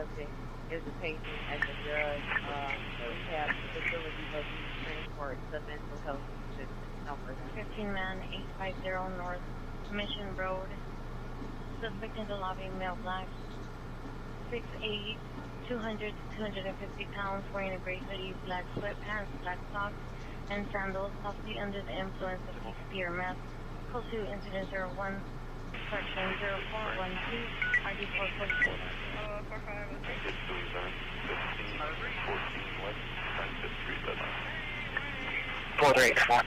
subject is a patient at the drug rehab facility located transport to mental health assistance number 15 man 850 North Mission Road. Suspect in the lobby, male black, 6'8", 200 to 250 pounds, wearing a gray hoodie, black sweatpants, black socks, and sandals, possibly under the influence of ecstasy or meth. Call to incident 01, correction 0412, ID 444. 484.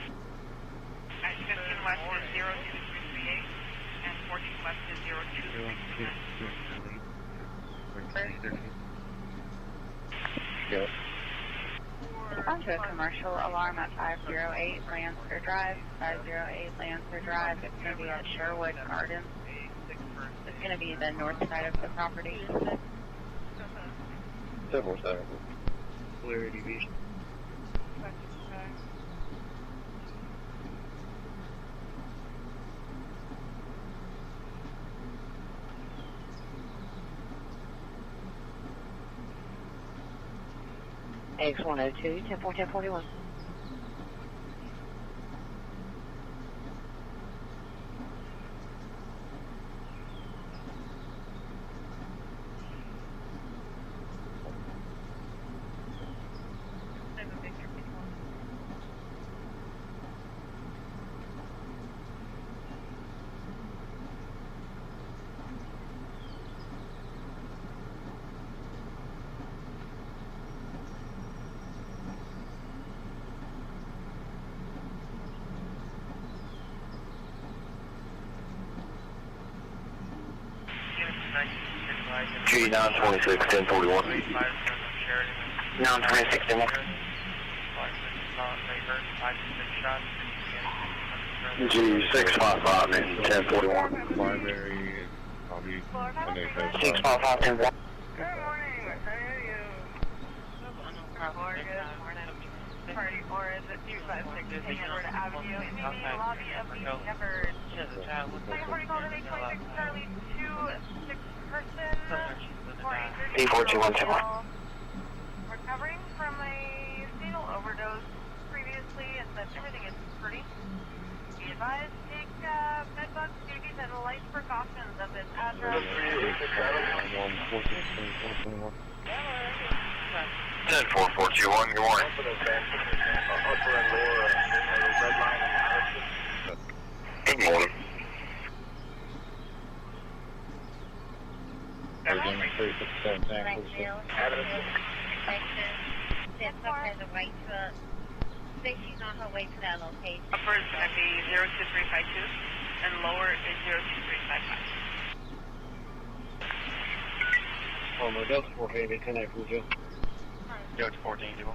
At 15 West is 02338 and 14 West is 0263. Yes. Onto a commercial alarm at 508 Lancer Drive. 508 Lancer Drive. It's going to be at Sherwood Gardens. It's going to be the north side of the property. 747. Clarity Vision. X102, 1041. G 926 1041. 926 1041. G 655 and 1041. Primary is probably 655 1041. Good morning, how are you? Party 4 is at 256 Edward Avenue in the lobby of the Everett. Second party called at 826 Charlie 26 person. D42121. Recovering from a fatal overdose previously, and that everything is pretty. Be advised, take bedbugs, duties, and life precautions of this address. 10421, good morning. Good morning. Has a white truck. Say she's on her way to that location. Upper is going to be 02352, and lower is 02355. My dust for heavy connect with you. Go to 14 people.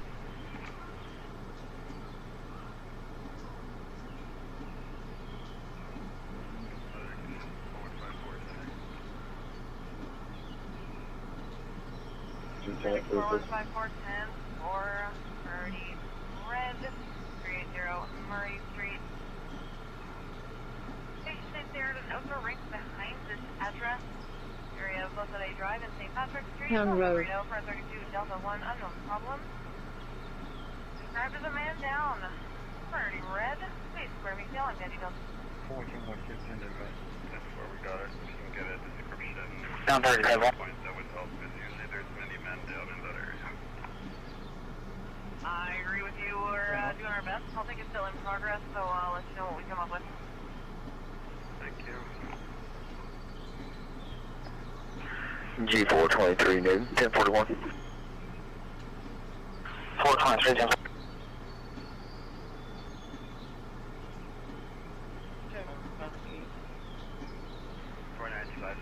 Forward 5410 or 30 Red 380 Murray Street. Station is there at an outdoor rink behind this address. Area of Boston Drive and St. Patrick Street. Town Road. Reno for 32 Delta 1 unknown problem. Described as a man down. 30 Red. Please square me tail. I'm Danny Delta. 14-115 that's where we got it. We can get a description. Down 37. Points that would help because usually there's many men down in that area. I agree with you. We're doing our best. I think it's still in progress, so I'll let you know what we come up with. Thank you. G423 new 1041. 423 1041. 495.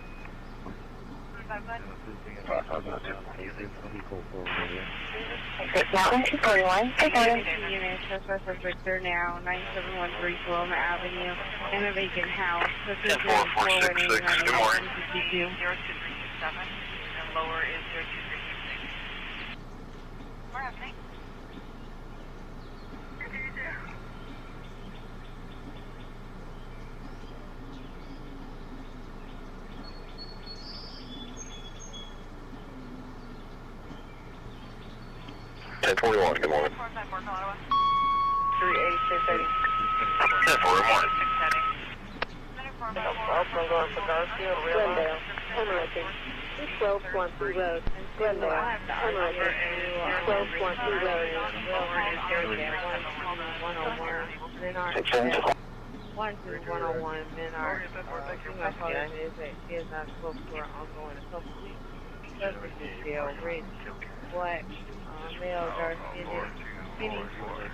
241. Unit suspect was Victor now, 9713 Wilma Avenue, in a vacant house. This is 14466, good morning. 02367, and lower is 02366. We're happening. 1041, good morning. 454 to Ottawa. 38630. 10-4, good morning. 454. Glendale, Emerson, 12 Swansea Road, Glendale, Emerson, 12 Swansea Road. 1-101 Menard. Female caller is that she has not spoken to her uncle in a couple weeks. Suspect is still rich, black, male, dark skinny,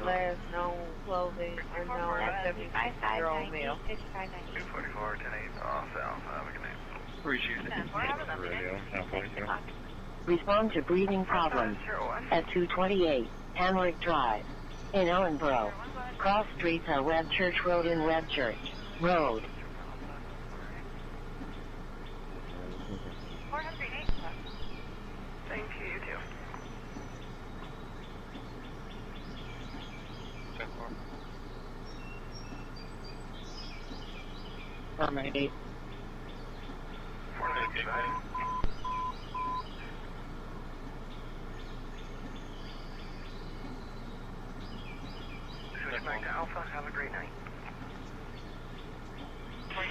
last known clothing, unknown, 76-year-old male. 244, 10-8, off south. Have a good night. Appreciate it. Radio, 1042. Respond to breathing problems at 228 Hamrick Drive in Ellenboro. Cross streets are Webb Church Road and Webb Church Road. 408. Thank you, you too. 10-4. Affirmative. 495. Switch back to Alpha. Have a great night. 86-1.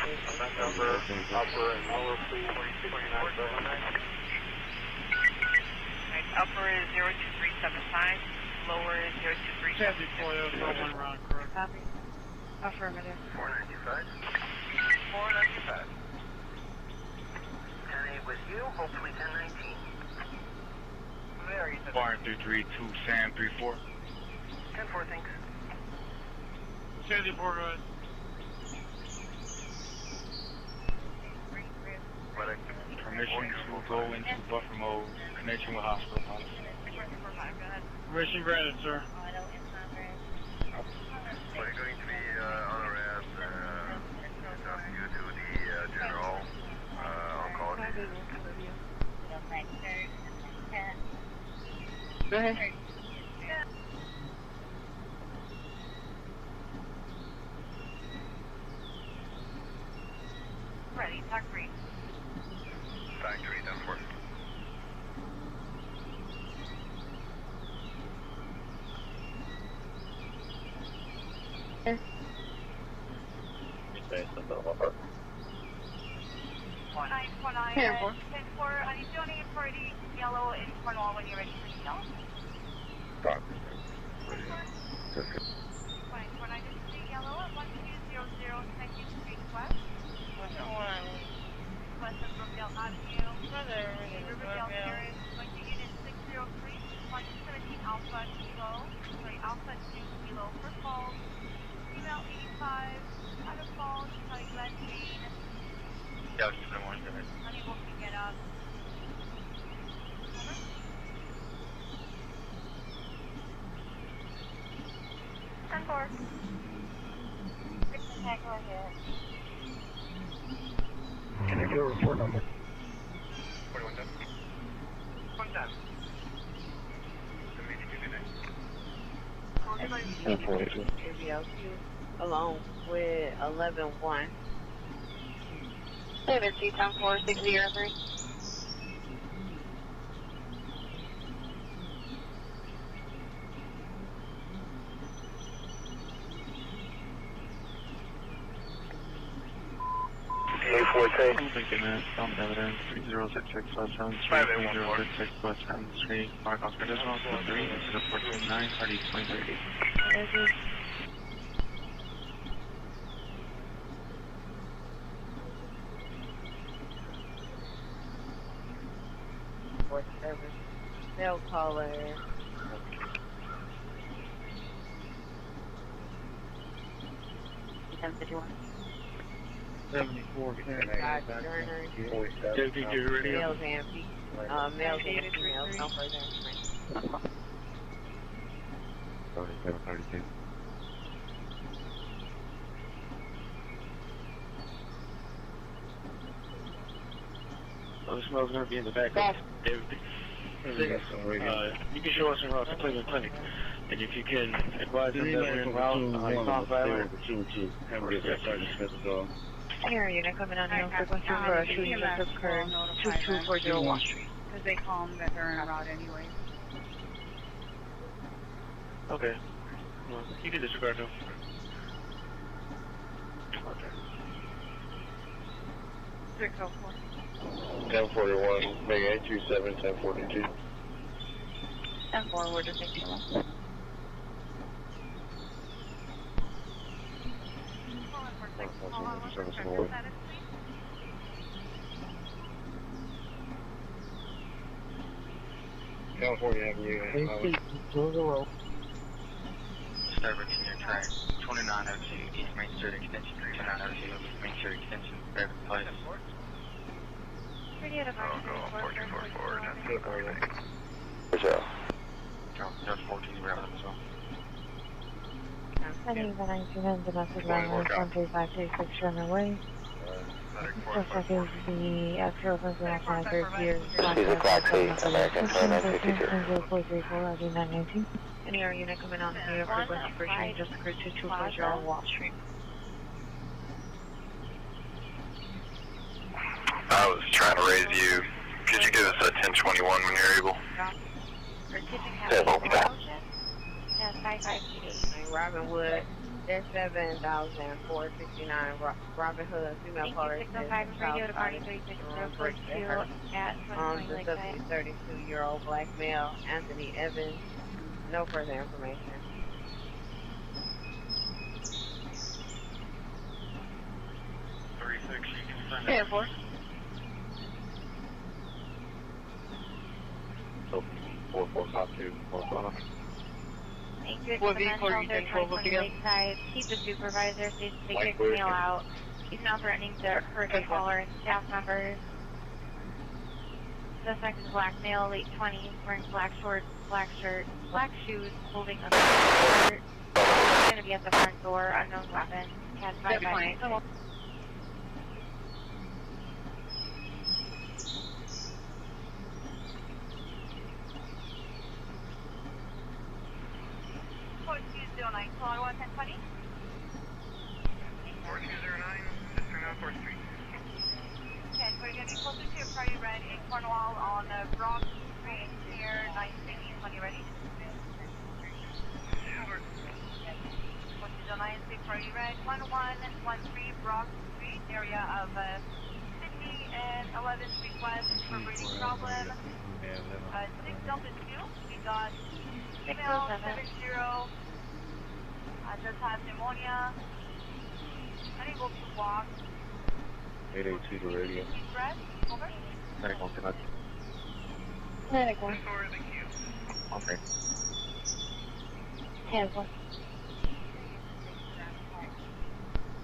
That number, upper and lower, please, 2979. Upper is 02375. Lower is 02375. Copy. Affirmative. 495. 495. 10-8 with you. Hopefully 10-19. Very good. Barn 332, Sam 34. 10-4, thanks. Sandy Borgo. Permission to go into buffer mode, connection with hospital policy. Permission granted, sir. We're going to be on arrest. Talking you to the general oncology. Go ahead. Ready, talk free. Factory, 10-4. Four nine. 10-4. 10-4. I need donate for the yellow in Cornwall when you're ready for the yellow. 49 is the yellow at 1200 2nd Street West. West of Brookdale Avenue. Riverdale Terrace. Going to unit 603. 117 Alpha Kilo. Sorry, Alpha 2 Kilo for calls. Female 85. Out of calls. Sorry, Glen Jane. Yeah, just been one minute. Unable to get up. Over. 10-4. 6 attack, go ahead. Can I get a report number? 41-10. 1-10. ABLQ along with 11-1. David C. 10603. I'm thinking that some evidence 3066 plus 3066 plus 73 Park Oscar Decimal 3 instead of 429 party 2030. Fourth service. Cell caller. 1051. 74 Todd Turner. Deputy Radio. Males and females. No further information. 3732. Oh, the smell's gonna be in the back. David. You can show us en route to Cleveland Clinic. And if you can advise them that we're en route on South Island. Here, unit coming on here on frequency for a shooting just occurred 2240 Wall Street. Because they call them that they're en route anyway. Okay. Well, you can disregard them. Okay. 604. 1041, make 827, 1042. 10-4, we're just taking one. California Avenue. Service in your track. 2902 East Main Street Extension. 2902 East Main Street Extension. Private place. Radio to I'll go 1444, that's the correct. Just 14 around as well. Heading the 19 domestic violence 13536 runaway. Just like is the actual president on years. Caesar Class 8, American 2952. 0434 Any air unit coming on here for frequency for shooting just occurred 2240 Wall Street. I was trying to raise you. Could you give us a 1021 when you're able? Yes, 558. Robin Wood, that's 7,469. Robin Hood, female caller. 605 radio to party 3642 at 2020 The Lakeside. subject 32-year-old black male, Anthony Evans. No further information. Yeah, 4. So, 44 cop 2, Thank you. What vehicle are you Shelter, taking over 2020 again? Lakeside. Keep the supervisor safe to Mike, take where your is meal he? out. He's now threatening to hurt the caller and staff members. Suspect is black male, late 20s, wearing black shorts, black shirt, black shoes, holding a shirt. Going to be at the front door, unknown weapon. Cat 559. Caller 1020. 4209, just turn out 4th Street. Okay, so we're going to be closer to Party Red in Cornwall on Brock Street near 960. When you ready? 4209, Party Red, 1113 Brock Street, area of 50 and 11 Street West for breathing problem. 6 Delta 2, we got female 70. Does have pneumonia, unable to walk. 882 to radio. Breath, over. Medical connect. Medical. Okay. Cancel.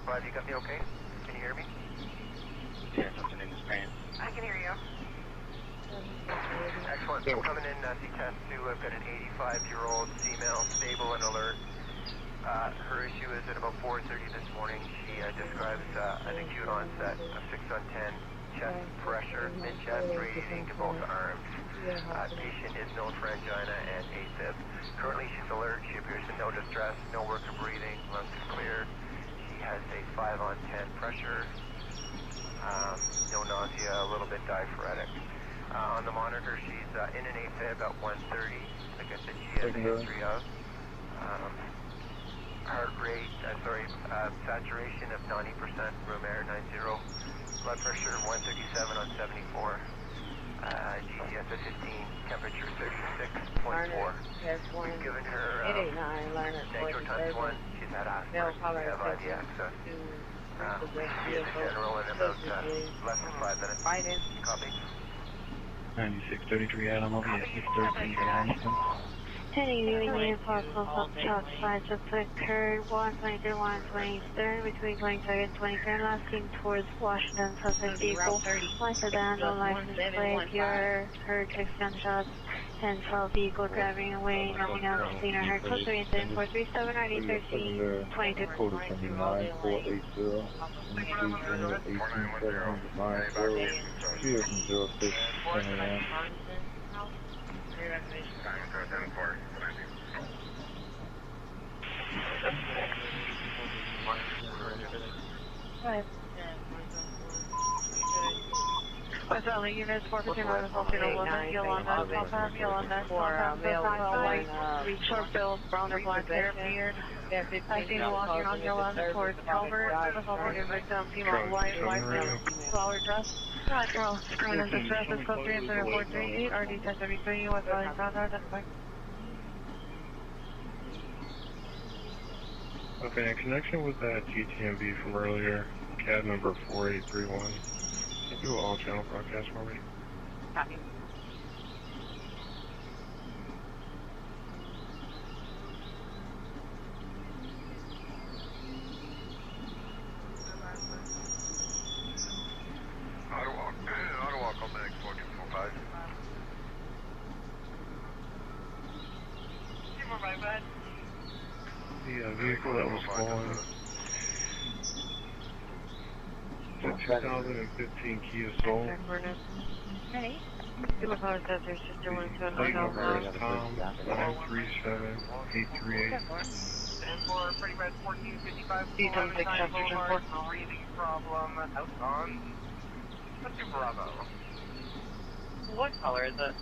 Glad you got me okay? Can you hear me? Yeah, something in his pants. I can hear you. Excellent. So coming in C-Test 2, I've got an 85-year-old female, stable and alert. Her issue is at about 4:30 this morning. She describes an acute onset of 6 on 10, chest pressure, mid-chest radiating to both arms. Patient is known for angina and AFib. Currently she's alert. She appears in no distress, no work of breathing, lungs is clear. She has a 5 on 10 pressure, no nausea, a little bit diaphoretic. On the monitor, she's in an AFib at 1:30. Like I said, she has a history of. Heart rate, saturation of 90%, room air 90, blood pressure 137 on 74, GCS of 15, temperature 36.4. We've given her 889, Leonard, Nitro times 1, she's had asthma, Male we caller, have IV access. She is a general in about less than 5 minutes. Biden. Copy. 9633 Adam, I'll be at 613 Hamilton. Heading Union Parcel Truck signs have occurred 123, 123 between 23 and 23, lasting towards Washington. Suspect vehicle. One sedan, no license plate. Your heard 6 gunshots. 10-12 vehicle driving away. Nothing else seen or heard. Close to incident 437 9313 22. Code 29480. Street 18790. Cheers from 06 10 a.m. Right. West LA units 451 11 Yolanda, Southbound Yolanda, Southbound Southbound, short bills, brown or black hair, beard. I see you walking on Yolanda towards Calvert, assaulted victim, female, white flower dress. Well, criminal distress is code 37438, RD 1033, West LA Southbound, that's fine. Okay, in connection with that GTMV from earlier, CAD number 4831, can you do an all-channel broadcast for me? Copy. Ottawa, call back 4245. 245, go ahead. The vehicle that was going, it's a 2015 Kia Soul. Hey. People call that their sister went to Plate number another is Tom 937838. And for Pretty Red 1455, See some big stuff you can work. breathing problem out on. Let's do Bravo. What color is it?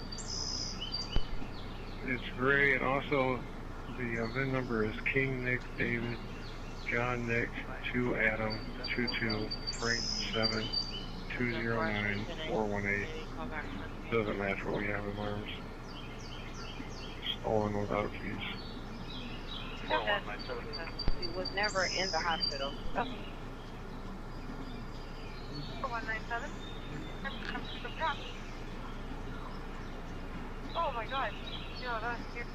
It's gray, and also the VIN number is King Nick David John Nick 2 Adam 22 Frank 7 209 418. Doesn't match what we have in arms. Stolen without keys. He was never in the hospital. 197. Oh my god. Yeah, that's here.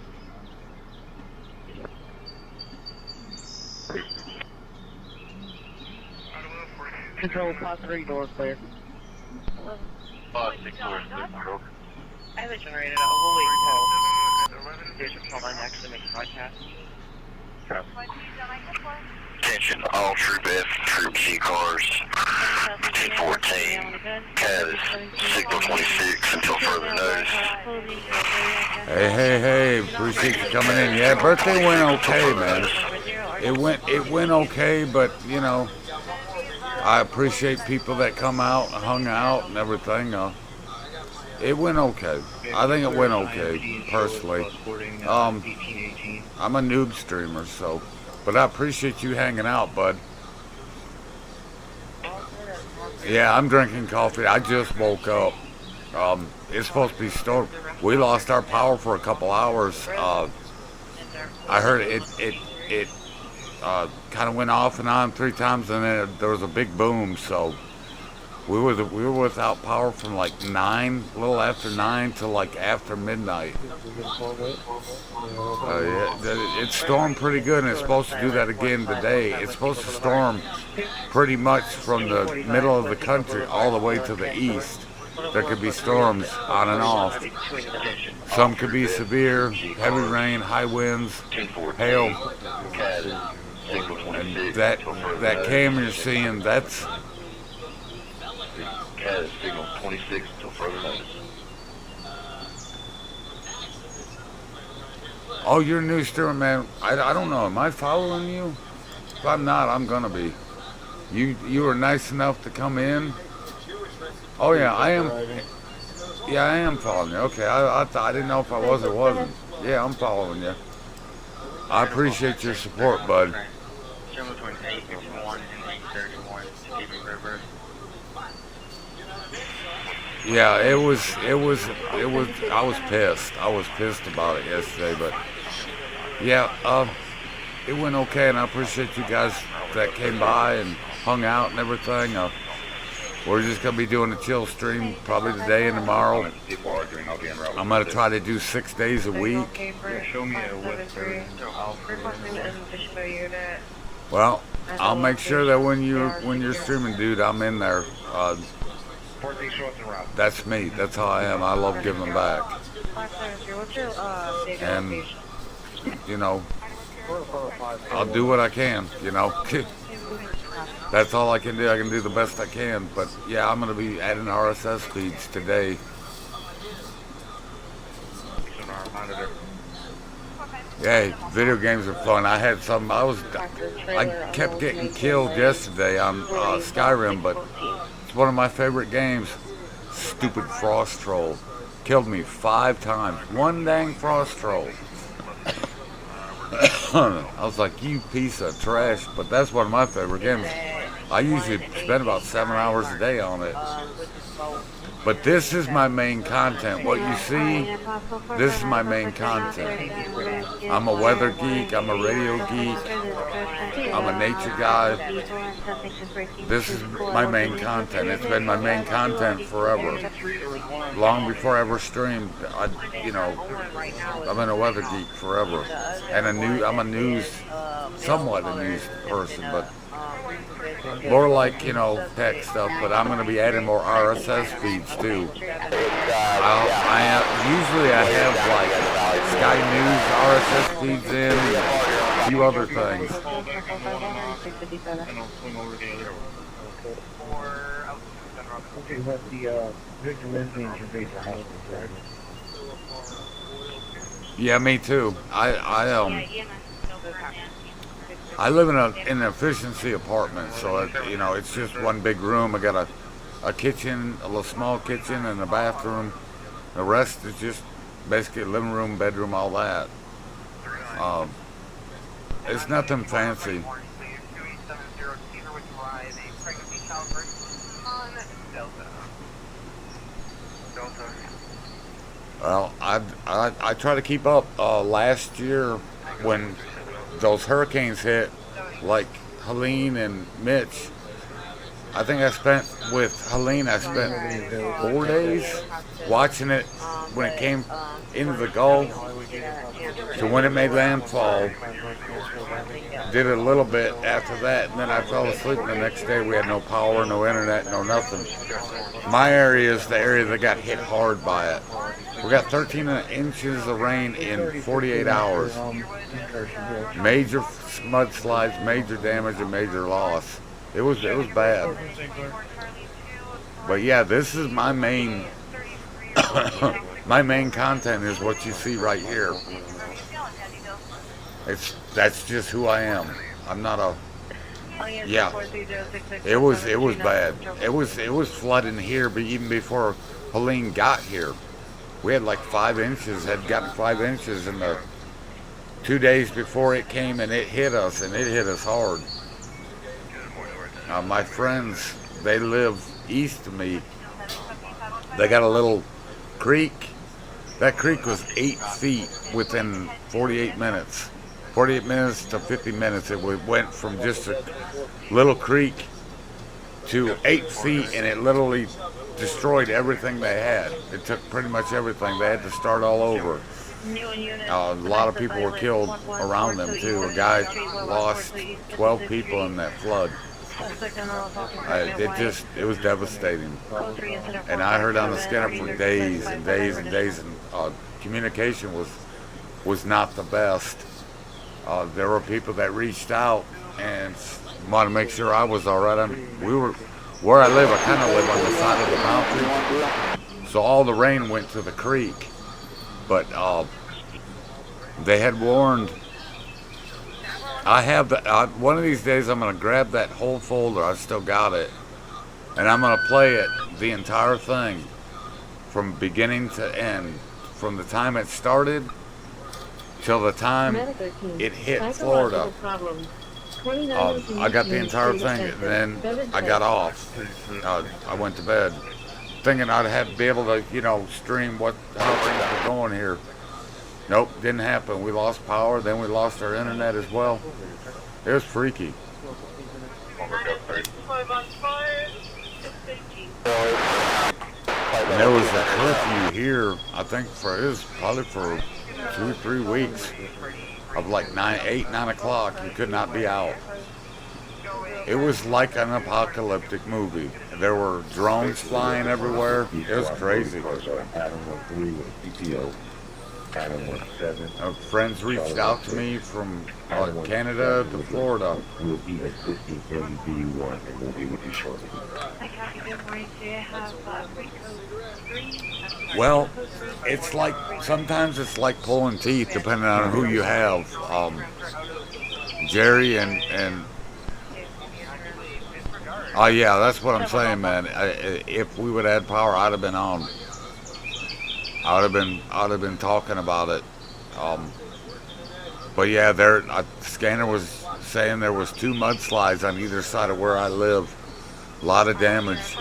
Control, class 3, door clear. 6 doors, broke. I have a generator. We'll wait until there's a call on actually make a broadcast. Attention, all Troop F, Troop C cars, 1014, CAD is signal 26 until further notice. Hey, appreciate you coming in. Yeah, birthday went okay, man. It went okay, but you know, I appreciate people that come out, hung out, and everything. It went okay. I think it went okay, personally. I'm a noob streamer, so, but I appreciate you hanging out, bud. Yeah, I'm drinking coffee. I just woke up. It's supposed to be storm. We lost our power for a couple hours. I heard it kind of went off and on 3 times, and then there was a big boom. So we were without power from like 9, a little after 9 to like after midnight. Yeah, it stormed pretty good, and it's supposed to do that again today. It's supposed to storm pretty much from the middle of the country all the way to the east. There could be storms on and off. Some could be severe, heavy rain, high winds, hail. And that cam you're seeing, that's CAD is signal 26 until further notice. Oh, you're a new streamer, man. I don't know. Am I following you? If I'm not, I'm gonna be. You were nice enough to come in. Oh yeah, I am. Yeah, I am following you. Okay, I didn't know if I was or wasn't. Yeah, I'm following you. I appreciate your support, bud. Yeah, it was, I was pissed. I was pissed about it yesterday, but yeah, it went okay, and I appreciate you guys that came by and hung out and everything. We're just going to be doing a chill stream probably today and tomorrow. I'm going to try to do 6 days a week. Yeah, show me a Westbury. Well, I'll make sure that when you're streaming, dude, I'm in there. That's me. That's how I am. I love giving back. And, you know, I'll do what I can, you know. That's all I can do. I can do the best I can. But, yeah, I'm going to be adding RSS feeds today. Yeah, video games are fun. I had some, I kept getting killed yesterday on Skyrim, but it's one of my favorite games. stupid frost troll. Killed me 5 times. One dang frost troll. I was like, you piece of trash, but that's one of my favorite games. I usually spend about 7 hours a day on it. But this is my main content. What you see, this is my main content. I'm a weather geek, I'm a radio geek, I'm a nature guy. This is my main content. It's been my main content forever. Long before I ever streamed, I've been a weather geek forever. And somewhat a news person, but more like, tech stuff, but I'm going to be adding more RSS feeds too. Usually I have like Sky News RSS feeds in, and a few other things. Yeah, me too. I live in an efficiency apartment, so it's just one big room. I got a kitchen, a little small kitchen, and a bathroom. The rest is just basically living room, bedroom, all that. It's nothing fancy. Well, I try to keep up. Last year, when those hurricanes hit, like Helene and Mitch, I think with Helene, I spent 4 days watching it when it came into the Gulf to when it made landfall. Did it a little bit after that, and then I fell asleep, and the next day we had no power, no internet, no nothing. My area is the area that got hit hard by it. We got 13 inches of rain in 48 hours. Major mudslides, major damage, and major loss. It was bad. But yeah, this is my main my main content is what you see right here. That's just who I am. I'm not a It was bad. It was flooding here, but even before Helene got here. We had like 5 inches, had gotten 5 inches in the 2 days before it came, and it hit us, and it hit us hard. My friends, they live east of me. They got a little creek. That creek was 8 feet within 48 minutes. 48 minutes to 50 minutes. It went from just a little creek to 8 feet, and it literally destroyed everything they had. It took pretty much everything. They had to start all over. A lot of people were killed around them too. A guy lost 12 people in that flood. It was devastating. And I heard on the scanner for days and days and days, and communication was not the best. There were people that reached out and wanted to make sure I was all right. Where I live, I kind of live on the side of the mountain, so all the rain went to the creek. But they had warned. I have one of these days I'm going to grab that whole folder. I still got it, and I'm going to play it, the entire thing, from beginning to end, from the time it started till the time it hit Florida. I got the entire thing, and then I got off. I went to bed, thinking I'd have to be able to, stream how things were going here. Nope, didn't happen. We lost power, then we lost our internet as well. It was freaky. And there was a curfew here, I think probably for 2 or 3 weeks. Of like 8, 9 o'clock, you could not be out. It was like an apocalyptic movie. There were drones flying everywhere. It was crazy. Friends reached out to me from Canada to Florida. Well, sometimes it's like pulling teeth, depending on who you have. Oh yeah, that's what I'm saying, man. If we would have had power, I'd have been on. I'd have been talking about it. But yeah, Scanner was saying there was 2 mudslides on either side of where I live. A lot of damage.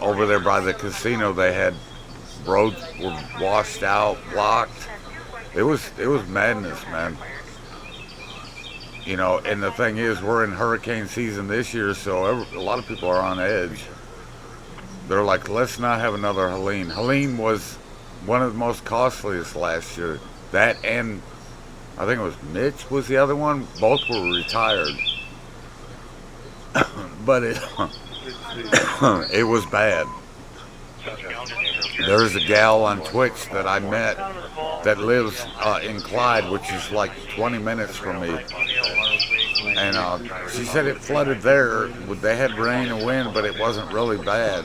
Over there by the casino, they had roads were washed out, blocked. It was madness, man. You know, and the thing is, we're in hurricane season this year, so a lot of people are on edge. They're like, let's not have another Helene. Helene was one of the most costliest last year. That and I think it was Mitch was the other one. Both were retired. But it was bad. There's a gal on Twitch that I met that lives in Clyde, which is like 20 minutes from me. And she said it flooded there. They had rain and wind, but it wasn't really bad.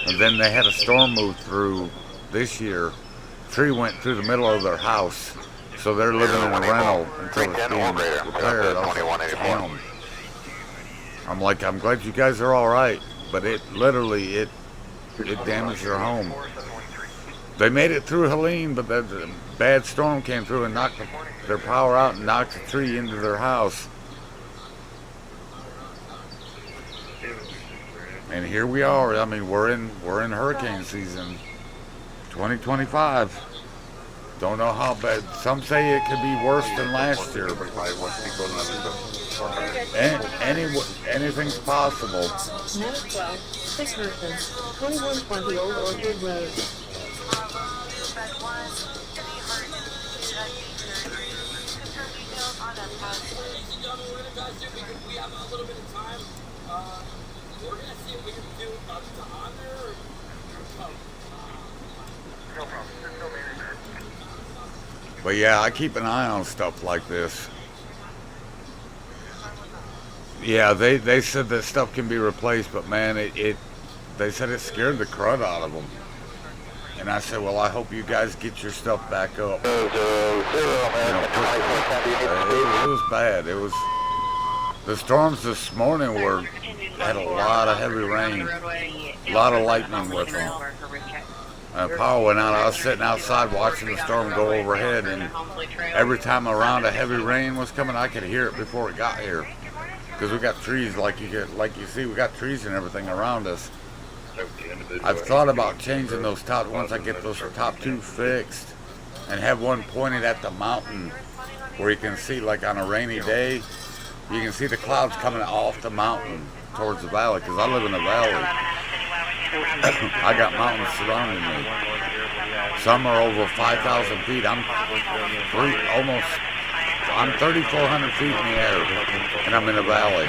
And then they had a storm move through this year. Tree went through the middle of their house. So they're living in a rental until it's being repaired. Damn. I'm like, I'm glad you guys are all right. But it literally, it damaged their home. They made it through Helene, but that bad storm came through and knocked their power out and knocked the tree into their house. And here we are. I mean, we're in hurricane season, 2025. Don't know how bad. Some say it could be worse than last year. Anything's possible. North 12, 6 persons, 2120 Old Orchard Road. But yeah, I keep an eye on stuff like this. Yeah, they said that stuff can be replaced, but man, they said it scared the crud out of them. And I said, well, I hope you guys get your stuff back up. You know, it was bad. It was the storms this morning had a lot of heavy rain, a lot of lightning with them. Power went out. I was sitting outside watching the storm go overhead, and every time around a heavy rain was coming, I could hear it before it got here. Because we got trees, like you see, we got trees and everything around us. I've thought about changing those top, once I get those top 2 fixed, and have one pointed at the mountain, where you can see, like on a rainy day, you can see the clouds coming off the mountain towards the valley, because I live in a valley. I got mountains surrounding me. Some are over 5,000 feet. I'm 3,400 feet in the air, and I'm in a valley.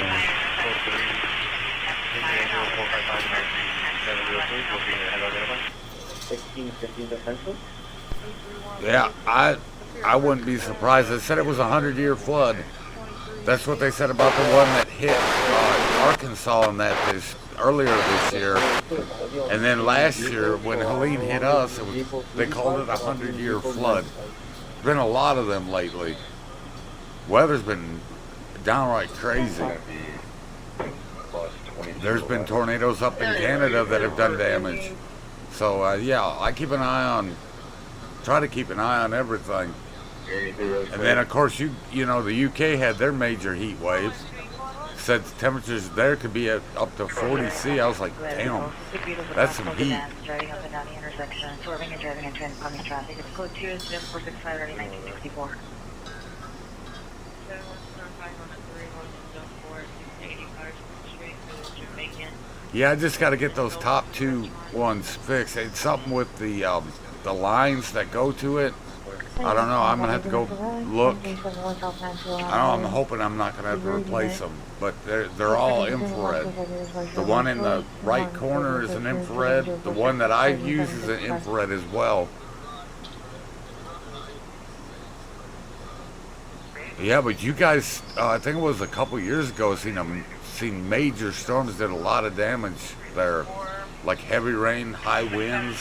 Yeah, I wouldn't be surprised. They said it was a 100-year flood. That's what they said about the one that hit Arkansas and earlier this year. And then last year, when Helene hit us, they called it a 100-year flood. There's been a lot of them lately. Weather's been downright crazy. There's been tornadoes up in Canada that have done damage. So yeah, I try to keep an eye on everything. And then of course, you know, the UK had their major heat wave. Said temperatures there could be up to 40 C. I was like, damn, that's some heat. Driving up and down the intersection, swerving and driving into incoming traffic. It's code 20465 early 1964. Yeah, I just got to get those top 2 ones fixed. It's something with the lines that go to it. I don't know. I'm gonna have to go look. I'm hoping I'm not gonna have to replace them, but they're all infrared. The one in the right corner is an infrared. The one that I use is an infrared as well. Yeah, but you guys, I think it was a couple years ago, seen major storms did a lot of damage there, like heavy rain, high winds.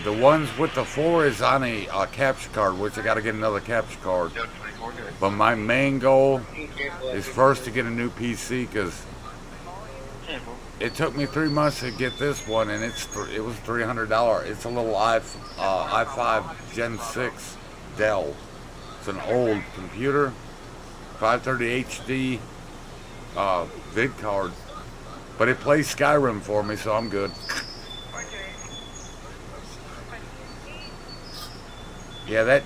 The ones with the 4 is on a capture card, which I got to get another capture card. But my main goal is first to get a new PC, because it took me 3 months to get this one, and it was $300. It's a little i5 Gen 6 Dell. It's an old computer, 530 HD vid card, but it plays Skyrim for me, so I'm good. Yeah, that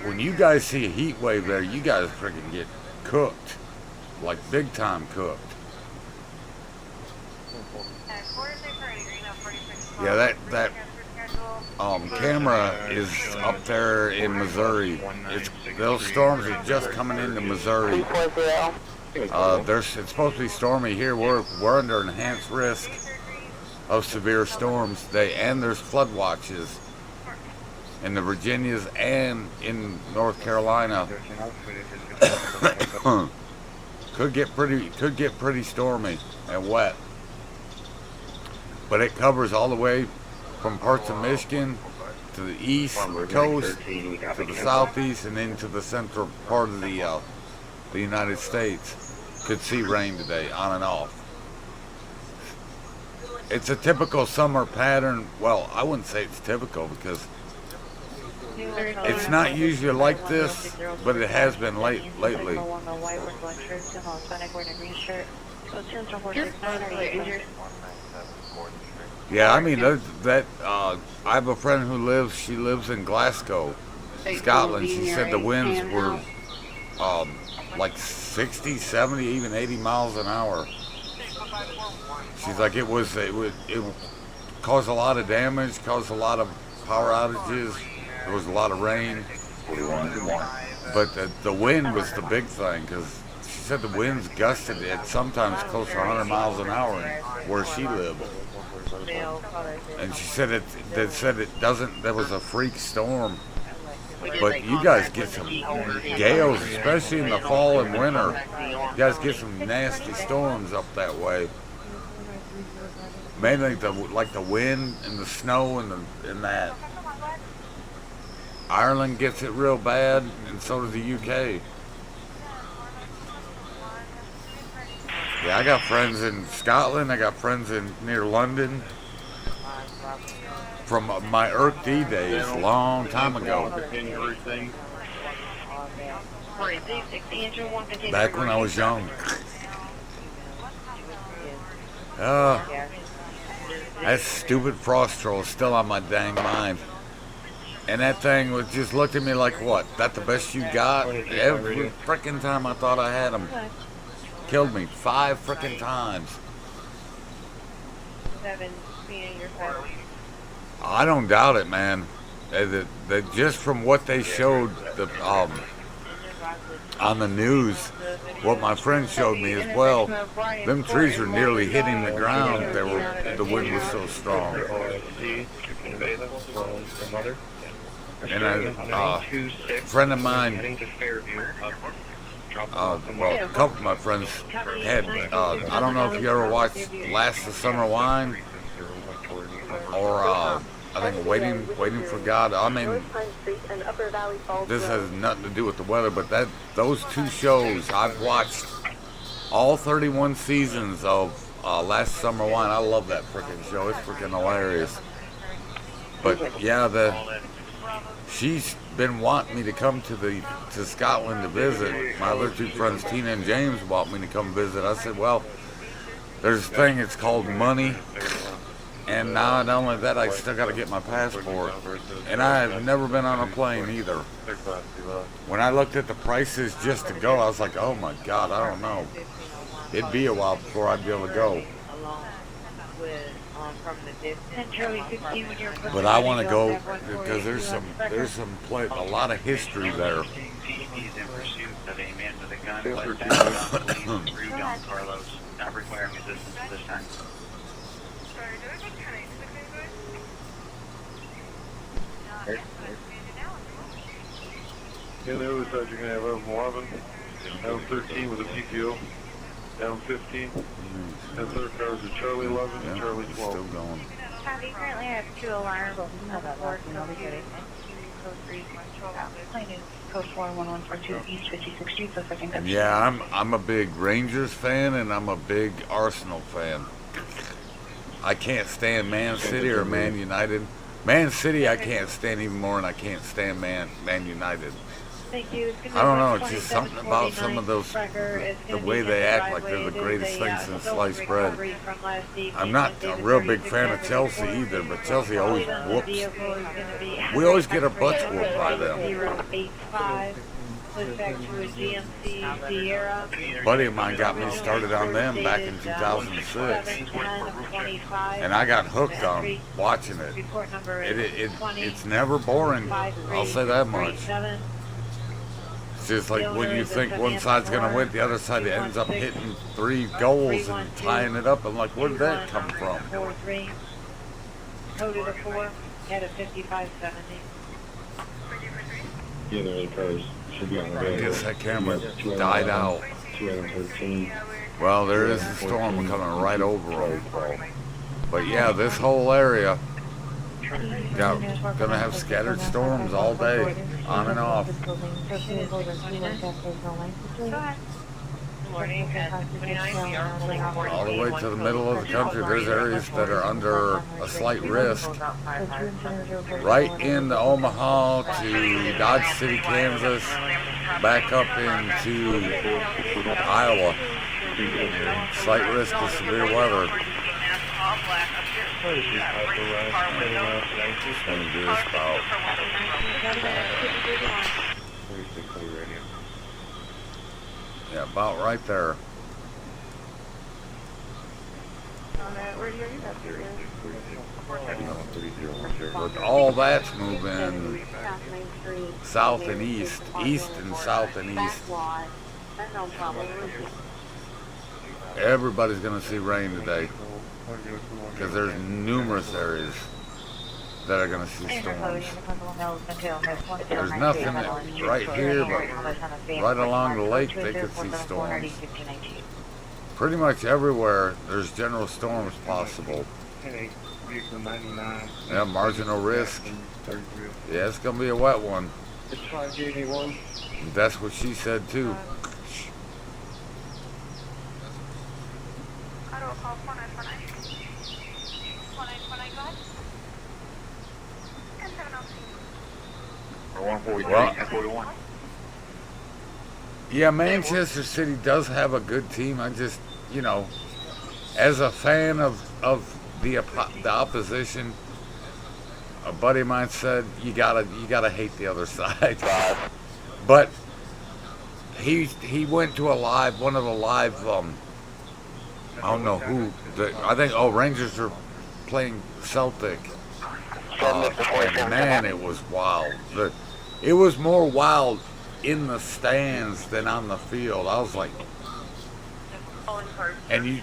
when you guys see a heat wave there, you guys freaking get cooked, like big time cooked. Yeah, that camera is up there in Missouri. Those storms are just coming into Missouri. It's supposed to be stormy here. We're under enhanced risk of severe storms. And there's flood watches in the Virginias and in North Carolina. could get pretty stormy and wet. But it covers all the way from parts of Michigan to the east coast, to the southeast, and into the central part of the United States. Could see rain today, on and off. It's a typical summer pattern. Well, I wouldn't say it's typical, because it's not usually like this, but it has been lately. Yeah, I mean, I have a friend who lives in Glasgow, Scotland. She said the winds were like 60, 70, even 80 miles an hour. She's like, it caused a lot of damage, caused a lot of power outages. There was a lot of rain. But the wind was the big thing, because she said the winds gusted at sometimes close to 100 miles an hour where she lived. And she said there was a freak storm. But you guys get some gales, especially in the fall and winter. You guys get some nasty storms up that way. Mainly like the wind and the snow and that. Ireland gets it real bad, and so does the UK. Yeah, I got friends in Scotland. I got friends near London. From my ERC-D days, a long time ago. Back when I was young. That stupid frost troll is still on my dang mind. And that thing was just looked at me like, what? That the best you got? Every frickin' time I thought I had him. Killed me 5 frickin' times. 7 being your 7. I don't doubt it, man. Just from what they showed on the news, what my friend showed me as well, them trees are nearly hitting the ground. The wind was so strong. And a friend of mine, well, a couple of my friends had, I don't know if you ever watched Last of Summer Wine, or I think Waiting for God. I mean, this has nothing to do with the weather, but those 2 shows, I've watched all 31 seasons of Last Summer Wine. I love that freaking show. It's freaking hilarious. But yeah, she's been wanting me to come to Scotland to visit. My other 2 friends, Tina and James, want me to come visit. I said, well, there's a thing, it's called money. And now, not only that, I still got to get my passport. And I have never been on a plane either. When I looked at the prices just to go, I was like, oh my God, I don't know. It'd be a while before I'd be able to go. But I want to go because there's a lot of history there. Not requiring assistance this time. Yeah, they always thought you're going to have L11, L13 with a PPO. Down 15. And third cars are Charlie 11 and Charlie 12. Still going. Copy. Currently, I have 2 alarms. Code 4, code 2, code 3. Plane is code 41142 East 56th Street, so second. And yeah, I'm a big Rangers fan and I'm a big Arsenal fan. I can't stand Man City or Man United. Man City I can't stand even more than I can't stand Man United. Thank you. I don't know, it's just something about some of those, the way they act like they're the greatest thing since sliced bread. I'm not a real big fan of Chelsea either, but Chelsea always whoops. We always get our butts whooped by them. A buddy of mine got me started on them back in 2006, and I got hooked on watching it. It's never boring, I'll say that much. It's just like when you think one side's going to win, the other side ends up hitting 3 goals and tying it up. I'm like, where did that come from? Coded a 4, had a 5570. Yeah, the other cars should be on the I radio. guess that camera died out. 213. Well, there is a storm coming right over them. But yeah, this whole area, gonna have scattered storms all day, on and off. All the way to the middle of the country, there's areas that are under a slight risk. Right into Omaha to Dodge City, Kansas, back up into Iowa. Slight risk of severe weather. It's gonna do this about. Yeah, about right there. But all that's moving south and east, east and south and east. Everybody's gonna see rain today because there's numerous areas that are going to see storms. There's nothing right here, but right along the lake they could see storms. Pretty much everywhere there's general storms possible. Yeah, marginal risk. Yeah, it's going to be a wet one. That's what she said too. Well, yeah, Manchester City does have a good team. I just, you know, as a fan of the opposition, a buddy of mine said you gotta hate the other side. But he went to one of the live I don't know who. I think Rangers are playing Celtic. And man, it was wild. It was more wild in the stands than on the field. I was like, and you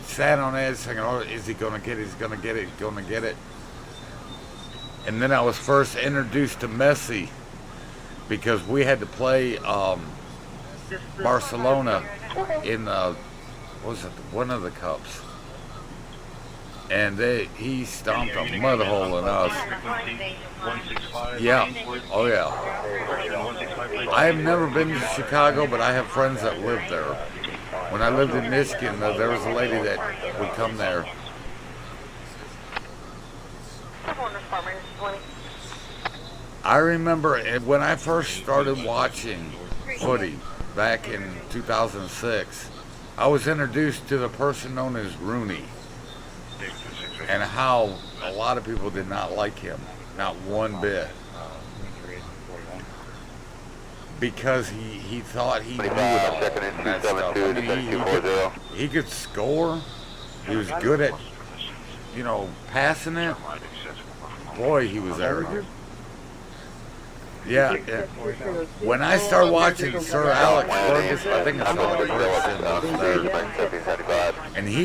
sat on edge thinking, oh, is he gonna get it? He's gonna get it. He's gonna get it. And then I was first introduced to Messi because we had to play Barcelona in one of the cups. And he stomped a mud hole in us. Yeah. Oh, yeah. I have never been to Chicago, but I have friends that live there. When I lived in Michigan, there was a lady that would come there. I remember when I first started watching footy back in 2006, I was introduced to the person known as Rooney. And how a lot of people did not like him, not one bit. Because he thought he knew it all and that stuff. I mean, he could score. He was good at, passing it. Boy, he was arrogant. Yeah. When I started watching Sir Alex Ferguson, I think it's Alex Ferguson, and he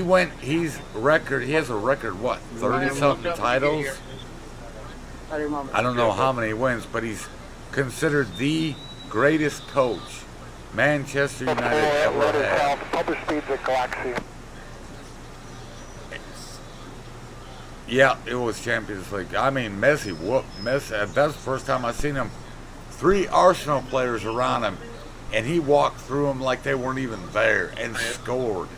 has a record, what, 30-something titles? I don't know how many wins, but he's considered the greatest coach Manchester United ever had. Upper speeds at Galaxy. Yeah, it was Champions League. I mean, Messi whooped Messi. That's the first time I seen him. 3 Arsenal players around him, and he walked through them like they weren't even there and scored.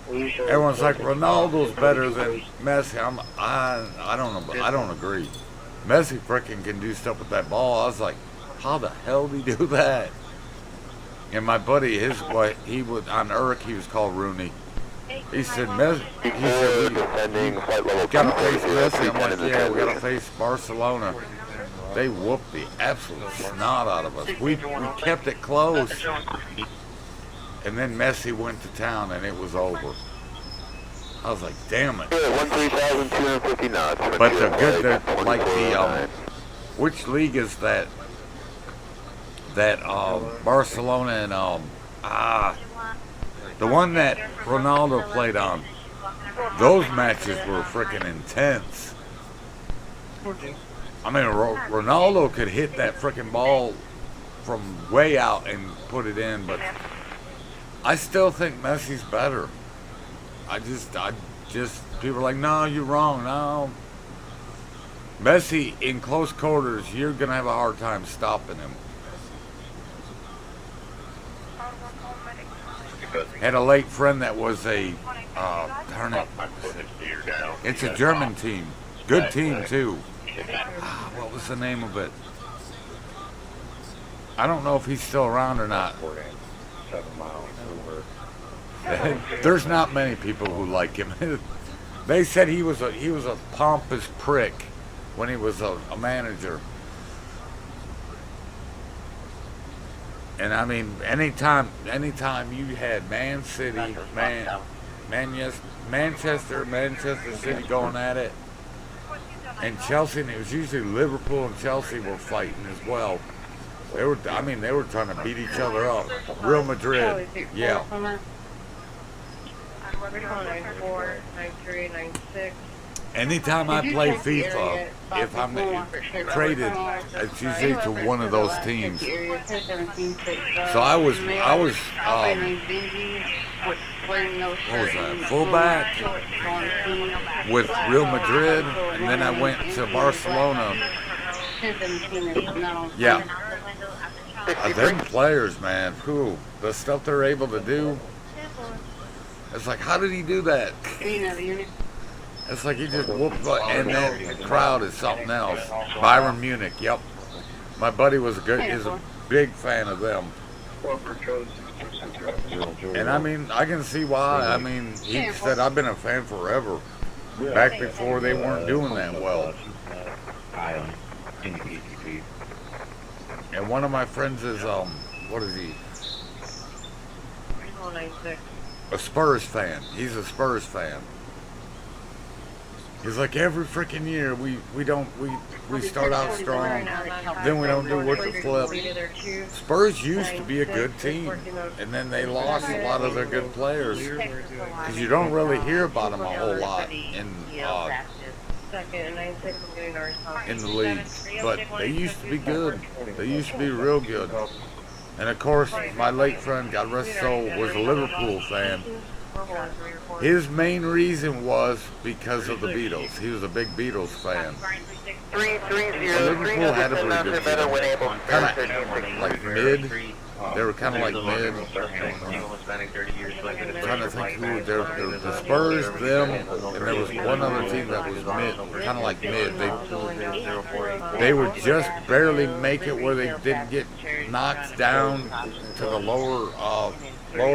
Everyone's like, Ronaldo's better than Messi. I don't know, but I don't agree. Messi freaking can do stuff with that ball. I was like, how the hell did he do that? And my buddy, he was on Urk, he was called Rooney. He said, Messi, he said, we gotta face Messi. I'm like, yeah, we gotta face Barcelona. They whooped the absolute snot out of us. We kept it close. And then Messi went to town and it was over. I was like, damn it. 13,250 knots. But the good, like the, which league is that? That Barcelona and the one that Ronaldo played on. Those matches were freaking intense. I mean, Ronaldo could hit that freaking ball from way out and put it in, but I still think Messi's better. I just, people are like, no, you're wrong, no. Messi, in close quarters, you're going to have a hard time stopping him. Had a late friend that was a, darn it, it's a German team. Good team, too. What was the name of it? I don't know if he's still around or not. There's not many people who like him. They said he was a pompous prick when he was a manager. And I mean, anytime you had Man City, Manchester City going at it, and Chelsea, and it was usually Liverpool and Chelsea were fighting as well. They were trying to beat each other up. Real Madrid, yeah. 94, 93, 96. Anytime I play FIFA, if I'm traded, it's usually to one of those teams. So I was what was that, fullback with Real Madrid, and then I went to Barcelona. Yeah. Them players, man, whew, the stuff they're able to do. It's like, how did he do that? It's like he just whooped, and then the crowd is something else. Bayern Munich, yep. My buddy is a big fan of them. And I mean, I can see why. I mean, he said, I've been a fan forever. Back before they weren't doing that well. And one of my friends is, what is he? A Spurs fan. He's a Spurs fan. He's like, every freaking year we start out strong, then we don't do what the flip. Spurs used to be a good team, and then they lost a lot of their good players because you don't really hear about them a whole lot in the league. But they used to be good. They used to be real good. And of course, my late friend, God rest his soul, was a Liverpool fan. His main reason was because of the Beatles. He was a big Beatles fan. Liverpool had a pretty good team. Kind of like mid. They were kind of like mid. I'm trying to think who the Spurs, them, and there was one other team that was mid, kind of like mid. They would just barely make it where they didn't get knocked down to the lower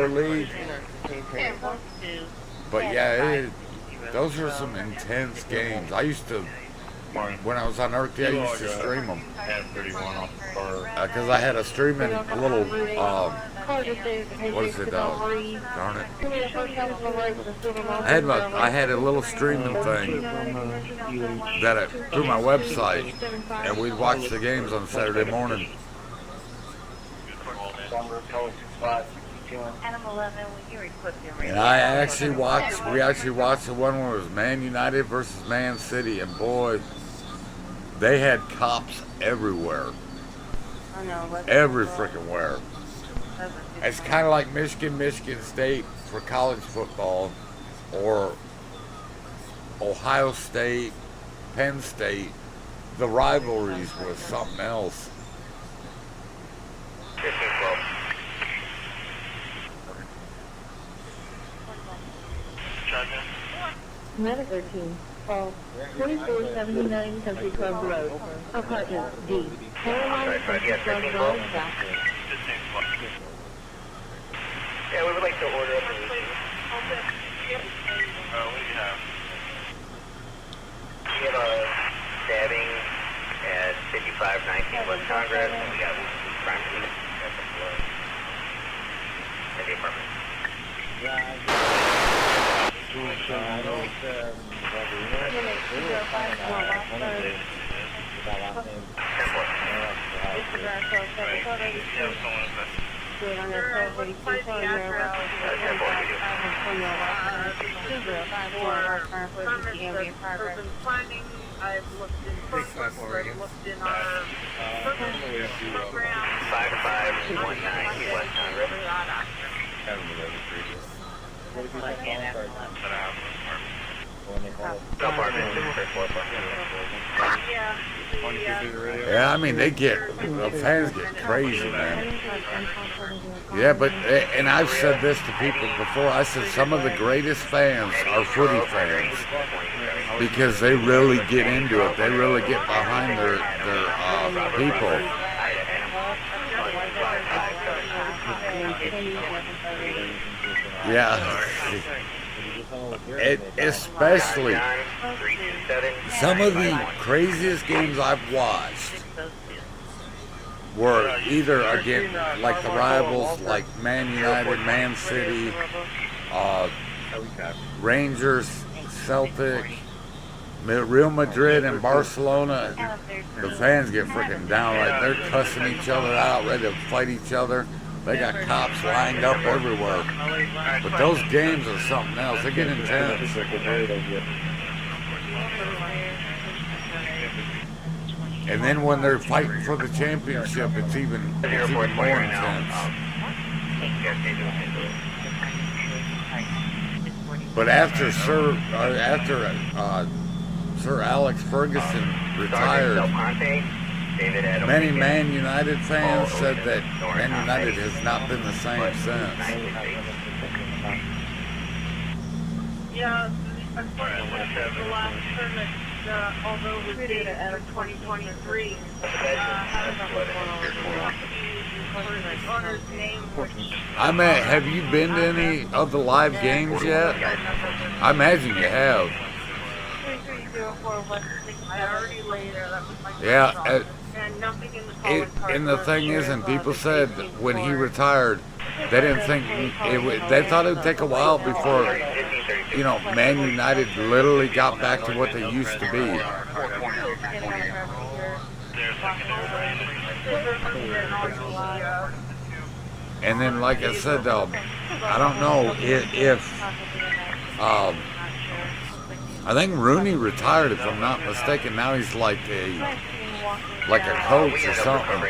league. But yeah, those were some intense games. I used to, when I was on Earth, I used to stream them. Because I had a streaming little, what is it, darn it. I had a little streaming thing that through my website, and we'd watch the games on Saturday morning. And we actually watched the one where it was Man United versus Man City, and boy, they had cops everywhere. Every freaking where. It's kind of like Michigan State for college football, or Ohio State, Penn State. The rivalries was something else. 15-12. Another 13. 4479 Country Club Road. Apartment D. Caroline Country Club Road, South. Yeah, we would like to order up a routine. What do you have? We have a stabbing at 5519 West Congress, and we got crime scene at the floor. At the apartment. I've looked in I've looked in our program. 5519 West Congress. Yeah, I mean, the fans get crazy, man. Yeah, but, and I've said this to people before, I said some of the greatest fans are footy fans because they really get into it. They really get behind their people. Yeah. Especially some of the craziest games I've watched were either again like the rivals, like Man United, Man City, Rangers, Celtic, Real Madrid, and Barcelona. The fans get freaking downright. They're cussing each other out, ready to fight each other. They got cops lined up everywhere. But those games are something else. They get intense. And then when they're fighting for the championship, it's even more intense. But after Sir Alex Ferguson retired, many Man United fans said that Man United has not been the same since. Yeah, unfortunately, the last tournament, although it was dated for 2023, I mean, have you been to any of the live games yet? I imagine you have. Yeah, and the thing is, and people said when he retired, they didn't think they thought it would take a while before, Man United literally got back to what they used to be. And then, like I said, I don't know if I think Rooney retired, if I'm not mistaken. Now he's like a coach or something.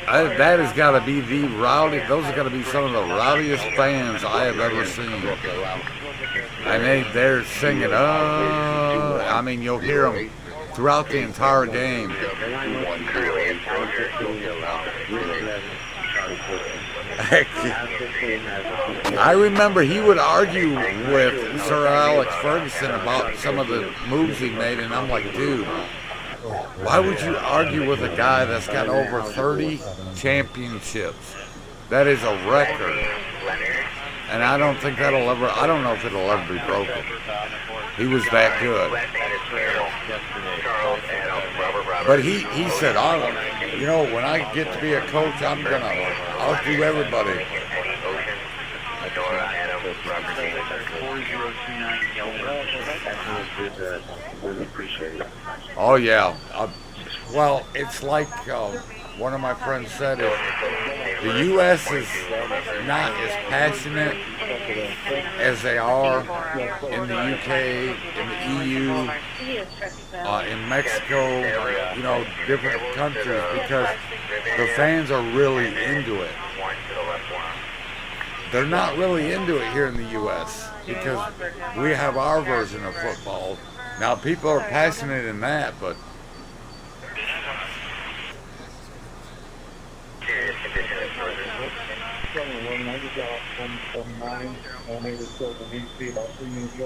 That has got to be the rowdy. Those are got to be some of the rowdiest fans I have ever seen. And they're singing. I mean, you'll hear them throughout the entire game. I remember he would argue with Sir Alex Ferguson about some of the moves he made, and I'm like, dude, why would you argue with a guy that's got over 30 championships? That is a record. And I don't think I don't know if it'll ever be broken. He was that good. But he said, when I get to be a coach, I'll do everybody. Oh yeah. Well, it's like one of my friends said, the U.S. is not as passionate as they are in the UK, in the EU, in Mexico, you know, different countries, because the fans are really into it. They're not really into it here in the U.S. because we have our version of football. Now, people are passionate in that, but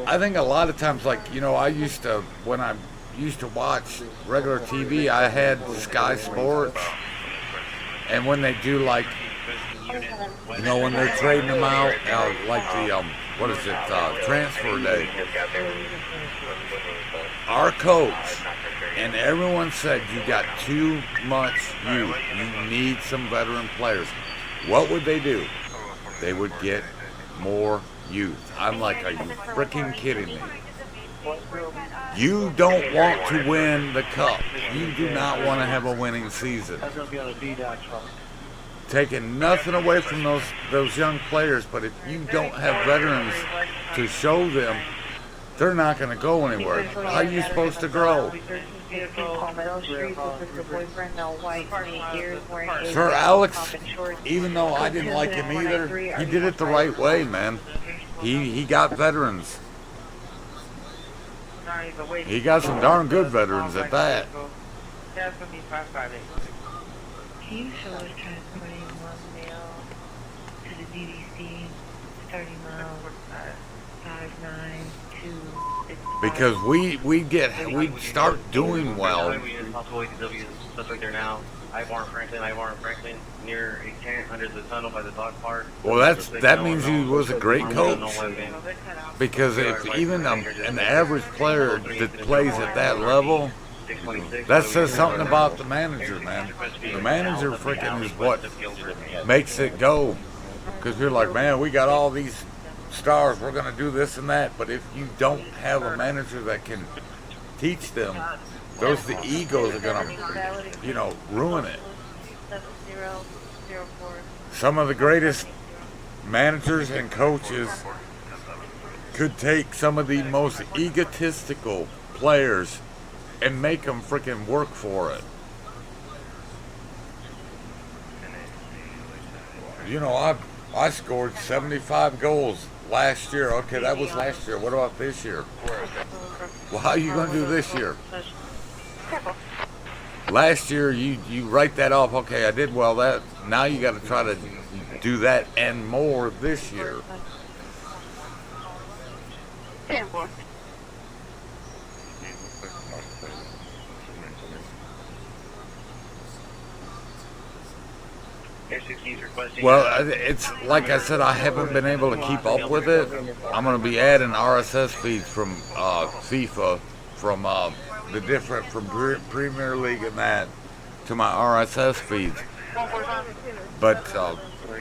I think a lot of times, like, you know, when I used to watch regular TV, I had Sky Sports, and when they do, like, you know, when they're trading them out, like the, transfer day, our coach and everyone said, you got too much youth. You need some veteran players. What would they do? They would get more youth. I'm like, are you freaking kidding me? You don't want to win the cup. You do not want to have a winning season. Taking nothing away from those young players, but if you don't have veterans to show them, they're not going to go anywhere. How are you supposed to grow? Sir Alex, even though I didn't like him either, he did it the right way, man. He got veterans. He got some darn good veterans at that. Can you show us transporting one male to the DDC, 30 miles, 59 to... Because we start doing well. That's right there now. Ivarn Franklin, near a tent under the tunnel by the dog park. Well, that means he was a great coach. Because if even an average player that plays at that level, that says something about the manager, man. The manager freaking is what makes it go. Because you're like, man, we got all these stars, we're going to do this and that. But if you don't have a manager that can teach them, the egos are going to, you know, ruin it. Some of the greatest managers and coaches could take some of the most egotistical players and make them freaking work for it. You know, I scored 75 goals last year. Okay, that was last year. What about this year? Well, how are you going to do this year? Last year, you write that off. Okay, I did well. That now you got to try to do that and more this year. Well, it's like I said, I haven't been able to keep up with it. I'm going to be adding RSS feeds from FIFA, from the different, from Premier League and that, to my RSS feeds. But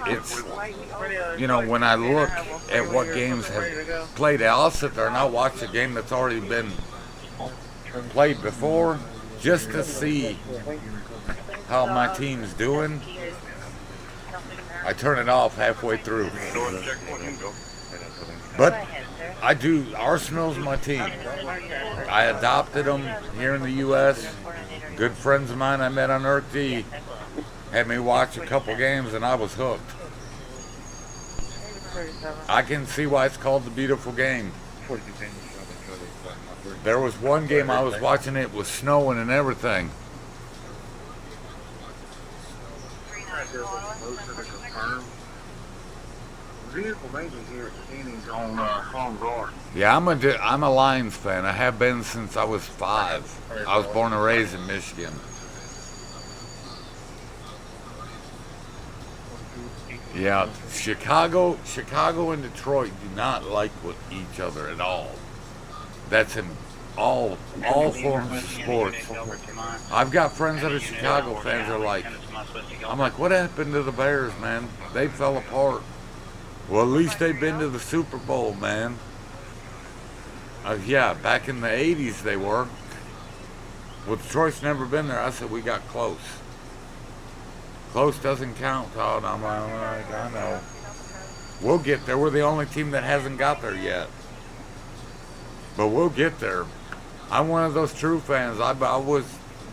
it's, you know, when I look at what games have played, I'll sit there and I'll watch a game that's already been played before just to see how my team's doing. I turn it off halfway through. But I do. Arsenal's my team. I adopted them here in the U.S. Good friends of mine I met on Earth D had me watch a couple games and I was hooked. I can see why it's called the beautiful game. There was one game I was watching, it was snowing and everything. Yeah, I'm a Lions fan. I have been since I was 5. I was born and raised in Michigan. Yeah, Chicago and Detroit do not like with each other at all. That's in all forms of sports. I've got friends that are Chicago fans that are like, I'm like, what happened to the Bears, man? They fell apart. Well, at least they've been to the Super Bowl, man. Yeah, back in the 80s they were. Well, Detroit's never been there. I said, we got close. Close doesn't count, Todd. I'm like, I know. We'll get there. We're the only team that hasn't got there yet. But we'll get there. I'm one of those true fans. I was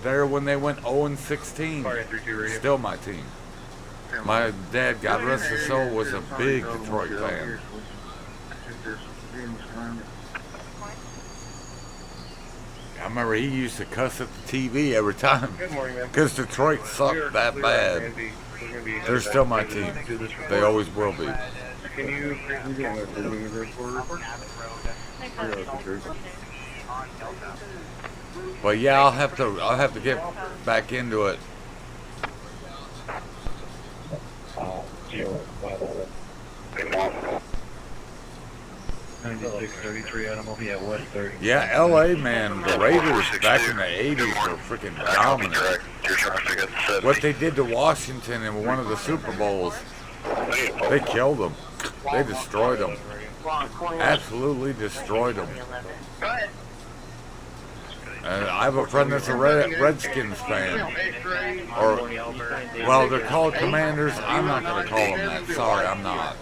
there when they went 0-16. Still my team. My dad, God rest his soul, was a big Detroit fan. I remember he used to cuss at the TV every time because Detroit sucked that bad. They're still my team. They always will be. Can you But yeah, I'll have to get back into it. 9633 animal. Yeah, West 30. Yeah, LA, man, the Raiders back in the 80s were freaking dominant. What they did to Washington in one of the Super Bowls, they killed them. They destroyed them. Absolutely destroyed them. I have a friend that's a Redskins fan. Or, well, they're called Commanders. I'm not going to call them that. Sorry, I'm not.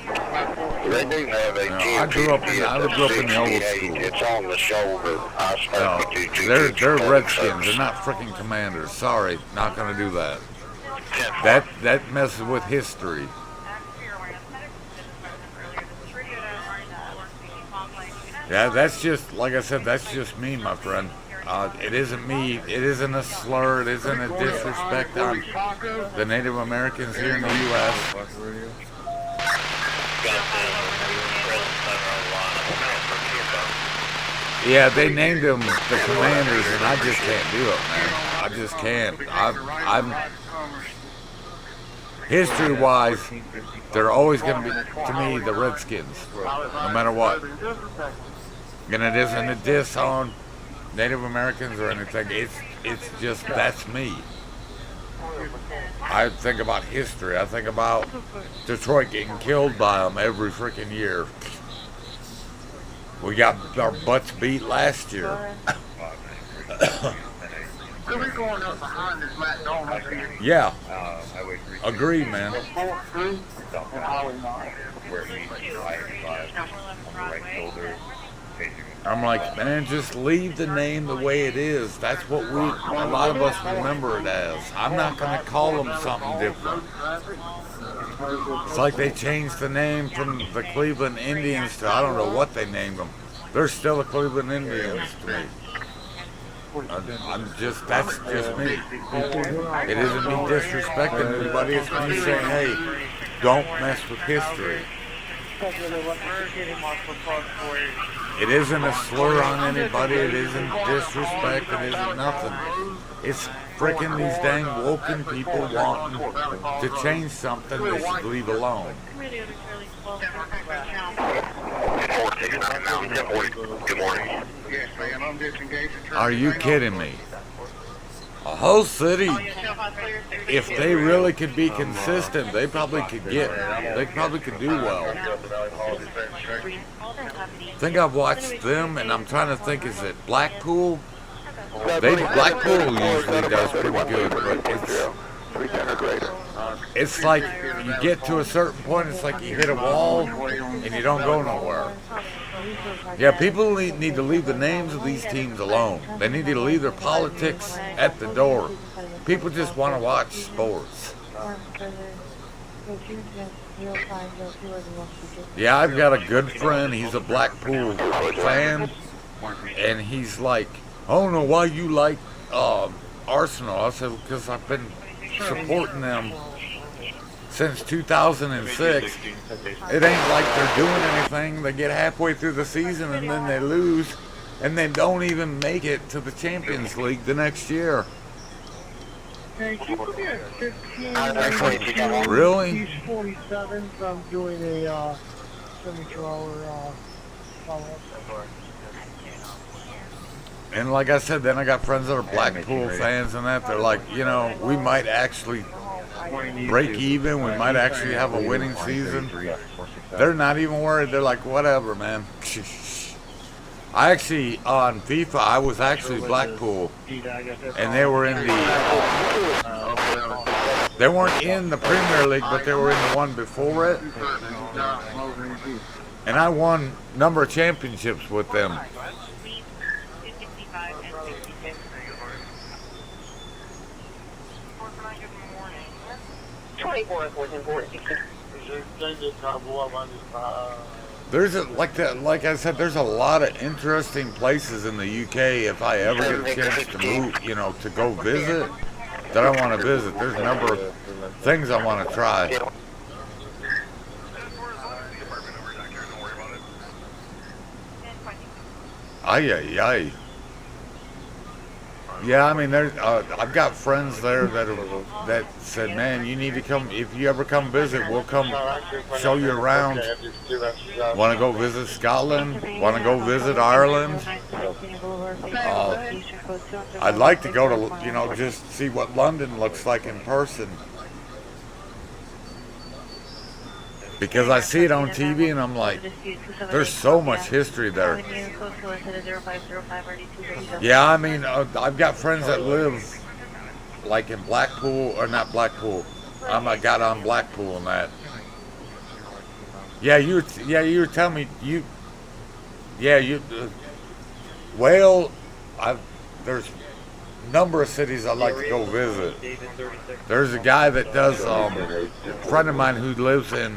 They do have a I grew up in the old school. It's on the shoulder. They're Redskins. They're not freaking Commanders. Sorry, not going to do that. That messes with history. Yeah, that's just, like I said, that's just me, my friend. It isn't me. It isn't a slur. It isn't a disrespect on the Native Americans here in the U.S. Yeah, they named them the Commanders, and I just can't do it, man. I just can't. I'm history-wise, they're always going to be, to me, the Redskins, no matter what. And it isn't a diss on Native Americans or anything. It's just, that's me. I think about history. I think about Detroit getting killed by them every freaking year. We got our butts beat last year. Yeah. Agreed, man. I'm like, man, just leave the name the way it is. That's what a lot of us remember it as. I'm not going to call them something different. It's like they changed the name from the Cleveland Indians to, I don't know what they named them. They're still the Cleveland Indians to me. That's just me. It isn't me disrespecting anybody. It's me saying, hey, don't mess with history. It isn't a slur on anybody. It isn't disrespect. It isn't nothing. It's freaking these dang woken people wanting to change something they should leave alone. Good morning. Are you kidding me? A whole city, if they really could be consistent, they probably could do well. I think I've watched them, and I'm trying to think, is it Blackpool? Blackpool usually does pretty good, but it's like you get to a certain point, it's like you hit a wall, and you don't go nowhere. Yeah, people need to leave the names of these teams alone. They need to leave their politics at the door. People just want to watch sports. Yeah, I've got a good friend. He's a Blackpool fan, and he's like, I don't know why you like Arsenal. I said, because I've been supporting them since 2006. It ain't like they're doing anything. They get halfway through the season and then they lose, and they don't even make it to the Champions League the next year. Really? East 47 from doing a 72-hour follow-up. And like I said, then I got friends that are Blackpool fans and that. They're like, you know, we might actually break even. We might actually have a winning season. They're not even worried. They're like, whatever, man. I actually, on FIFA, I was actually Blackpool, and they were in they weren't in the Premier League, but they were in the one before it, and I won a number of championships with them. 24 within 40. There's like I said, there's a lot of interesting places in the UK. If I ever get a chance to move, to go visit, that I want to visit. There's a number of things I want to try. Ay. Yeah, I mean, I've got friends there that said, man, you need to come. If you ever come visit, we'll come show you around. Want to go visit Scotland? Want to go visit Ireland? I'd like to go to, just see what London looks like in person. Because I see it on TV and I'm like, there's so much history there. Yeah, I mean, I've got friends that live like in Blackpool, or not Blackpool. I got on Blackpool and that. Yeah, you were telling me Wales. There's a number of cities I'd like to go visit. There's a guy that does, a friend of mine who lives in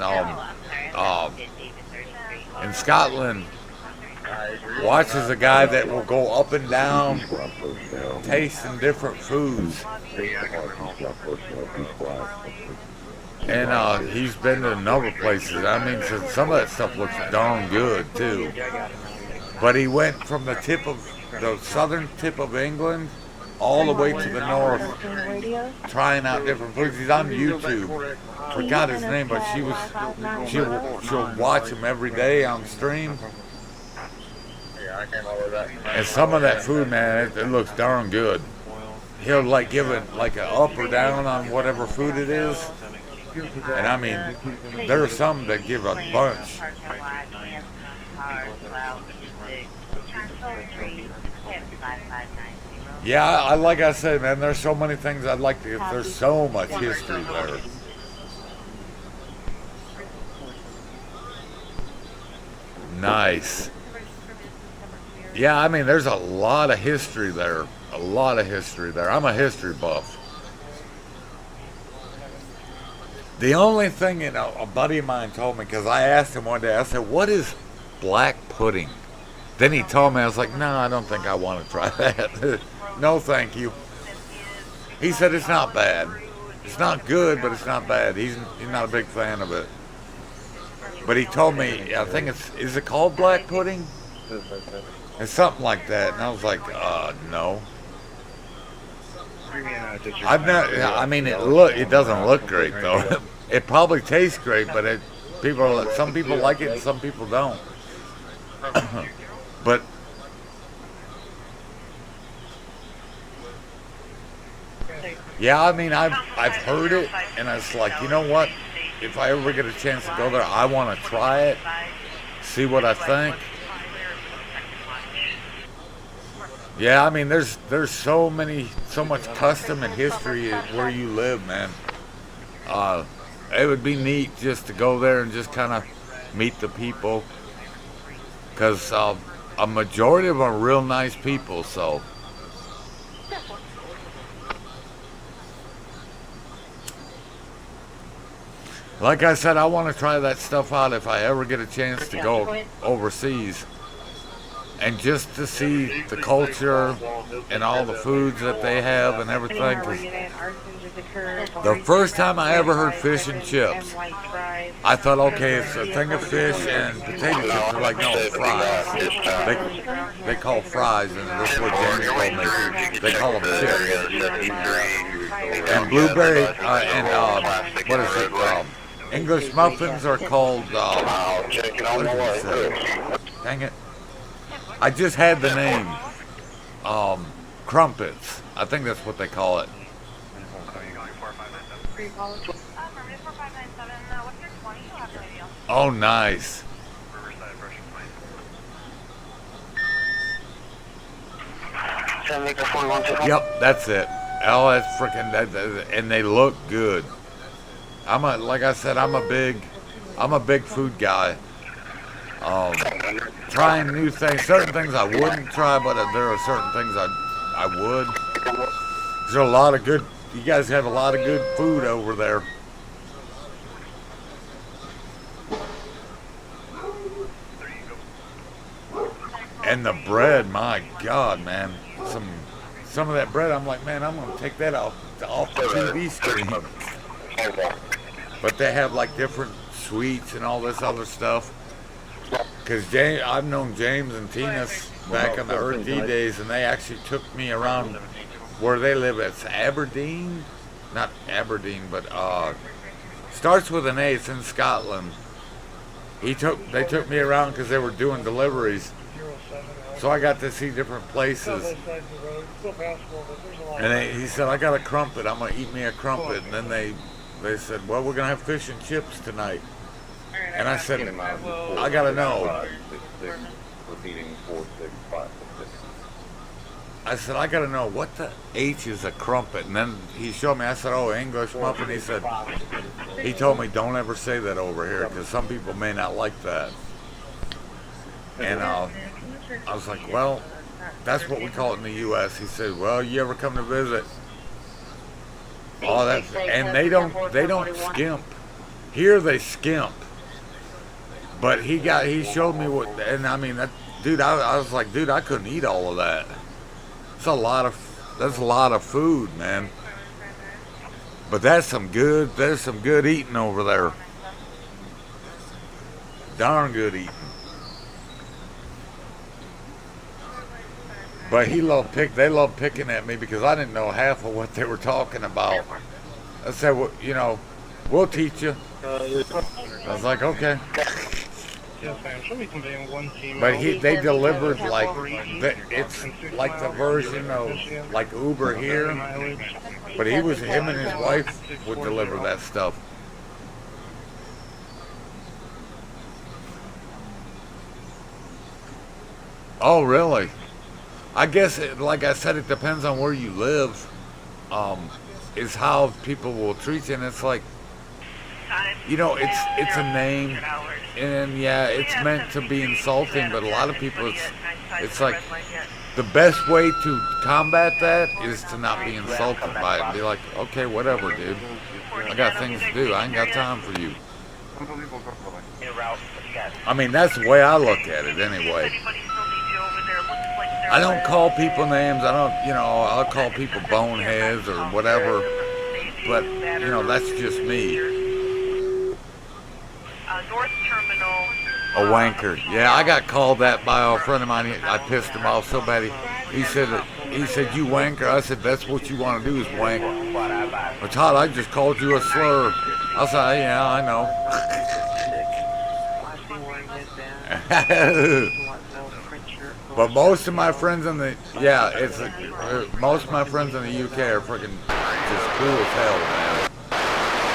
Scotland, watches a guy that will go up and down tasting different foods. And he's been to a number of places. I mean, some of that stuff looks darn good too. But he went from the southern tip of England all the way to the north, trying out different foods. He's on YouTube. Forgot his name, but she'll watch him every day on stream. And some of that food, man, it looks darn good. He'll give it like an up or down on whatever food it is. And I mean, there are some that give a bunch. Yeah, like I said, man, there's so many things I'd like to. There's so much history there. Nice. Yeah, I mean, there's a lot of history there. A lot of history there. I'm a history buff. The only thing, a buddy of mine told me, because I asked him one day, I said, what is black pudding? Then he told me, I was like, no, I don't think I want to try that. No, thank you. He said it's not bad. It's not good, but it's not bad. He's not a big fan of it. But he told me, I think is it called black pudding? It's something like that. And I was like, no. I mean, it doesn't look great though. It probably tastes great, but some people like it and some people don't. But yeah, I mean, I've heard it, and it's like, you know what? If I ever get a chance to go there, I want to try it, see what I think. Yeah, I mean, there's so much custom and history where you live, man. It would be neat just to go there and just kind of meet the people, because a majority of them are real nice people, so. Like I said, I want to try that stuff out if I ever get a chance to go overseas. And just to see the culture and all the foods that they have and everything. 'Cause the first time I ever heard fish and chips, I thought, okay, it's a thing of fish and potato chips. They're like, no, fries. They call fries, and this is what James told me. They call them chips. And blueberry, what is it? English muffins are called, what did he say? Dang it. I just had the name. Crumpets. I think that's what they call it. Oh, nice. Yep, that's it. Oh, that's freaking and they look good. Like I said, I'm a big food guy. Trying new things, certain things I wouldn't try, but there are certain things I would. There's a lot of good. You guys have a lot of good food over there. And the bread, my God, man. Some of that bread, I'm like, man, I'm gonna take that off the TV screen. But they have like different sweets and all this other stuff. Cause I've known James and Tina's back in the RT days, and they actually took me around where they live. It's Aberdeen, not Aberdeen, but starts with an A. It's in Scotland. They took me around because they were doing deliveries. So I got to see different places. And he said, I got a crumpet. I'm going to eat me a crumpet. And then they said, well, we're going to have fish and chips tonight. And I said, I got to know. I said, I got to know, what the H is a crumpet? And then he showed me. I said, oh, English muffin. He told me, don't ever say that over here because some people may not like that. And I was like, well, that's what we call it in the U.S. He said, well, you ever come to visit? Oh, and they don't skimp. Here they skimp. But he showed me what, and I mean, dude, I was like, dude, I couldn't eat all of that. That's a lot of food, man. But there's some good eating over there. Darn good eating. But they loved picking at me because I didn't know half of what they were talking about. I said, well, we'll teach you. I was like, okay. But they delivered it's like the version of like Uber here. But him and his wife would deliver that stuff. Oh, really? I guess, like I said, it depends on where you live, is how people will treat you. And it's like, it's a name, and yeah, it's meant to be insulting, but a lot of people, it's like, the best way to combat that is to not be insulted by it and be like, okay, whatever, dude. I got things to do. I ain't got time for you. I mean, that's the way I look at it anyway. I don't call people names. I'll call people boneheads or whatever. But, that's just me. North Terminal. A wanker. Yeah, I got called that by a friend of mine. I pissed him off so bad. He said, you wanker. I said, that's what you want to do is wank. Well, Todd, I just called you a slur. I said, yeah, I know. But most of my friends in the most of my friends in the UK are freaking just cool as hell, man.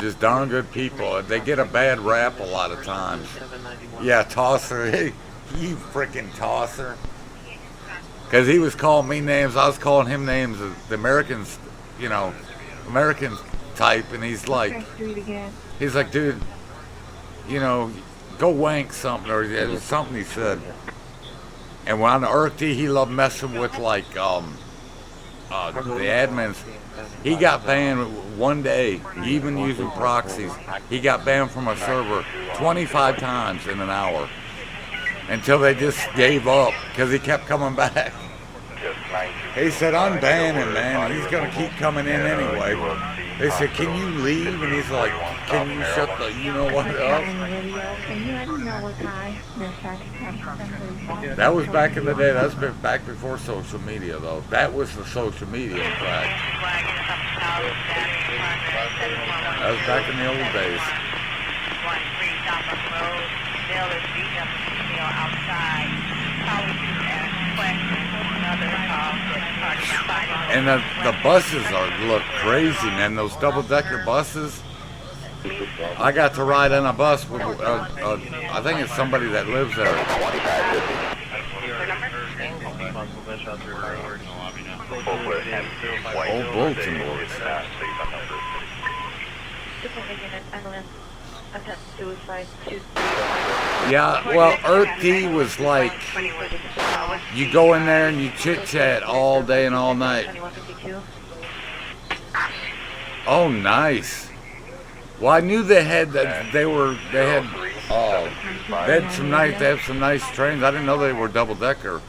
Just darn good people. They get a bad rap a lot of times. Yeah, Tosser. Hey, you freaking Tosser. Because he was calling me names, I was calling him names. The Americans, American type, and he's like, dude, go wank something or something he said. And when on the RT, he loved messing with like the admins. He got banned one day, even using proxies. He got banned from a server 25 times in an hour until they just gave up because he kept coming back. He said, unban him, man. He's going to keep coming in anyway. They said, can you leave? And he's like, can you shut the you-know-what up? That was back in the day. That's been back before social media, though. That was the social media flag. That was back in the old days. And the buses look crazy, man. Those double-decker buses. I got to ride on a bus with, I think it's somebody that lives there. Old bulletin boards. Yeah, well, Earth D was like, you go in there and you chit-chat all day and all night. Oh, nice. Well, I knew they had that. They had some nice trains. I didn't know they were double-decker.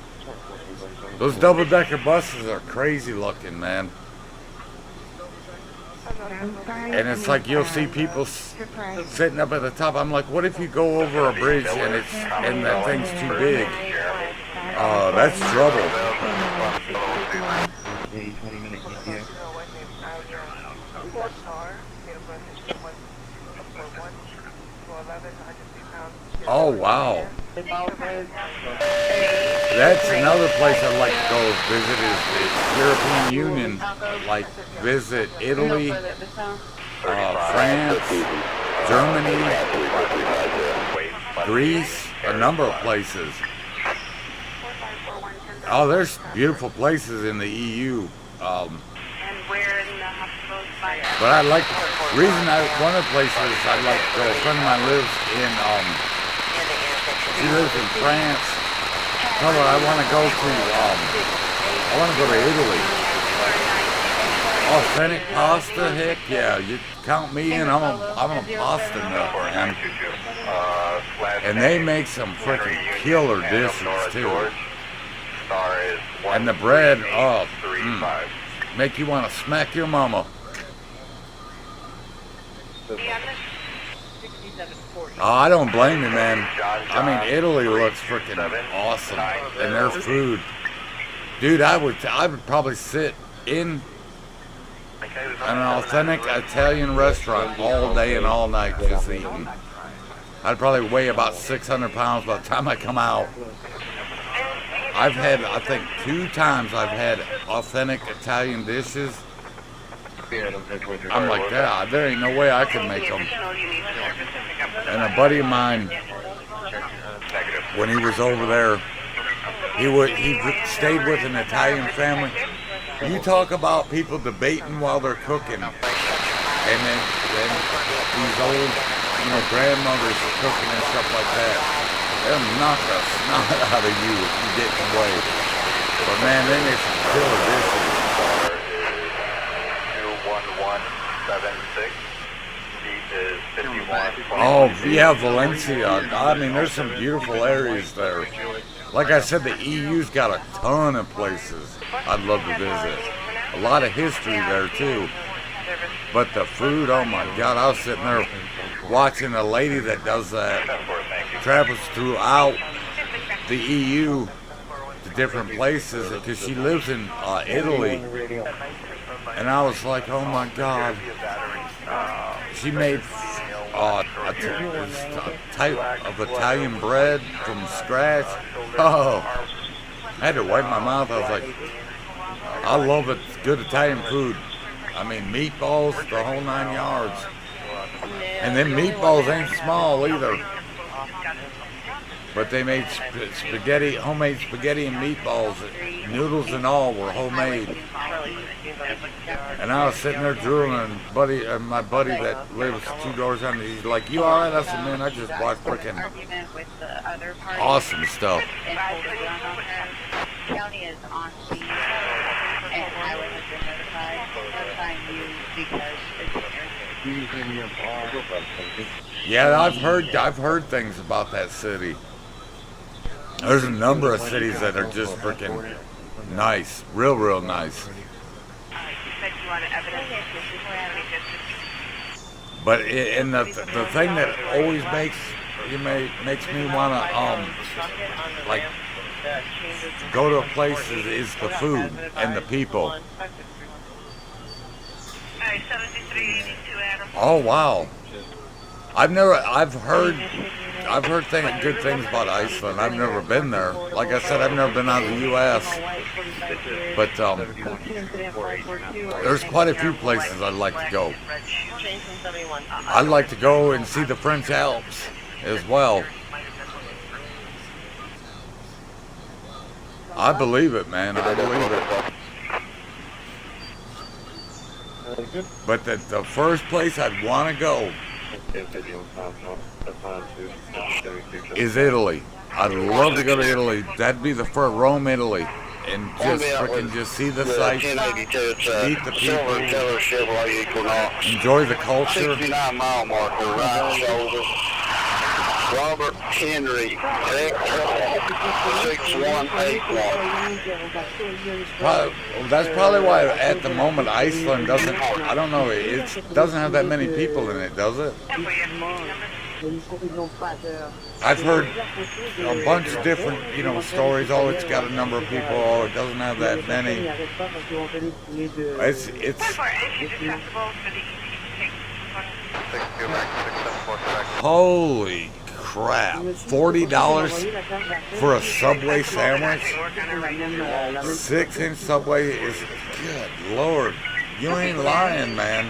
Those double-decker buses are crazy looking, man. And it's like you'll see people sitting up at the top. I'm like, what if you go over a bridge and that thing's too big? That's trouble. Oh, wow. That's another place I'd like to go visit is the European Union. Like visit Italy, France, Germany, Greece, a number of places. Oh, there's beautiful places in the EU. But I like, one of the places I'd like to go, a friend of mine lives in, she lives in France. Tell her I want to go to Italy. Authentic pasta, heck yeah, you count me in, I'm a pasta nut, man. And they make some freaking killer dishes too. And the bread, make you want to smack your mama. Oh, I don't blame you, man. I mean, Italy looks freaking awesome, and their food, dude. I would probably sit in an authentic Italian restaurant all day and all night just eating. I'd probably weigh about 600 pounds by the time I come out. I've had, I think, 2 times I've had authentic Italian dishes. I'm like, yeah, there ain't no way I can make them. And a buddy of mine, when he was over there, he stayed with an Italian family. You talk about people debating while they're cooking, and then these old, grandmothers cooking and stuff like that. They'll knock the snot out of you if you get in the way. But man, they make some killer dishes. 21176. Is 51. Oh, yeah, Valencia. I mean, there's some beautiful areas there. Like I said, the EU's got a ton of places I'd love to visit. A lot of history there, too. But the food, oh my God, I was sitting there watching a lady that does that, travels throughout the EU to different places, because she lives in Italy. And I was like, oh my God. She made a type of Italian bread from scratch. Oh, I had to wipe my mouth. I was like, I love it. Good Italian food. I mean, meatballs, the whole 9 yards. And then meatballs ain't small either. But they made spaghetti, homemade spaghetti and meatballs. Noodles and all were homemade. And I was sitting there drooling, and my buddy that lives 2 doors down, he's like, "You all right?" I said, "Man, I just watched freaking awesome stuff." County is on scene, and highway has been notified. Notifying you because Yeah, I've heard things about that city. There's a number of cities that are just freaking nice, real nice. But and the thing that always makes me wanna like go to a place is the food and the people. Oh wow! I've heard good things about Iceland. I've never been there. Like I said, I've never been out of the U.S. But there's quite a few places I'd like to go. I'd like to go and see the French Alps as well. I believe it, man. I believe it. But the first place I'd want to go is Italy. I'd love to go to Italy. That'd be the first, Rome, Italy. And just freaking just see the sights, meet the people, enjoy the culture. 69-mile marker, right shoulder. Robert Henry, X6181. That's probably why at the moment Iceland doesn't, I don't know, it doesn't have that many people in it, does it? I've heard a bunch of different, stories. Oh, it's got a number of people. Oh, it doesn't have that many. It's holy crap, $40 for a Subway sandwich? 6-inch Subway is, good Lord, you ain't lying, man.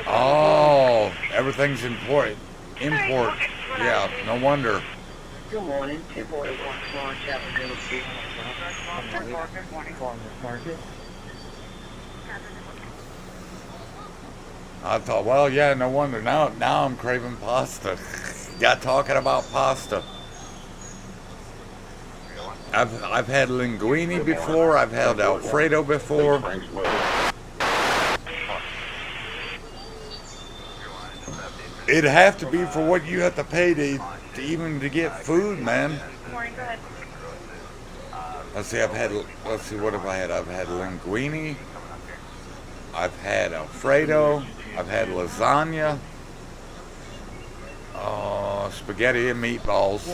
Oh, everything's import, yeah, no wonder. Good morning, 241 Florence Avenue. Market. I thought, well, yeah, no wonder. Now I'm craving pasta. Got talking about pasta. I've had linguine before. I've had Alfredo before. It'd have to be for what you have to pay to even to get food, man. Let's see, what have I had? I've had linguine. I've had Alfredo. I've had lasagna. Spaghetti and meatballs.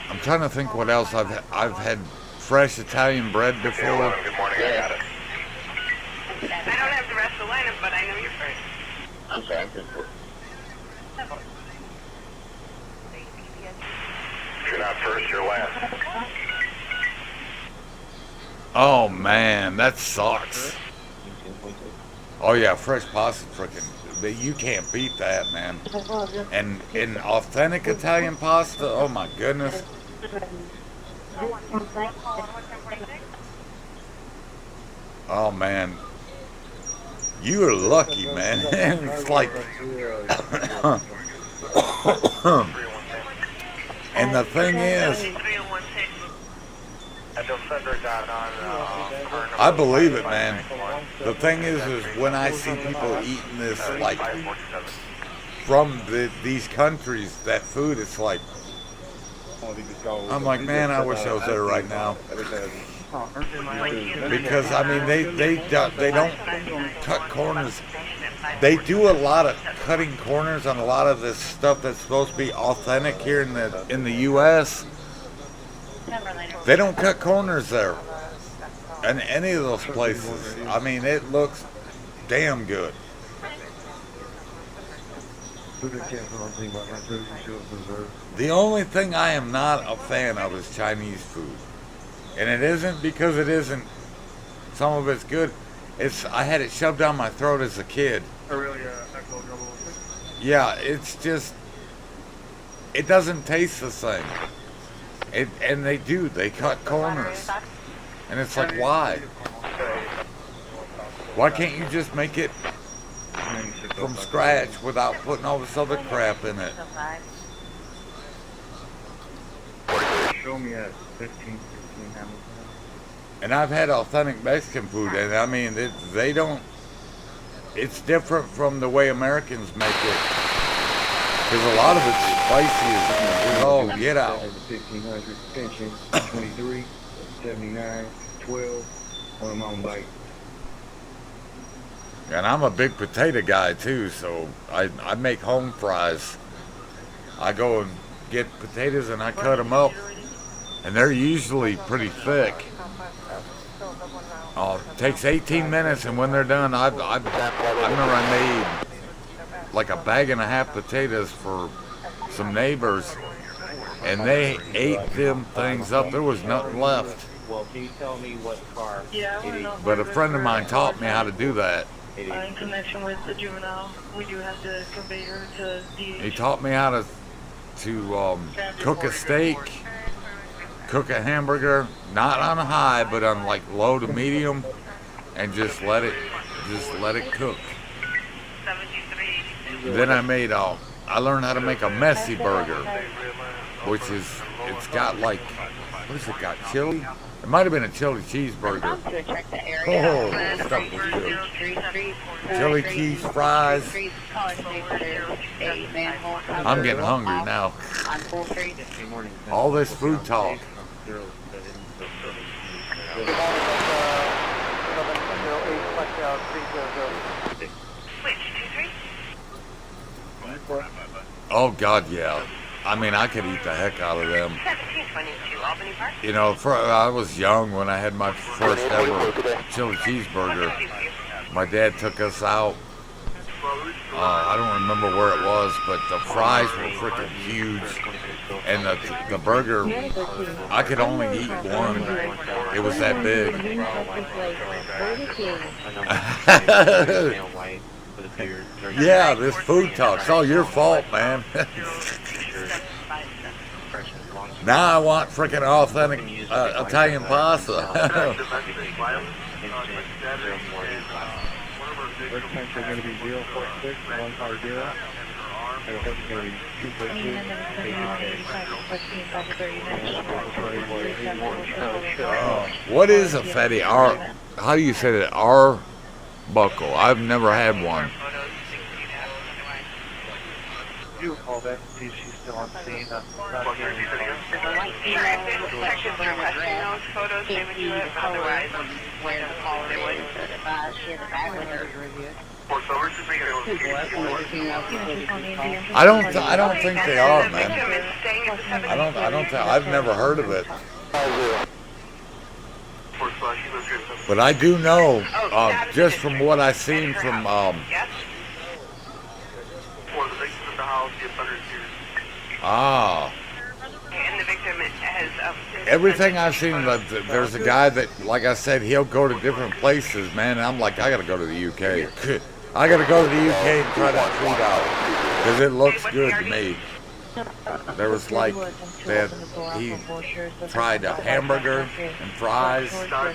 I'm trying to think what else I've had. Fresh Italian bread before. Good morning, I got it. I don't have the rest of the lineup, but I know you're first. Okay. You're not first, you're last. Oh man, that sucks. Oh yeah, fresh pasta, freaking, you can't beat that, man. And in authentic Italian pasta, oh my goodness. Oh man, you are lucky, man. It's like, and the thing is, I believe it, man. The thing is when I see people eating this, like, from these countries, that food, it's like, I'm like, man, I wish I was there right now. Because, I mean, they don't cut corners. They do a lot of cutting corners on a lot of this stuff that's supposed to be authentic here in the U.S. They don't cut corners there. In any of those places. I mean, it looks damn good. The only thing I am not a fan of is Chinese food. And it isn't because it isn't, some of it's good. I had it shoved down my throat as a kid. Yeah, it's just, it doesn't taste the same. And they cut corners. And it's like, why? Why can't you just make it from scratch without putting all this other crap in it? Show me at 15. And I've had authentic Mexican food, and I mean, they don't, it's different from the way Americans make it. Because a lot of it's spicy as all get out. 1500, pension, 23, 79, 12, on my own bike. And I'm a big potato guy too, so I make home fries. I go and get potatoes and I cut them up, and they're usually pretty thick. It takes 18 minutes, and when they're done, I remember I made like a bag and a half potatoes for some neighbors, and they ate them things up. There was nothing left. Well, can you tell me what car? But a friend of mine taught me how to do that. In connection with the juvenile, we do have to convey her to DH. He taught me how to cook a steak, cook a hamburger, not on high, but on like low to medium, and just let it cook. Then I learned how to make a messy burger, which is, it's got like, what has it got, chili? It might have been a chili cheeseburger. Oh, stuff was good. Chili cheese fries. I'm getting hungry now. All this food talk. Oh God, yeah. I mean, I could eat the heck out of them. You know, I was young when I had my first ever chili cheeseburger. My dad took us out. I don't remember where it was, but the fries were freaking huge. And the burger, I could only eat one. It was that big. Yeah, this food talk. It's all your fault, man. Now I want freaking authentic Italian pasta. What is a Fetty? How do you say that? Arbuckle. I've never had one. You call back and see if she's still on scene. I don't think they are, man. I've never heard of it. But I do know, just from what I've seen from, everything I've seen, there's a guy that, like I said, he'll go to different places, man, and I'm like, I gotta go to the UK. I gotta go to the UK and try that food out, because it looks good to me. There was like, he tried a hamburger and fries. I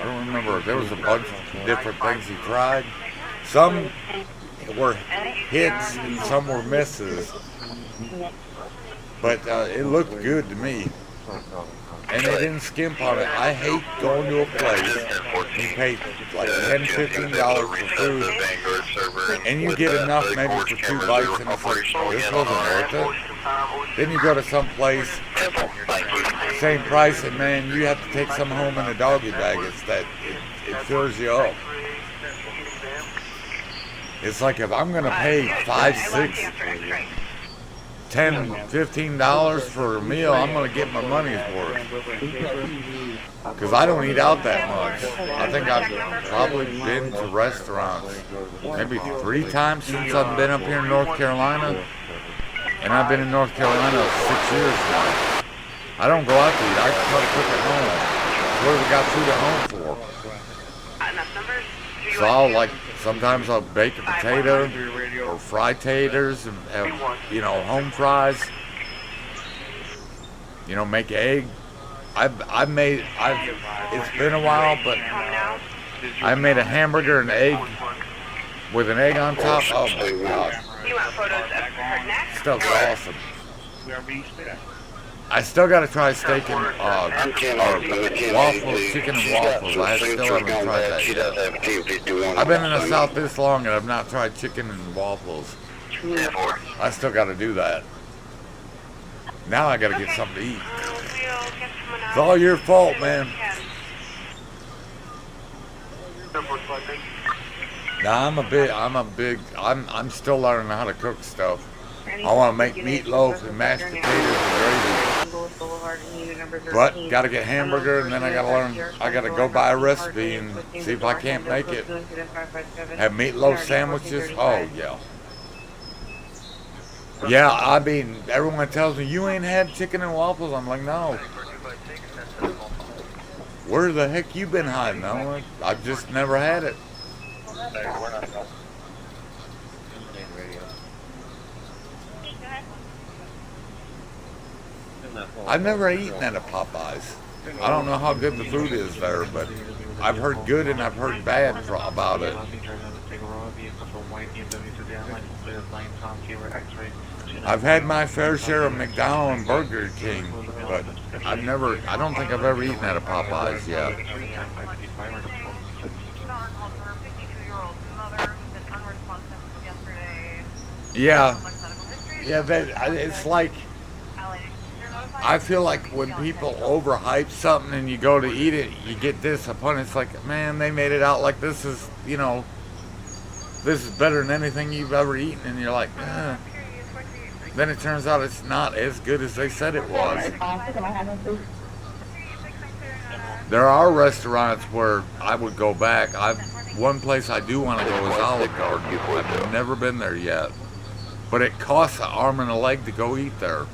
don't remember, there was a bunch of different things he tried. Some were hits and some were misses. But it looked good to me. And they didn't skimp on it. I hate going to a place, you pay like $10, $15 for food, and you get enough maybe for 2 bites, and it's like, this wasn't worth it. Then you go to some place, same price, and man, you have to take some home in a doggy bag. It fills you up. It's like if I'm gonna pay $5, $6, $10, $15 for a meal, I'm gonna get my money's worth. Because I don't eat out that much. I think I've probably been to restaurants maybe 3 times since I've been up here in North Carolina. And I've been in North Carolina 6 years now. I don't go out to eat. I try to cook at home. What have we got food at home for? So I'll sometimes I'll bake a potato or fry taters and have, home fries. Make egg. It's been a while, but I made a hamburger and egg with an egg on top. Oh my God. Stuff's awesome. I still got to try steak and waffles, chicken and waffles. I still haven't tried that yet. I've been in the South this long and I've not tried chicken and waffles. I still got to do that. Now I got to get something to eat. It's all your fault, man. Now I'm still learning how to cook stuff. I want to make meatloaf and mashed potatoes and gravy. But got to get hamburger, and then I got to learn. I got to go buy a recipe and see if I can't make it. Have meatloaf sandwiches. Oh yeah. Yeah, I mean, everyone tells me you ain't had chicken and waffles. I'm like, no. Where the heck you been hiding? I've just never had it. I've never eaten at a Popeyes. I don't know how good the food is there, but I've heard good and I've heard bad about it. I've had my fair share of McDonald's and Burger King, but I don't think I've ever eaten at a Popeyes yet. Yeah, it's like, I feel like when people overhype something and you go to eat it, you get disappointed. It's like, man, they made it out like this is, this is better than anything you've ever eaten, and you're like, eh. Then it turns out it's not as good as they said it was. There are restaurants where I would go back. One place I do want to go is Olive Garden. I've never been there yet. But it costs an arm and a leg to go eat there.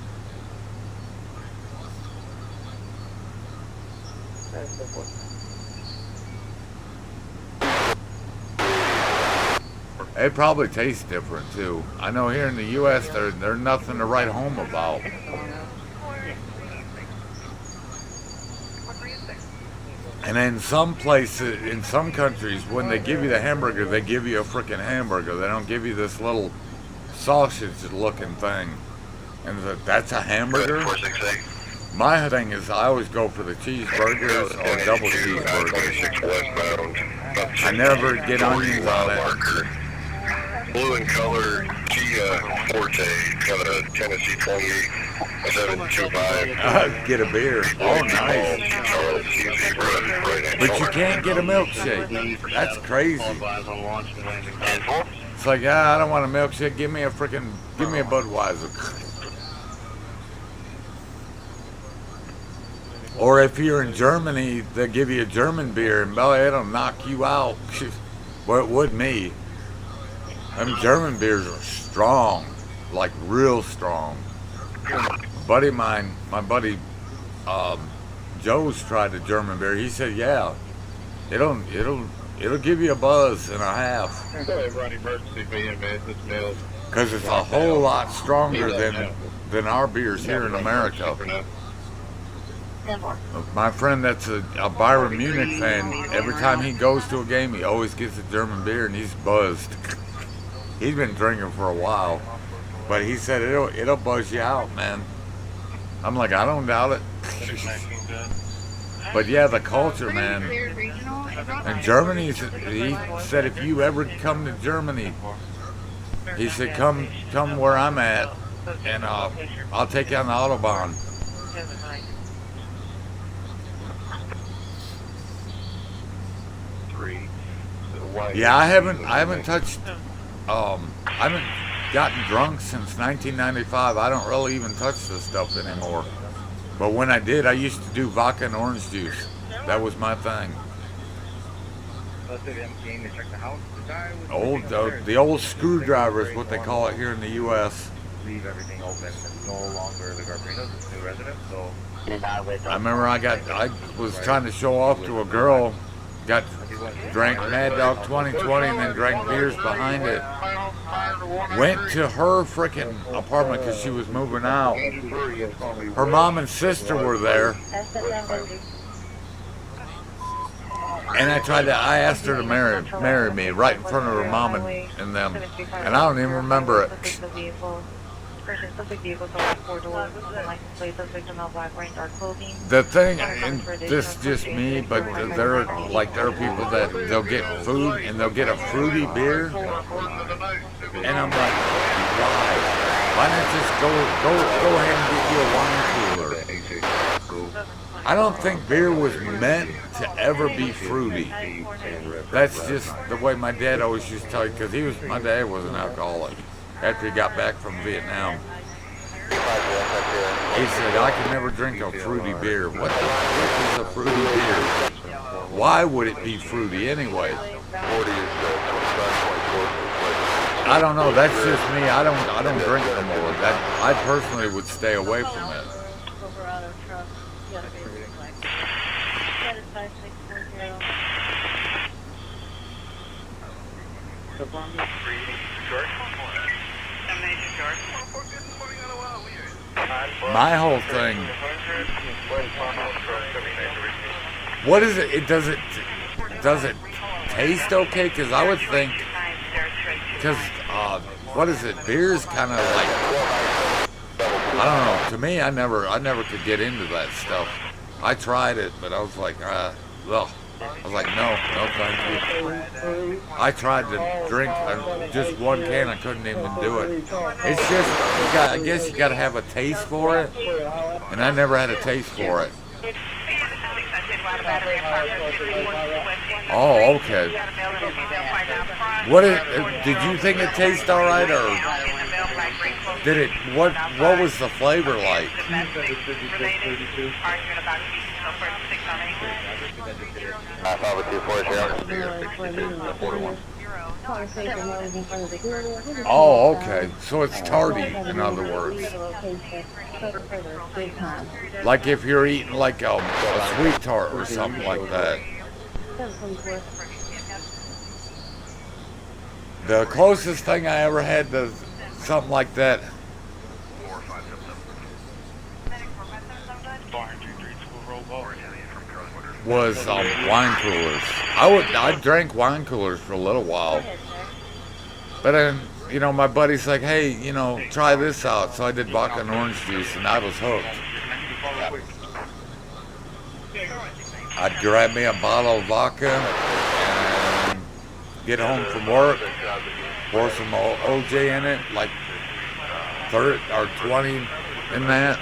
It probably tastes different too. I know here in the U.S. there's nothing to write home about. And in some places, in some countries, when they give you the hamburger, they give you a freaking hamburger. They don't give you this little sausage-looking thing. And that's a hamburger? My thing is, I always go for the cheeseburgers or double cheeseburgers. I never get onions on it. Blue in color, Kia Forte, got a Tennessee 28, 725. Get a beer. Oh, nice. But you can't get a milkshake. That's crazy. It's like, I don't want a milkshake. Give me a Budweiser. Or if you're in Germany, they'll give you a German beer, and it'll knock you out. Well, it would me. Them German beers are strong, like real strong. A buddy of mine, my buddy Joe's tried the German beer. He said, yeah, it'll give you a buzz and a half. Because it's a whole lot stronger than our beers here in America. My friend that's a Bayern Munich fan, every time he goes to a game, he always gets a German beer and he's buzzed. He's been drinking for a while, but he said it'll buzz you out, man. I'm like, I don't doubt it. But yeah, the culture, man. And Germany, he said if you ever come to Germany, he said come where I'm at, and I'll take you on the Autobahn. Yeah, I haven't touched. I haven't gotten drunk since 1995. I don't really even touch this stuff anymore. But when I did, I used to do vodka and orange juice. That was my thing. The old screwdriver is what they call it here in the U.S. Leave everything open. It's no longer the Garbarino's, it's new resident, so. I remember I was trying to show off to a girl. Drank Mad Dog 2020 and then drank beers behind it. Went to her freaking apartment because she was moving out. Her mom and sister were there. And I asked her to marry me right in front of her mom and them. And I don't even remember it. The thing, and this is just me, but there are people that they'll get food and they'll get a fruity beer, and I'm like, why not just go ahead and get you a wine cooler? I don't think beer was meant to ever be fruity. That's just the way my dad always used to tell you, because my dad was an alcoholic. After he got back from Vietnam, he said, I could never drink a fruity beer. What the frick is a fruity beer? Why would it be fruity anyway? I don't know. That's just me. I don't drink no more. I personally would stay away from it. my whole thing. What is it? It does it taste okay? Because I would think, because what is it? Beer is kind of like, I don't know. To me, I never could get into that stuff. I tried it, but I was like, ugh. I was like, no, thank you. I tried to drink just one can. I couldn't even do it. It's just, I guess you got to have a taste for it, and I never had a taste for it. Oh, okay. Did you think it tasted all right, or did it? What was the flavor like? Oh, okay. So it's tardy, in other words. Like if you're eating like a sweet tart or something like that. The closest thing I ever had to something like that was wine coolers. I drank wine coolers for a little while, but then my buddy's like, hey, try this out. So I did vodka and orange juice, and I was hooked. I'd grab me a bottle of vodka and get home from work, pour some OJ in it, like 30 or 20 in that.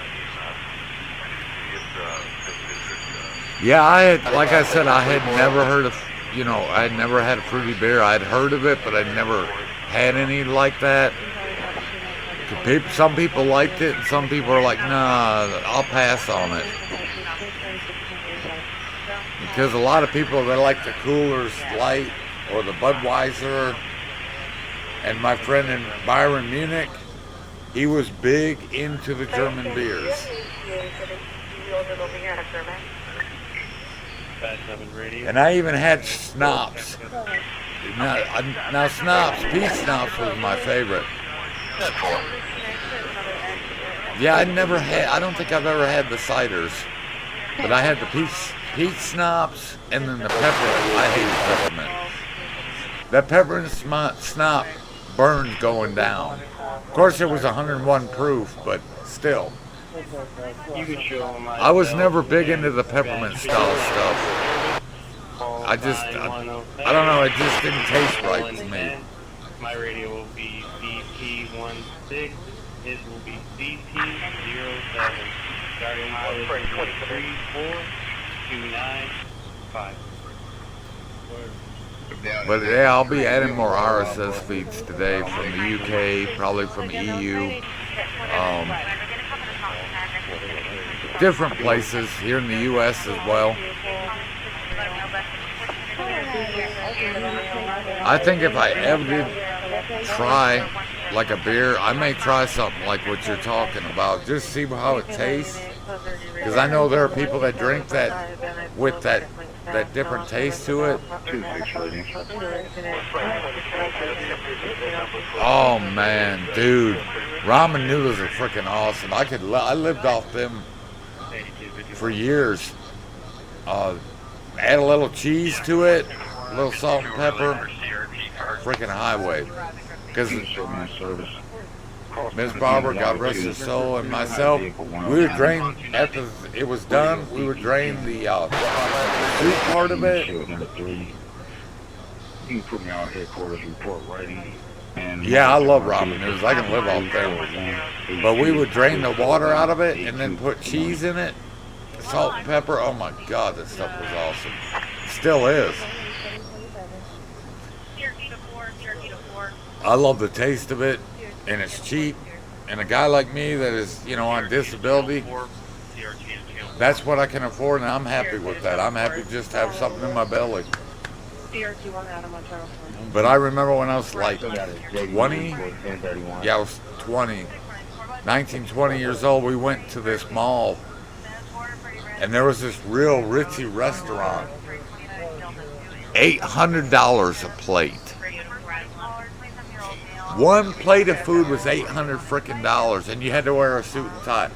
Yeah, like I said, I had never heard of, I had never had a fruity beer. I had heard of it, but I'd never had any like that. Some people liked it, and some people are like, nah, I'll pass on it. Because a lot of people, they like the Coors Light or the Budweiser. And my friend in Byron, Munich, he was big into the German beers. And I even had schnapps. Now schnapps, peach schnapps was my favorite. Yeah, I don't think I've ever had the ciders. But I had the peach schnapps and then the peppermint. I hated peppermint. That peppermint schnapps burned going down. Of course, it was 101 proof, but still. I was never big into the peppermint style stuff. I don't know, it just didn't taste right to me. My radio will be BP16, it will be CP07, starting out 34295. But yeah, I'll be adding more RSS feeds today from the UK, probably from EU. Different places here in the US as well. I think if I ever did try like a beer, I may try something like what you're talking about, just see how it tastes. Because I know there are people that drink that with that different taste to it. Oh man, dude, ramen noodles are freaking awesome. I lived off them for years. Add a little cheese to it, a little salt and pepper, freaking highway. Because Ms. Barber, God rest her soul, and myself, we would drain, after it was done, we would drain the soup part of it. Yeah, I love ramen noodles. I can live off them. But we would drain the water out of it and then put cheese in it, salt and pepper. Oh my God, that stuff was awesome. Still is. I love the taste of it, and it's cheap. And a guy like me that is, on disability, that's what I can afford, and I'm happy with that. I'm happy just to have something in my belly. But I remember when I was like 20, yeah, I was 19, 20 years old, we went to this mall, and there was this real ritzy restaurant, $800 a plate. One plate of food was $800 frickin', and you had to wear a suit and tie.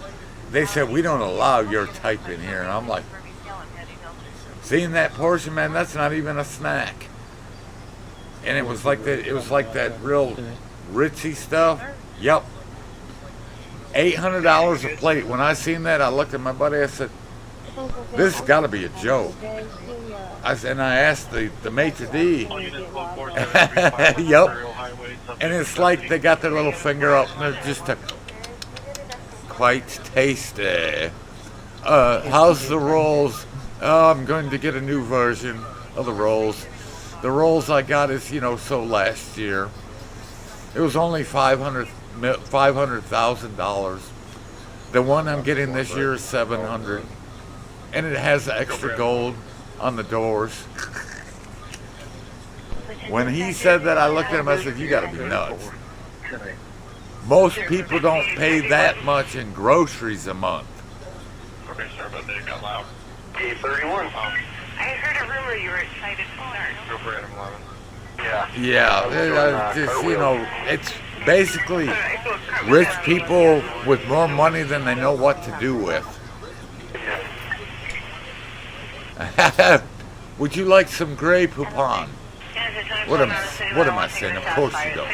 They said, we don't allow your type in here. And I'm like, seeing that portion, man, that's not even a snack. And it was like that real ritzy stuff. Yep. $800 a plate. When I seen that, I looked at my buddy, I said, this has got to be a joke. I asked the maitre d'. Yep. And it's like they got their little finger up and they're just quite tasty. How's the rolls? Oh, I'm going to get a new version of the rolls. The rolls I got is, so last year. It was only $500,000. The one I'm getting this year is $700,000. And it has extra gold on the doors. When he said that, I looked at him, I said, you gotta be nuts. Most people don't pay that much in groceries a month. Okay, sorry about that, it got loud. I831. heard a rumor you were excited to start. Go for Adam 11. Yeah, it's basically rich people with more money than they know what to do with. Would you like some Grey Poupon? What am I saying? Of course you don't.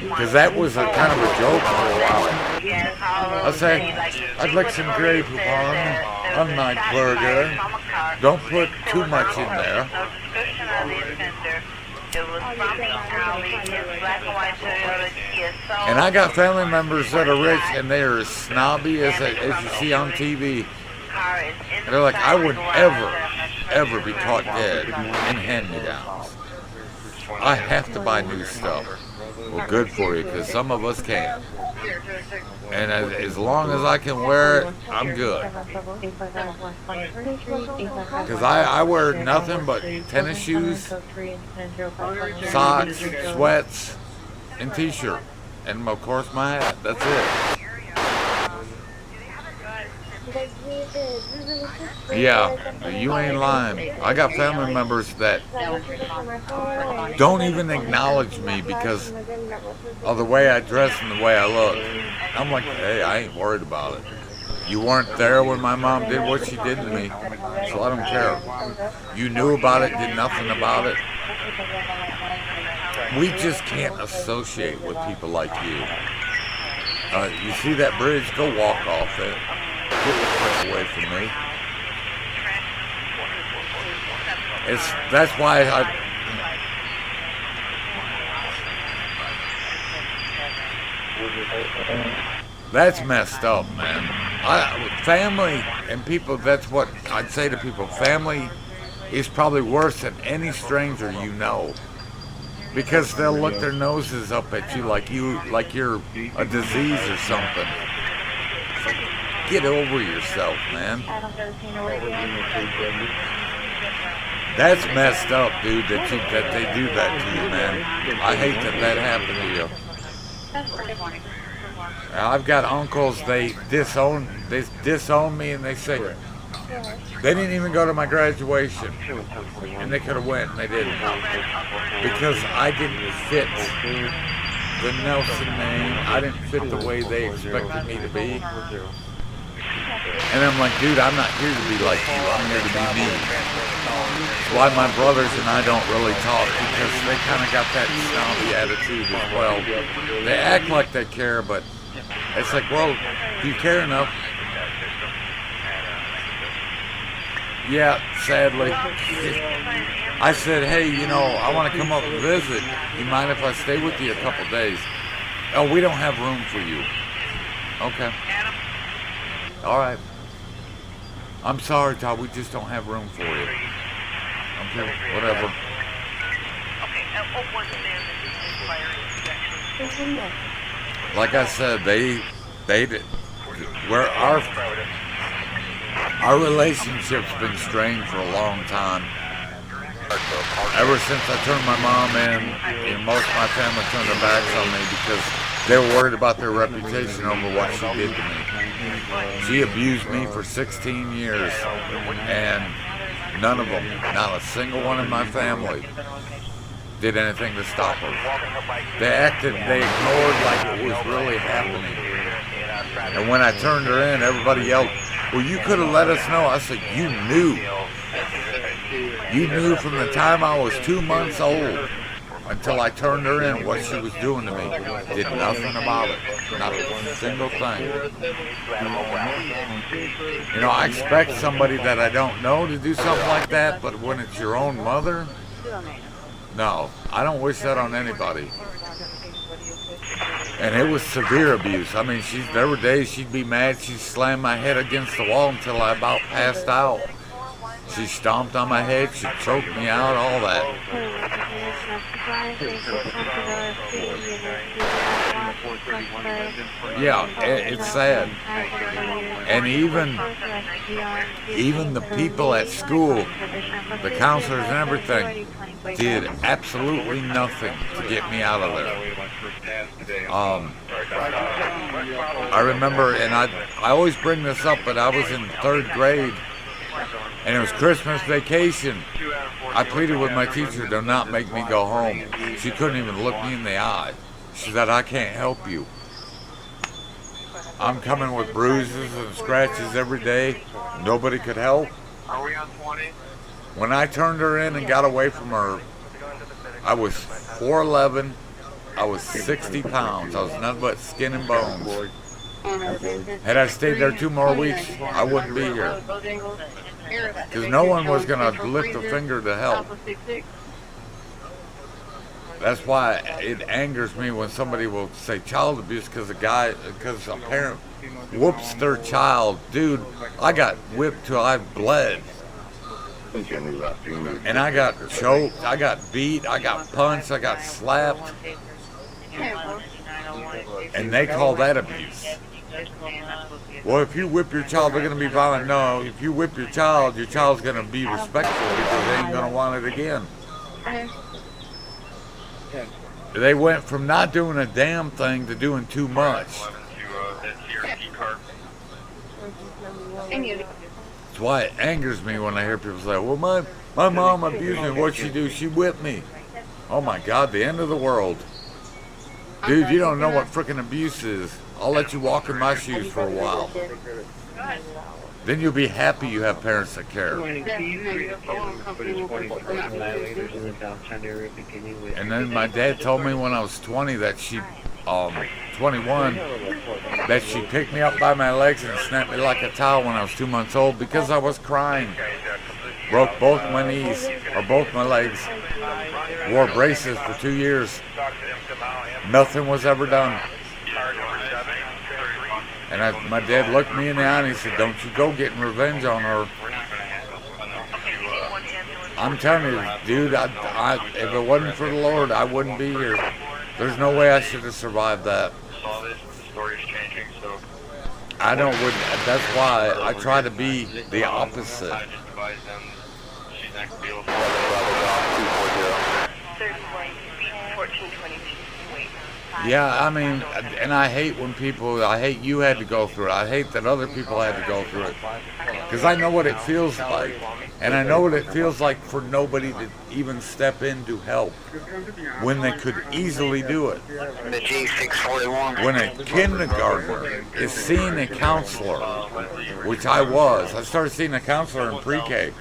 Because that was a kind of a joke for a while. I'll say, I'd like some Grey Poupon on my burger. Don't put too much in there. And I got family members that are rich and they are as snobby as you see on TV. And they're like, I would ever be caught dead in hand-me-downs. I have to buy new stuff. Well, good for you, because some of us can't. And as long as I can wear it, I'm good. Because I wear nothing but tennis shoes, socks, sweats, and t-shirt. And of course my hat. That's it. Yeah, you ain't lying. I got family members that don't even acknowledge me because of the way I dress and the way I look. I'm like, hey, I ain't worried about it. You weren't there when my mom did what she did to me, so I don't care. You knew about it, did nothing about it. We just can't associate with people like you. You see that bridge? Go walk off it. Get the fuck away from me. That's why that's messed up, man. Family and people, that's what I'd say to people. Family is probably worse than any stranger you know. Because they'll look their noses up at you like you're a disease or something. Get over yourself, man. That's messed up, dude, that they do that to you, man. I hate that happened to you. I've got uncles, they disown me, and they say they didn't even go to my graduation, and they could have went, and they didn't, because I didn't fit the Nelson name. I didn't fit the way they expected me to be. And I'm like, dude, I'm not here to be like you. I'm here to be me. That's why my brothers and I don't really talk, because they kind of got that snobby attitude as well. They act like they care, but it's like, well, do you care enough? Yeah, sadly. I said, hey, I want to come up and visit. You mind if I stay with you a couple days? Oh, we don't have room for you. Okay. All right. I'm sorry, Todd. We just don't have room for you. Okay, whatever. Like I said, they did. Where our relationship's been strained for a long time. Ever since I turned my mom in, most of my family turned their backs on me because they were worried about their reputation over what she did to me. She abused me for 16 years, and none of them, not a single one in my family, did anything to stop her. They ignored like it was really happening. And when I turned her in, everybody yelled, well, you could have let us know. I said, you knew. You knew from the time I was 2 months old until I turned her in what she was doing to me. Did nothing about it. Not a single thing. You know, I expect somebody that I don't know to do something like that, but when it's your own mother, no, I don't wish that on anybody. And it was severe abuse. I mean, there were days she'd be mad. She'd slam my head against the wall until I about passed out. She stomped on my head. She choked me out, all that. Yeah, it's sad. And even the people at school, the counselors and everything, did absolutely nothing to get me out of there. I remember, and I always bring this up, but I was in 3rd grade, and it was Christmas vacation. I pleaded with my teacher to not make me go home. She couldn't even look me in the eye. She said, I can't help you. I'm coming with bruises and scratches every day. Nobody could help. Are we on 20? When I turned her in and got away from her, I was 4'11". I was 60 pounds. I was nothing but skin and bones. Had I stayed there 2 more weeks, I wouldn't be here. Because no one was going to lift a finger to help. That's why it angers me when somebody will say child abuse because a parent whoops their child. Dude, I got whipped till I bled. And I got choked, I got beat, I got punched, I got slapped. And they call that abuse. Well, if you whip your child, they're going to be violent. No, if you whip your child's going to be respectful because they ain't going to want it again. They went from not doing a damn thing to doing too much. That's why it angers me when I hear people say, well, my mom abused me. What'd she do? She whipped me. Oh my God, the end of the world. Dude, you don't know what frickin' abuse is. I'll let you walk in my shoes for a while. Then you'll be happy you have parents that care. And then my dad told me when I was 20 that 21, that she picked me up by my legs and snapped me like a towel when I was 2 months old because I was crying. Broke both my knees, or both my legs. Wore braces for 2 years. Nothing was ever done. And my dad looked me in the eye and he said, don't you go getting revenge on her. I'm telling you, dude, if it wasn't for the Lord, I wouldn't be here. There's no way I should have survived that. That's why I try to be the opposite. Yeah, I mean, and I hate you had to go through it. I hate that other people had to go through it. Because I know what it feels like. And I know what it feels like for nobody to even step in to help when they could easily do it. The G641. When a kindergartner is seeing a counselor, which I was. I started seeing a counselor in pre-K.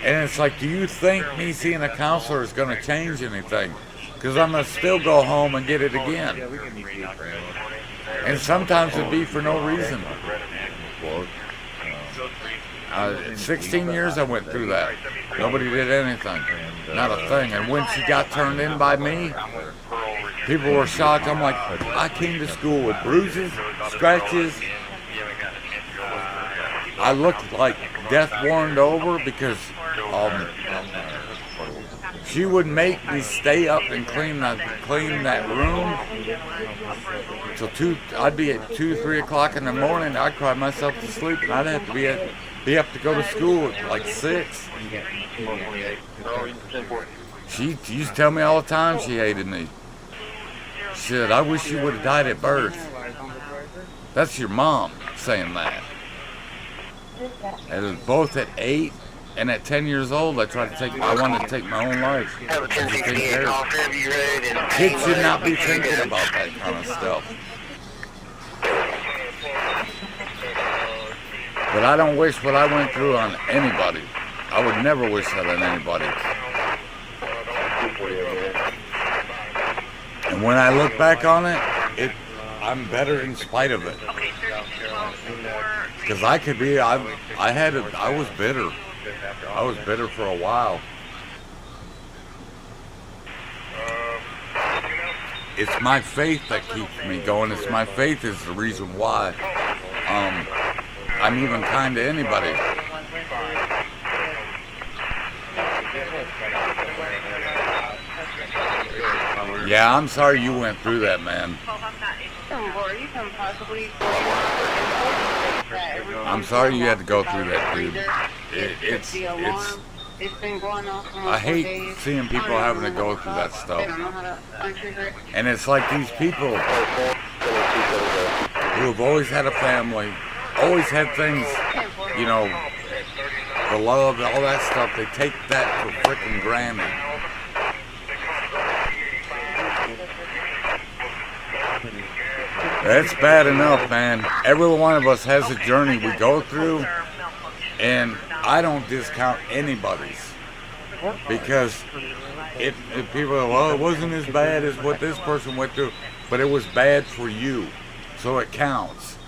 And it's like, do you think me seeing a counselor is going to change anything? Because I'm going to still go home and get it again. And sometimes it'd be for no reason. 16 years I went through that. Nobody did anything. Not a thing. And when she got turned in by me, people were shocked. I'm like, I came to school with bruises, scratches. I looked like death warmed over because she would make me stay up and clean that room till I'd be at 2, 3 o'clock in the morning. I'd cry myself to sleep, and I'd have to be up to go to school at like 6. She used to tell me all the time she hated me. She said, I wish you would have died at birth. That's your mom saying that. And it was both at 8 And at 10 years old, I wanted to take my own life. Kids should not be thinking about that kind of stuff. But I don't wish what I went through on anybody. I would never wish that on anybody. And when I look back on it, I'm better in spite of it. Because I could be, I was bitter. I was bitter for a while. It's my faith that keeps me going. It's my faith is the reason why I'm even kind to anybody. Yeah, I'm sorry you went through that, man. I'm sorry you had to go through that, dude. It's been going on for I hate seeing people having to go through that stuff. And it's like these people who have always had a family, always had things, you know, the love, all that stuff, they take that for freaking granted. That's bad enough, man. Every one of us has a journey we go through, and I don't discount anybody's. Because if people are, well, it wasn't as bad as what this person went through, but it was bad for you, so it counts.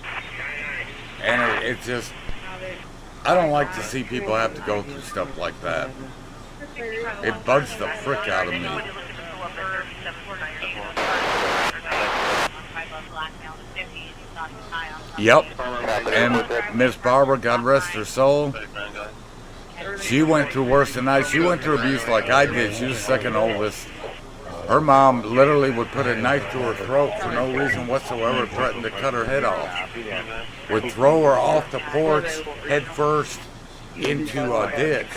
And it's just, I don't like to see people have to go through stuff like that. It bugs the frick out of me. Yep, and Miss Barbara, God rest her soul, she went through worse than I. She went through abuse like I did. She was the second oldest. Her mom literally would put a knife to her throat for no reason whatsoever, threatened to cut her head off. Would throw her off the porch, head first, into a ditch,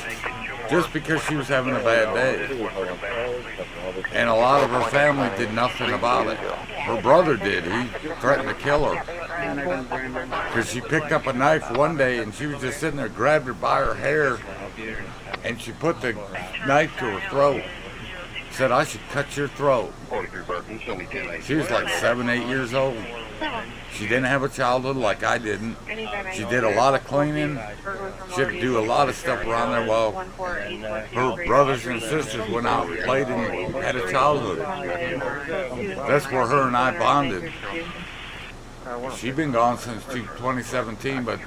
just because she was having a bad day. And a lot of her family did nothing about it. Her brother did. He threatened to kill her. Because she picked up a knife one day and she was just sitting there, grabbed her by her hair, and she put the knife to her throat. Said, I should cut your throat. She was like 7, 8 years old. She didn't have a childhood like I didn't. She did a lot of cleaning. She had to do a lot of stuff around there while her brothers and sisters went out and played and had a childhood. That's where her and I bonded. She's been gone since 2017, but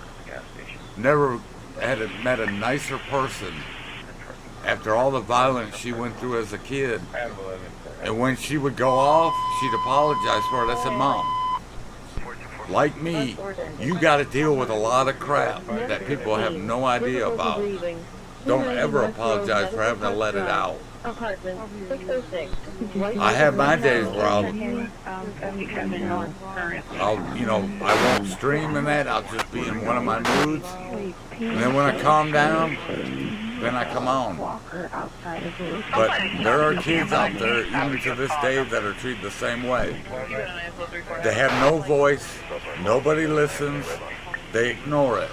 never met a nicer person after all the violence she went through as a kid. And when she would go off, she'd apologize for it. I said, Mom, like me, you got to deal with a lot of crap that people have no idea about. Don't ever apologize for having to let it out. I have my days where I'll, I won't stream and that. I'll just be in one of my moods. And then when I calm down, then I come on. But there are kids out there, even to this day, that are treated the same way. They have no voice. Nobody listens. They ignore it.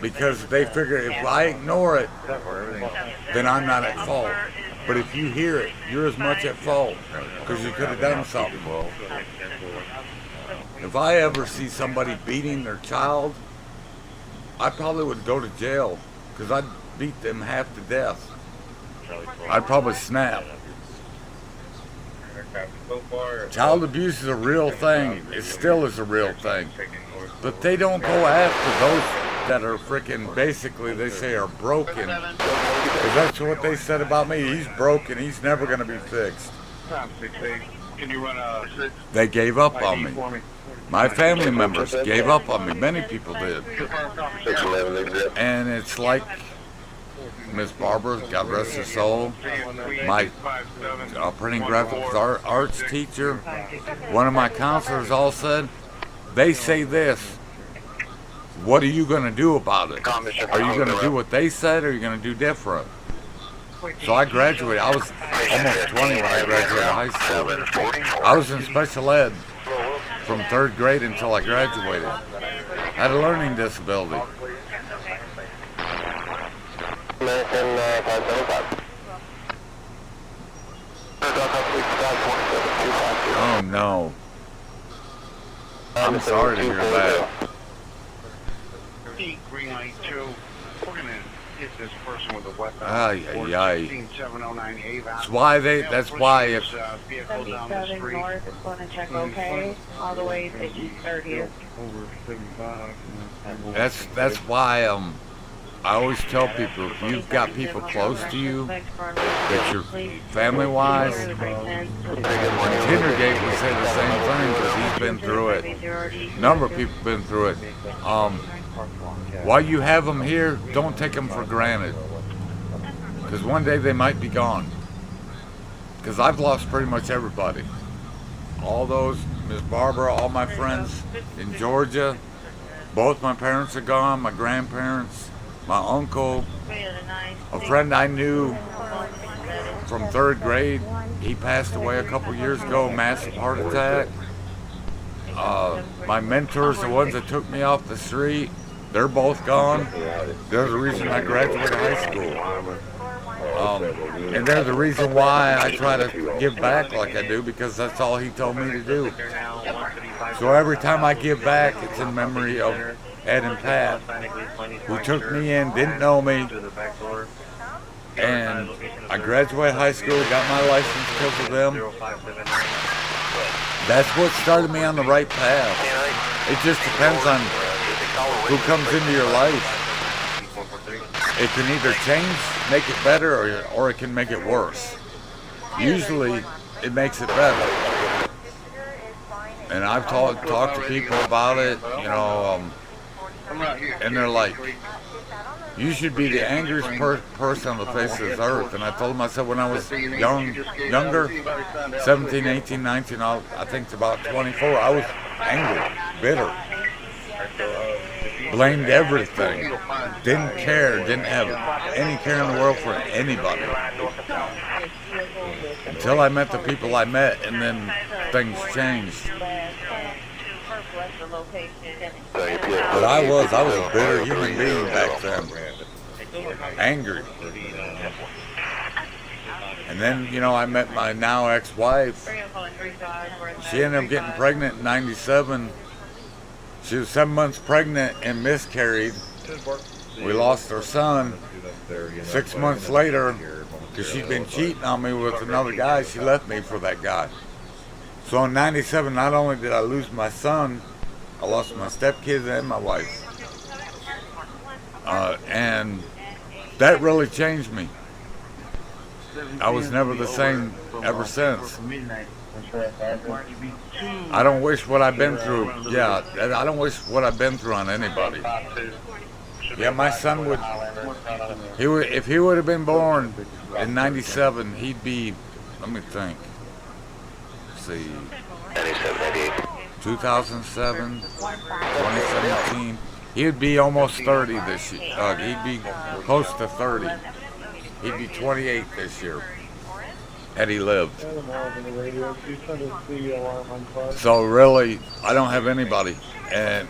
Because they figure if I ignore it, then I'm not at fault. But if you hear it, you're as much at fault because you could have done something. If I ever see somebody beating their child, I probably would go to jail because I'd beat them half to death. I'd probably snap. Child abuse is a real thing. It still is a real thing. But they don't go after those that are freaking, basically, they say are broken. Because that's what they said about me. He's broken. He's never going to be fixed. Can you run a They gave up on me. My family members gave up on me. Many people did. And it's like Miss Barbara, God rest her soul, my printing graphics arts teacher, one of my counselors all said, they say this, what are you going to do about it? Are you going to do what they said, or are you going to do different? So I graduated. I was almost 20 when I graduated high school. I was in special ed from 3rd grade until I graduated. I had a learning disability. American 575. Oh no. I'm sorry to hear that. Green light 2. We're gonna hit this person with a weapon. Ay, ay, ay. 16709 Ava. That's why that's why if 77 north is going to check okay, all the way to East 30th. Over 75. that's why I always tell people, if you've got people close to you that you're family-wise, Tindergate would say the same thing because he's been through it. A number of people have been through it. While you have them here, don't take them for granted, because one day they might be gone. Because I've lost pretty much everybody. All those, Miss Barbara, all my friends in Georgia, both my parents are gone, my grandparents, my uncle, a friend I knew from 3rd grade, he passed away a couple years ago, massive heart attack. My mentors, the ones that took me off the street, they're both gone. They're the reason I graduated high school. And they're the reason why I try to give back like I do, because that's all he told me to do. So every time I give back, it's in memory of Ed and Pat, who took me in, didn't know me, and I graduated high school, got my license because of them. That's what started me on the right path. It just depends on who comes into your life. It can either change, make it better, or it can make it worse. Usually, it makes it better. And I've talked to people about it, you know, and they're like, you should be the angriest person on the face of this earth. And I told them, I said, when I was younger, 17, 18, 19, I think it's about 24, I was angry, bitter. Blamed everything. Didn't care, didn't have any care in the world for anybody. Until I met the people I met, and then things changed. But I was a bitter human being back then. Angry. And then, you know, I met my now ex-wife. She ended up getting pregnant in 97. She was 7 months pregnant and miscarried. We lost our son. 6 months later, because she'd been cheating on me with another guy, she left me for that guy. So in 97, not only did I lose my son, I lost my stepkids and my wife. And that really changed me. I was never the same ever since. I don't wish what I've been through. Yeah, I don't wish what I've been through on anybody. Yeah, my son would. If he would have been born in 97, he'd be. Let me think. Let's see. 2007, 2017. He'd be almost 30 this year. He'd be close to 30. He'd be 28 this year, had he lived. So really, I don't have anybody, and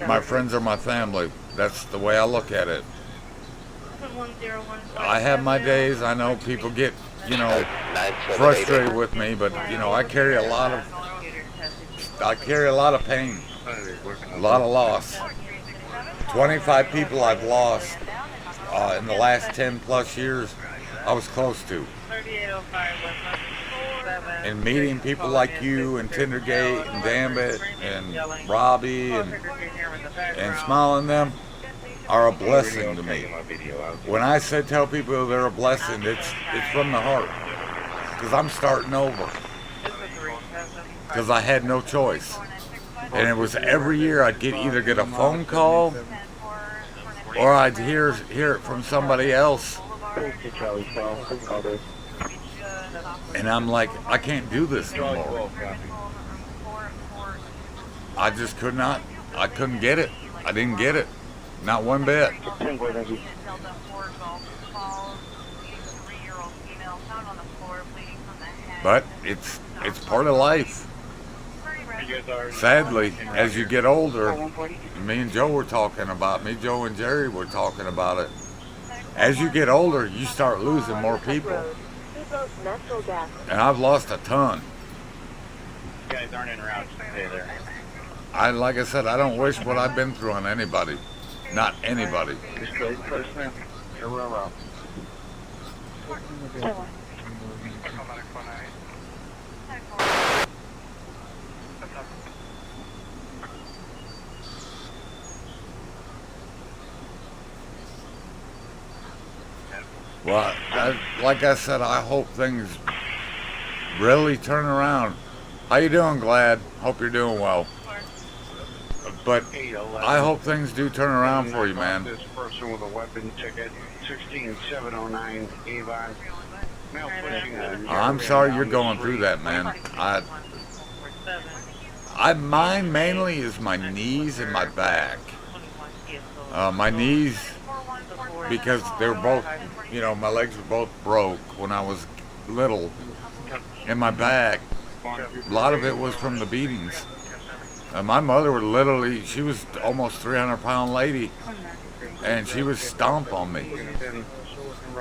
my friends are my family. That's the way I look at it. I have my days. I know people get, you know, frustrated with me, but you know, I carry a lot of pain, a lot of loss. 25 people I've lost in the last 10 plus years, I was close to. And meeting people like you and Tindergate and Dambit and Robbie and Smile and them are a blessing to me. When I tell people they're a blessing, it's from the heart. Because I'm starting over. Because I had no choice. And it was every year I'd either get a phone call or I'd hear it from somebody else. And I'm like, I can't do this anymore. I just could not. I couldn't get it. I didn't get it. Not one bit. But it's part of life. Sadly, as you get older, me and Joe were talking about, Joe and Jerry were talking about it. as you get older, you start losing more people. Natural gas. And I've lost a ton. You guys aren't en route. Stay there. Like I said, I don't wish what I've been through on anybody. Not anybody. Well, like I said, I hope things really turn around. How you doing, Glad? Hope you're doing well. But I hope things do turn around for you, man. This person with a weapon ticket, 16709 Avon. Male pushing I'm sorry you're going through that, man. Mine mainly is my knees and my back. My knees, because they were both, you know, my legs were both broke when I was little. And my back, a lot of it was from the beatings. My mother would literally, she was almost 300-pound lady, and she would stomp on me.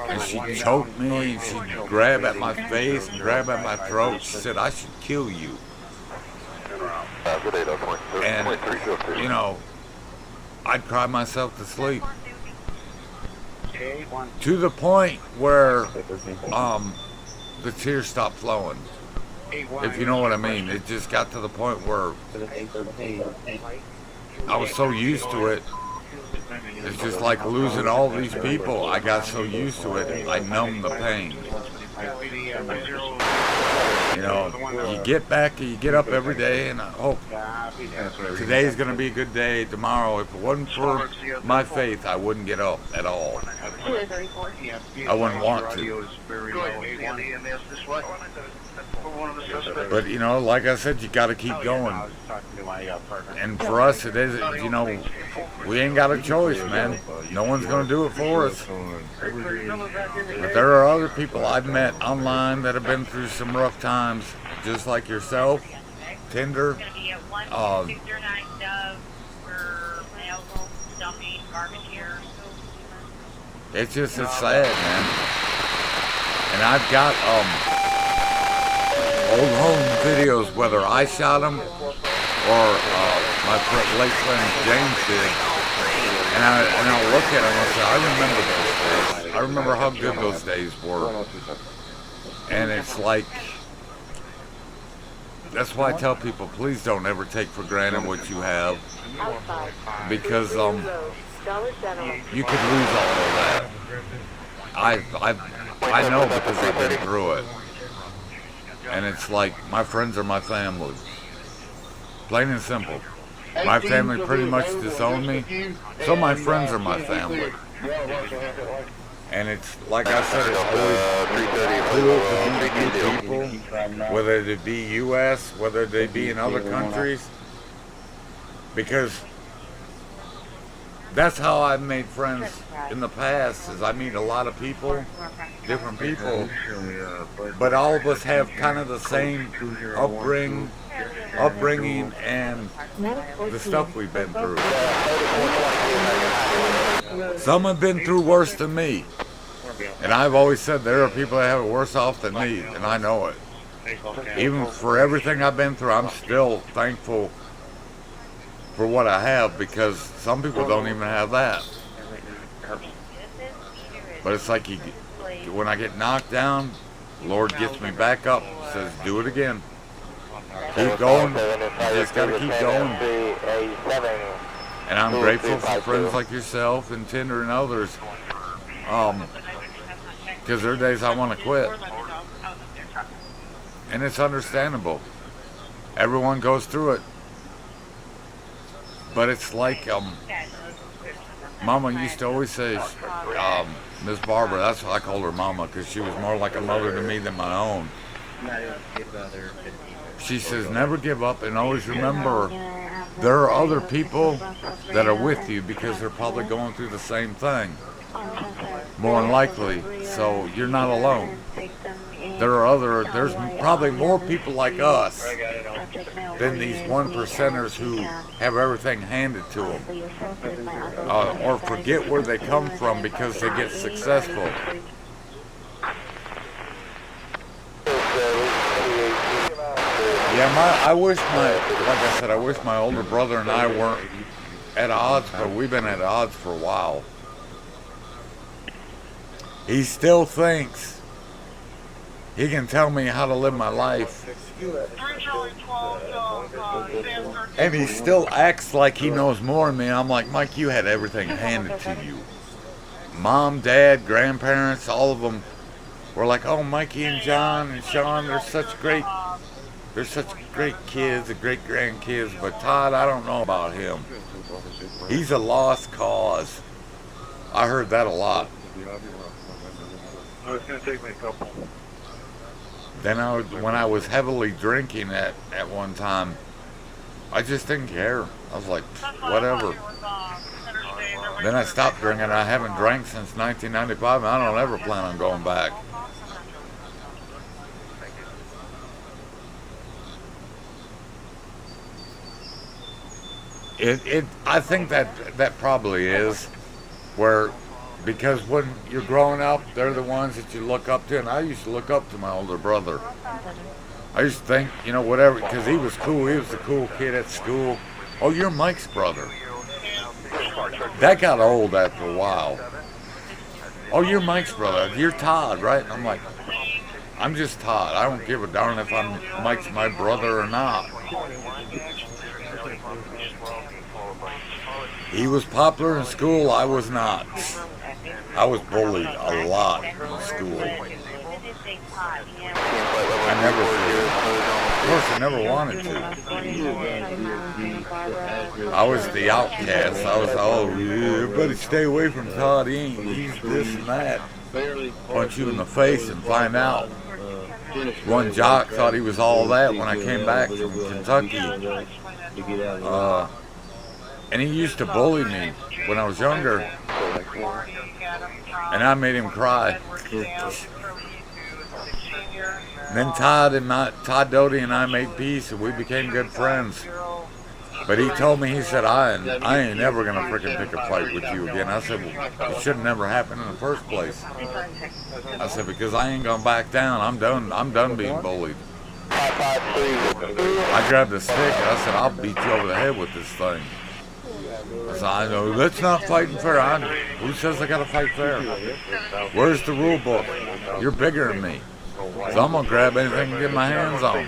And she'd choke me, and she'd grab at my face, and grab at my throat. She said, I should kill you. And, you know, I'd cry myself to sleep. To the point where the tears stopped flowing. If you know what I mean. It just got to the point where I was so used to it. It's just like losing all these people. I got so used to it, I numbed the pain. You know, you get back, you get up every day, and I hope today's going to be a good day. Tomorrow, if it wasn't for my faith, I wouldn't get up at all. I wouldn't want to. But, you know, like I said, you got to keep going. And for us, it is, you know, we ain't got a choice, man. No one's going to do it for us. But there are other people I've met online that have been through some rough times, just like yourself, Tinder. It's just, it's sad, man. And I've got old home videos, whether I shot them or my late friend James did. And I'll look at them and say, I remember those days. I remember how good those days were. And it's like, that's why I tell people, please don't ever take for granted what you have. Because you could lose all of that. I know because I've been through it. And it's like, my friends are my family. Plain and simple. My family pretty much disowned me, so my friends are my family. And it's, like I said, it's always cool to meet new people, whether they be U.S., whether they be in other countries, because that's how I've made friends in the past, is I meet a lot of people, different people, but all of us have kind of the same upbringing and the stuff we've been through. Some have been through worse than me, and I've always said there are people that have it worse off than me, and I know it. Even for everything I've been through, I'm still thankful for what I have, because some people don't even have that. But it's like when I get knocked down, Lord gets me back up, says, do it again. Keep going. You just got to keep going. And I'm grateful for friends like yourself and Tinder and others. Because there are days I want to quit. And it's understandable. Everyone goes through it. But it's like, Mama used to always say, Miss Barbara, that's why I called her Mama, because she was more like a mother to me than my own. She says, never give up, and always remember there are other people that are with you because they're probably going through the same thing, more than likely, so you're not alone. there's probably more people like us than these 1%ers who have everything handed to them, or forget where they come from because they get successful. Yeah, I wish my older brother and I weren't at odds, but we've been at odds for a while. He still thinks he can tell me how to live my life. And he still acts like he knows more than me. I'm like, Mike, you had everything handed to you. Mom, Dad, grandparents, all of them were like, oh, Mikey and John and Sean, they're such great kids and great grandkids. But Todd, I don't know about him. He's a lost cause. I heard that a lot. It's going to take me a couple. Then when I was heavily drinking at one time, I just didn't care. I was like, whatever. Then I stopped drinking. I haven't drank since 1995, and I don't ever plan on going back. I think that probably is where, because when you're growing up, they're the ones that you look up to, and I used to look up to my older brother. I used to think, whatever, because he was cool. He was the cool kid at school. Oh, you're Mike's brother. That got old after a while. Oh, you're Mike's brother. You're Todd, right? And I'm like, I'm just Todd. I don't give a darn if Mike's my brother or not. He was popular in school. I was not. I was bullied a lot in school. Of course, I never wanted to. I was the outcast. I was, everybody stay away from Todd. He's this and that. Punch you in the face and find out. One jock thought he was all that when I came back from Kentucky. And he used to bully me when I was younger. And I made him cry. Then Todd Doty and I made peace, and we became good friends. But he told me, he said, I ain't never going to freaking pick a fight with you again. I said, well, it should have never happened in the first place. I said, because I ain't going to back down. I'm done being bullied. I grabbed a stick, and I said, I'll beat you over the head with this thing. I said, I know, that's not fighting fair. Who says I got to fight fair? Where's the rule book? You're bigger than me. So I'm going to grab anything and get my hands on.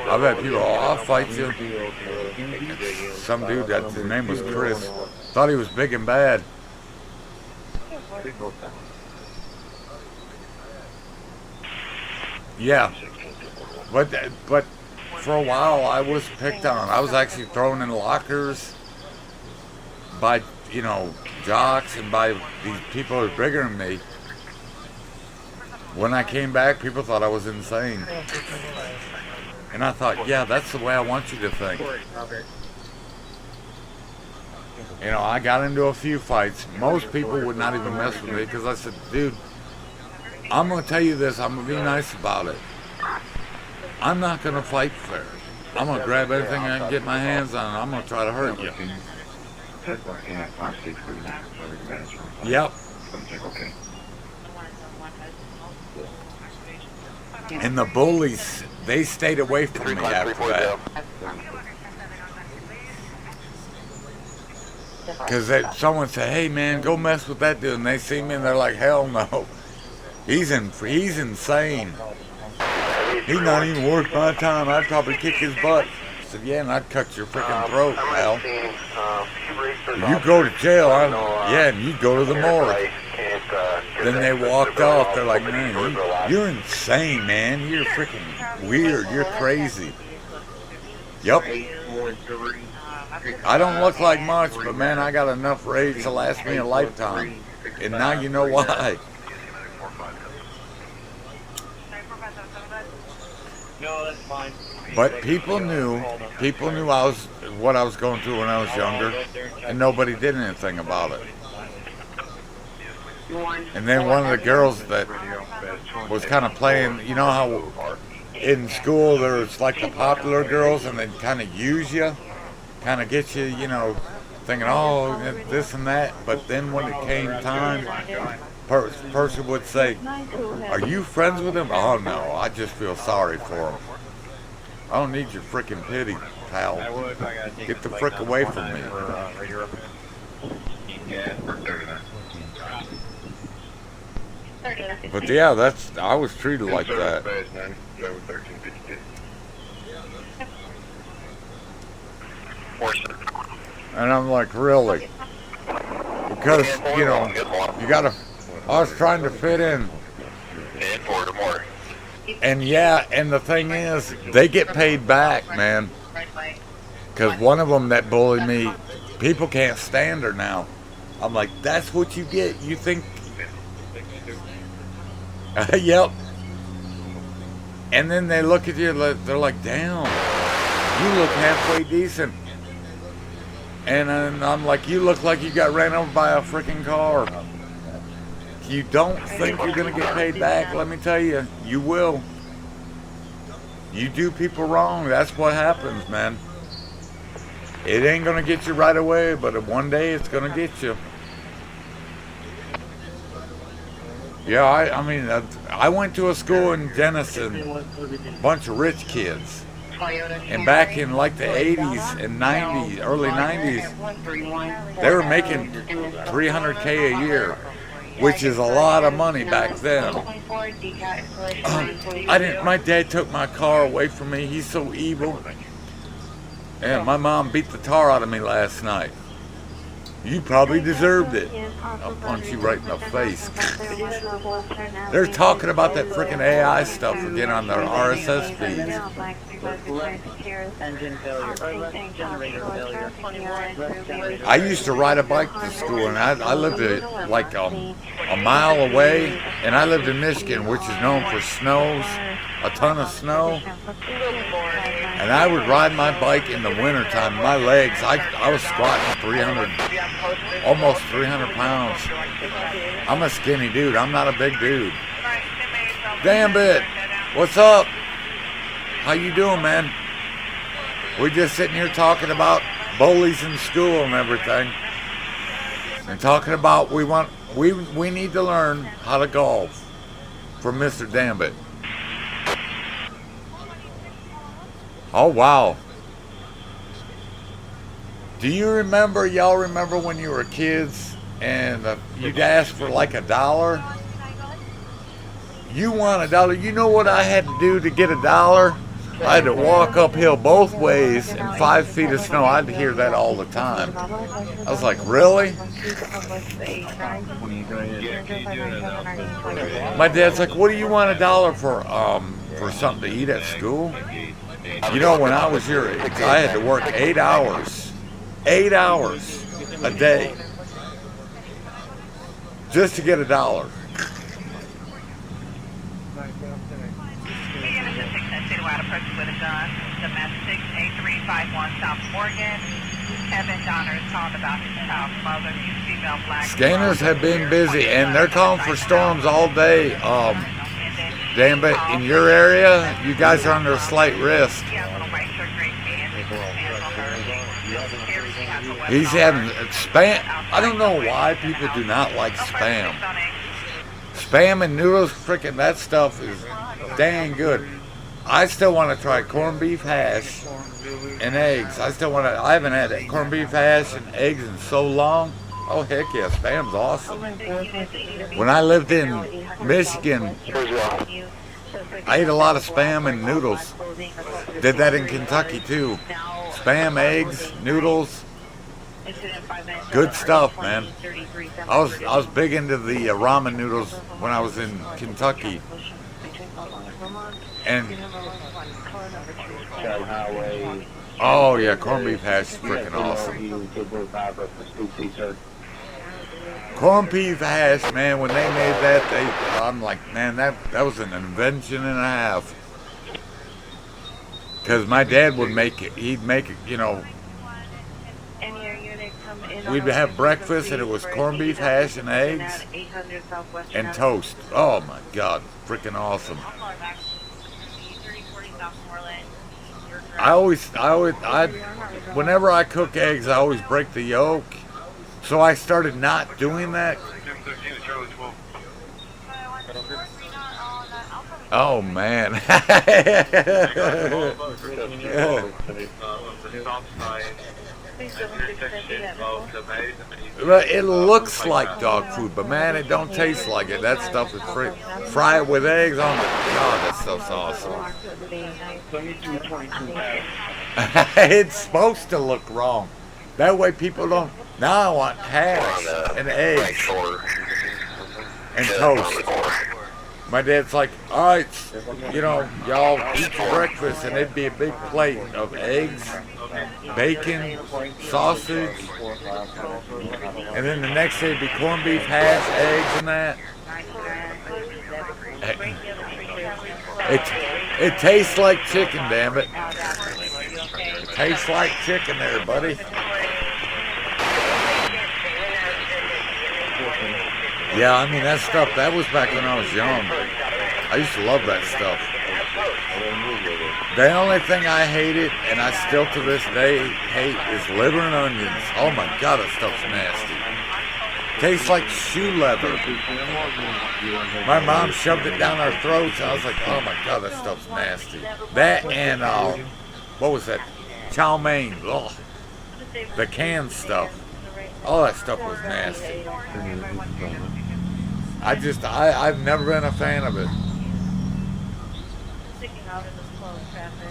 I've had people, I'll fight you. Some dude, his name was Chris, thought he was big and bad. Yeah. But for a while, I was picked on. I was actually thrown in lockers by, jocks and by these people who were bigger than me. When I came back, people thought I was insane. And I thought, yeah, that's the way I want you to think. I got into a few fights. Most people would not even mess with me because I said, dude, I'm going to tell you this. I'm going to be nice about it. I'm not going to fight fair. I'm going to grab everything I can get my hands on, and I'm going to try to hurt you. Yep. And the bullies, they stayed away from me after that. Because someone said, hey man, go mess with that dude. And they see me and they're like, hell no. He's insane. He's not even worth my time. I'd probably kick his butt. I said, yeah, and I'd cut your freaking throat, pal. You go to jail, and you go to the morgue. Then they walked off. They're like, man, you're insane, man. You're freaking weird. You're crazy. Yep. I don't look like much, but man, I got enough rage to last me a lifetime. And now you know why. No, that's fine. But people knew what I was going through when I was younger, and nobody did anything about it. And then one of the girls that was kind of playing, you know how in school there's like the popular girls and they kind of use you, kind of get you, you know, thinking, oh, this and that. But then when it came time, person would say, are you friends with him? Oh no, I just feel sorry for him. I don't need your freaking pity, pal. Get the frick away from me. But yeah, I was treated like that. And I'm like, really? Because, you know, you gotta, I was trying to fit in. And yeah, and the thing is, they get paid back, man. Because one of them that bullied me, people can't stand her now. I'm like, that's what you get. You think, yep. And then they look at you, they're like, damn, you look halfway decent. And I'm like, you look like you got ran over by a freaking car. You don't think you're going to get paid back? Let me tell you, you will. You do people wrong, that's what happens, man. It ain't going to get you right away, but one day it's going to get you. Yeah, I mean, I went to a school in Denison, a bunch of rich kids. And back in like the 80s and 90s, early 90s, they were making $300K a year, which is a lot of money back then. My dad took my car away from me. He's so evil. And my mom beat the tar out of me last night. You probably deserved it. I'll punch you right in the face. They're talking about that freaking AI stuff again on their RSS feeds. I used to ride a bike to school, and I lived like a mile away, and I lived in Michigan, which is known for snows, a ton of snow. And I would ride my bike in the wintertime. My legs, I was squatting 300, almost 300 pounds. I'm a skinny dude. I'm not a big dude. Damn it. What's up? How you doing, man? We're just sitting here talking about bullies in school and everything. And talking about we need to learn how to golf from Mr. Dambit. Oh, wow. Do you remember, y'all remember when you were kids and you'd ask for like $1? You want $1. You know what I had to do to get $1? I had to walk uphill both ways in 5 feet of snow. I'd hear that all the time. I was like, really? My dad's like, what do you want $1 for something to eat at school? You know, when I was your age, I had to work 8 hours. 8 hours a day. Just to get $1. With a gun, domestic 8351 South Morgan. Evan Donner is calling about his child's mother, female black. Scanners have been busy, and they're calling for storms all day. Damn it, in your area, you guys are under a slight risk. He's having spam. I don't know why people do not like spam. Spam and noodles, freaking that stuff is dang good. I still want to try corned beef hash and eggs. I haven't had corned beef hash and eggs in so long. Oh, heck yeah, spam's awesome. When I lived in Michigan, I ate a lot of spam and noodles. Did that in Kentucky too. Spam, eggs, noodles. Good stuff, man. I was big into the ramen noodles when I was in Kentucky. And oh yeah, corned beef hash is freaking awesome. Corned beef hash, man, when they made that, I'm like, man, that was an invention and a half. Because my dad would make it, he'd make it, you know. Any area they come in we'd have breakfast, and it was corned beef hash and eggs and toast. Oh my God, freaking awesome! Whenever I cook eggs, I always break the yolk. So I started not doing that. Oh man. It looks like dog food, but man, it don't taste like it. That stuff is free. Fry it with eggs. Oh my God, that stuff's awesome. It's supposed to look wrong. That way people don't. Now I want hash and eggs and toast. My dad's like, all right, y'all eat your breakfast, and it'd be a big plate of eggs, bacon, sausage, and then the next day it'd be corned beef hash, eggs, and that. It tastes like chicken, damn it. It tastes like chicken there, buddy. Yeah, I mean, that stuff, that was back when I was young. I used to love that stuff. The only thing I hated, and I still to this day hate, is liver and onions. Oh my God, that stuff's nasty. Tastes like shoe leather. My mom shoved it down our throats, and I was like, oh my God, that stuff's nasty. That and, what was that? Chow mein. Ugh. The canned stuff. All that stuff was nasty. I've never been a fan of it. Sticking out in this closed traffic.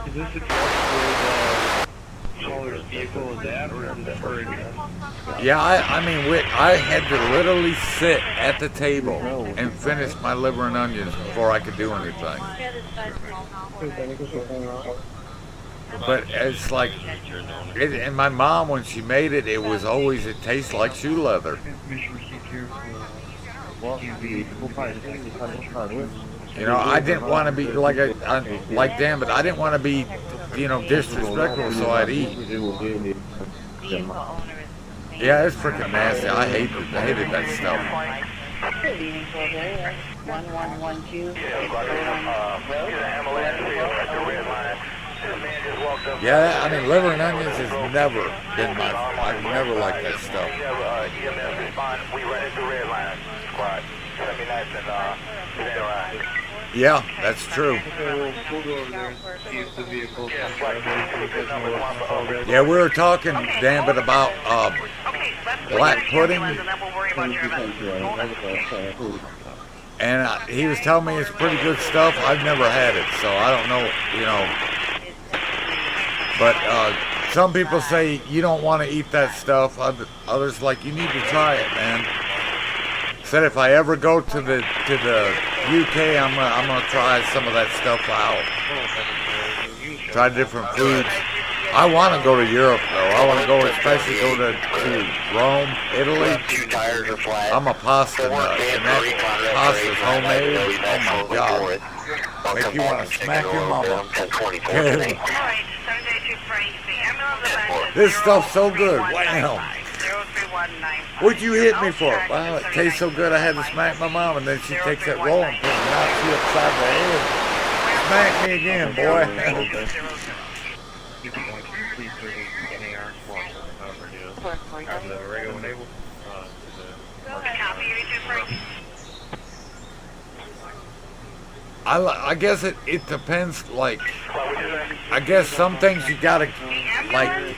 Is this a truck where the caller's vehicle is at, or is it for Yeah, I mean, I had to literally sit at the table and finish my liver and onions before I could do anything. But it's like, and my mom, when she made it, it was always, it tastes like shoe leather. You know, I didn't want to be like Dan, but I didn't want to be, disrespectful, so I'd eat. Yeah, it's freaking nasty. I hated that stuff. 1112. Yeah, I mean, liver and onions has never been I've never liked that stuff. Yeah, that's true. Yeah, we were talking, Dan, but about black pudding. And he was telling me it's pretty good stuff. I've never had it, so I don't know, But some people say you don't want to eat that stuff. Others like, you need to try it, man. Said if I ever go to the UK, I'm gonna try some of that stuff out. Try different foods. I want to go to Europe though. I want to go, especially go to Rome, Italy. I'm a pasta nut, and that pasta's homemade. Oh my God! Make you want to smack your mama. This stuff's so good. Wow. What'd you hit me for? Well, it tastes so good I had to smack my mom, and then she takes that roll and knocks you upside the head. Smack me again, boy. I guess it depends, like, I guess some things you gotta, like,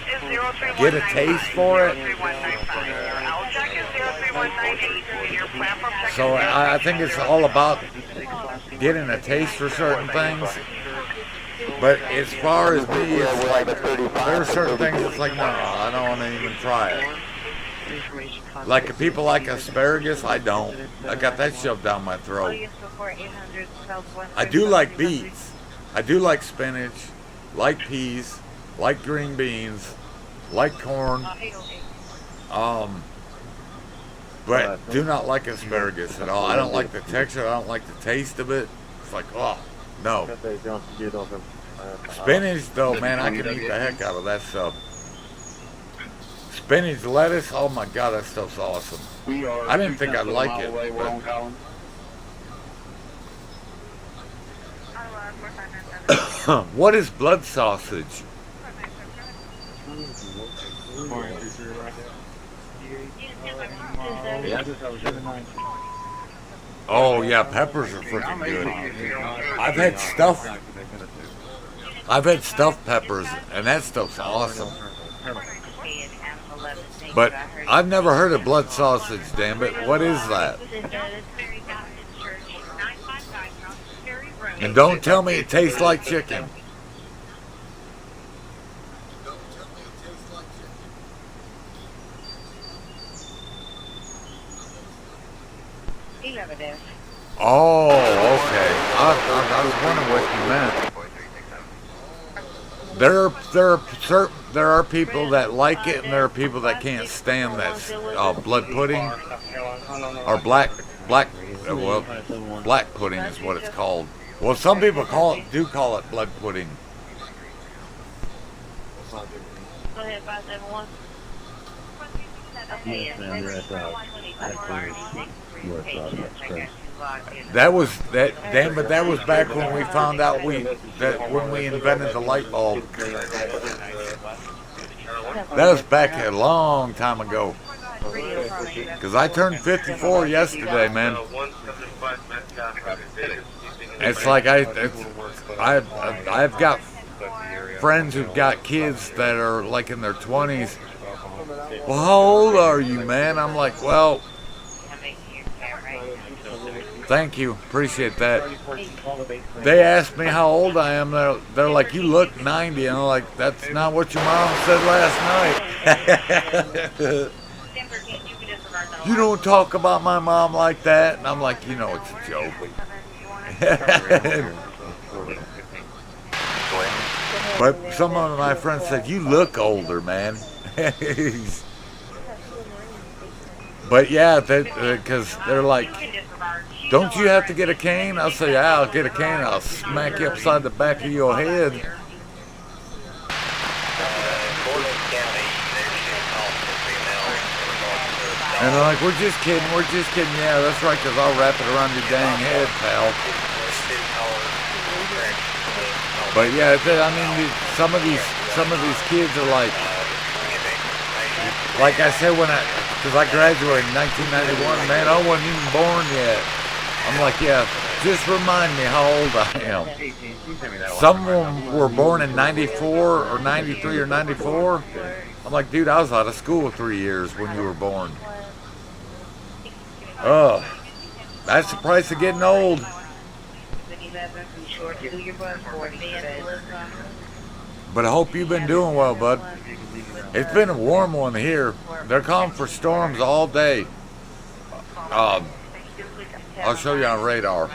get a taste for it. So I think it's all about getting a taste for certain things. But as far as me, it's like, there are certain things it's like, no, I don't want to even try it. Like, if people like asparagus, I don't. I got that shoved down my throat. I do like beets. I do like spinach, like peas, like green beans, like corn. But do not like asparagus at all. I don't like the texture. I don't like the taste of it. It's like, oh, no. Spinach, though, man, I can eat the heck out of that stuff. Spinach, lettuce, oh my God, that stuff's awesome. I didn't think I'd like it. What is blood sausage? Oh yeah, peppers are freaking good. I've had stuffed peppers, and that stuff's awesome. But I've never heard of blood sausage, damn it. What is that? And don't tell me it tastes like chicken. Oh, okay. I was wondering what you meant. There are people that like it, and there are people that can't stand that blood pudding or black pudding is what it's called. Well, some people do call it blood pudding. Go ahead, 571. That was back when we found out when we invented the light bulb. That was back a long time ago. Because I turned 54 yesterday, man. It's like I've got friends who've got kids that are like in their 20s. Well, how old are you, man? I'm like, well, thank you, appreciate that. They asked me how old I am. They're like, you look 90, and I'm like, that's not what your mom said last night. You don't talk about my mom like that. And I'm like, you know, it's a joke. But some of my friends said, you look older, man. But yeah, because they're like, don't you have to get a cane? I'll say, yeah, I'll get a cane. I'll smack you upside the back of your head. And they're like, we're just kidding. Yeah, that's right, because I'll wrap it around your dang head, pal. But yeah, I mean, some of these kids are like I said, because I graduated in 1991, man, I wasn't even born yet. I'm like, yeah, just remind me how old I am. Some of them were born in 94 or 93 or 94. I'm like, dude, I was out of school 3 years when you were born. Oh, that's the price of getting old. But I hope you've been doing well, bud. It's been a warm one here. They're calling for storms all day. I'll show you on radar.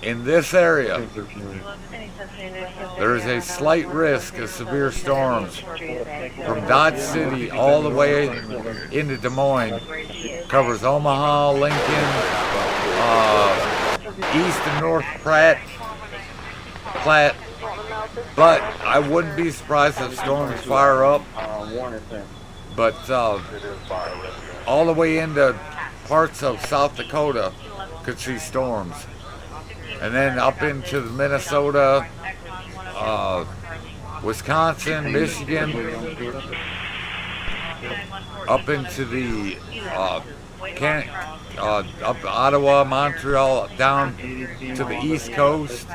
In this area, there is a slight risk of severe storms from Dodge City all the way into Des Moines. Covers Omaha, Lincoln, East and North Platte. But I wouldn't be surprised if storms fire up. But all the way into parts of South Dakota could see storms. And then up into the Minnesota, Wisconsin, Michigan, up into the up Ottawa, Montreal, down to the East Coast.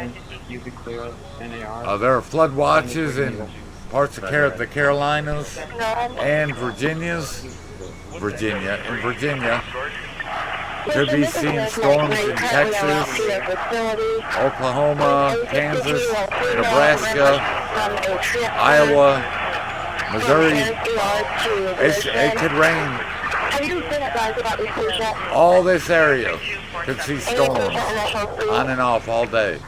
There are flood watches in parts of the Carolinas and Virginia. Could be seeing storms in Texas, Oklahoma, Kansas, Nebraska, Iowa, Missouri. It could rain. All this area could see storms on and off all day.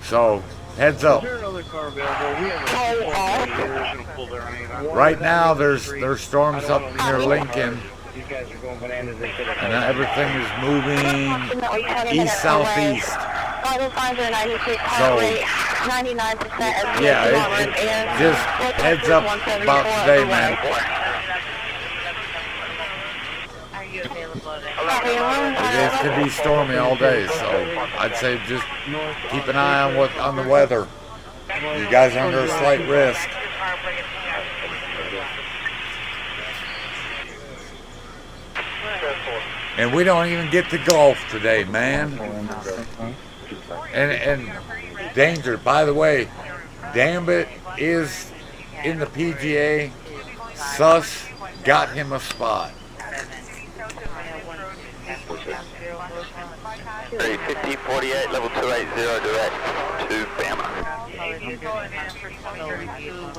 So, heads up. Right now, there's storms up near Lincoln. You guys are going bananas. And everything is moving east-southeast. So, yeah, it just heads up about today, man. Are you available today? It could be stormy all day, so I'd say just keep an eye on the weather. You guys are under a slight risk. And we don't even get to golf today, man. And danger. By the way, Dambit is in the PGA. Sus got him a spot. 350-48, level 280 direct to Bama.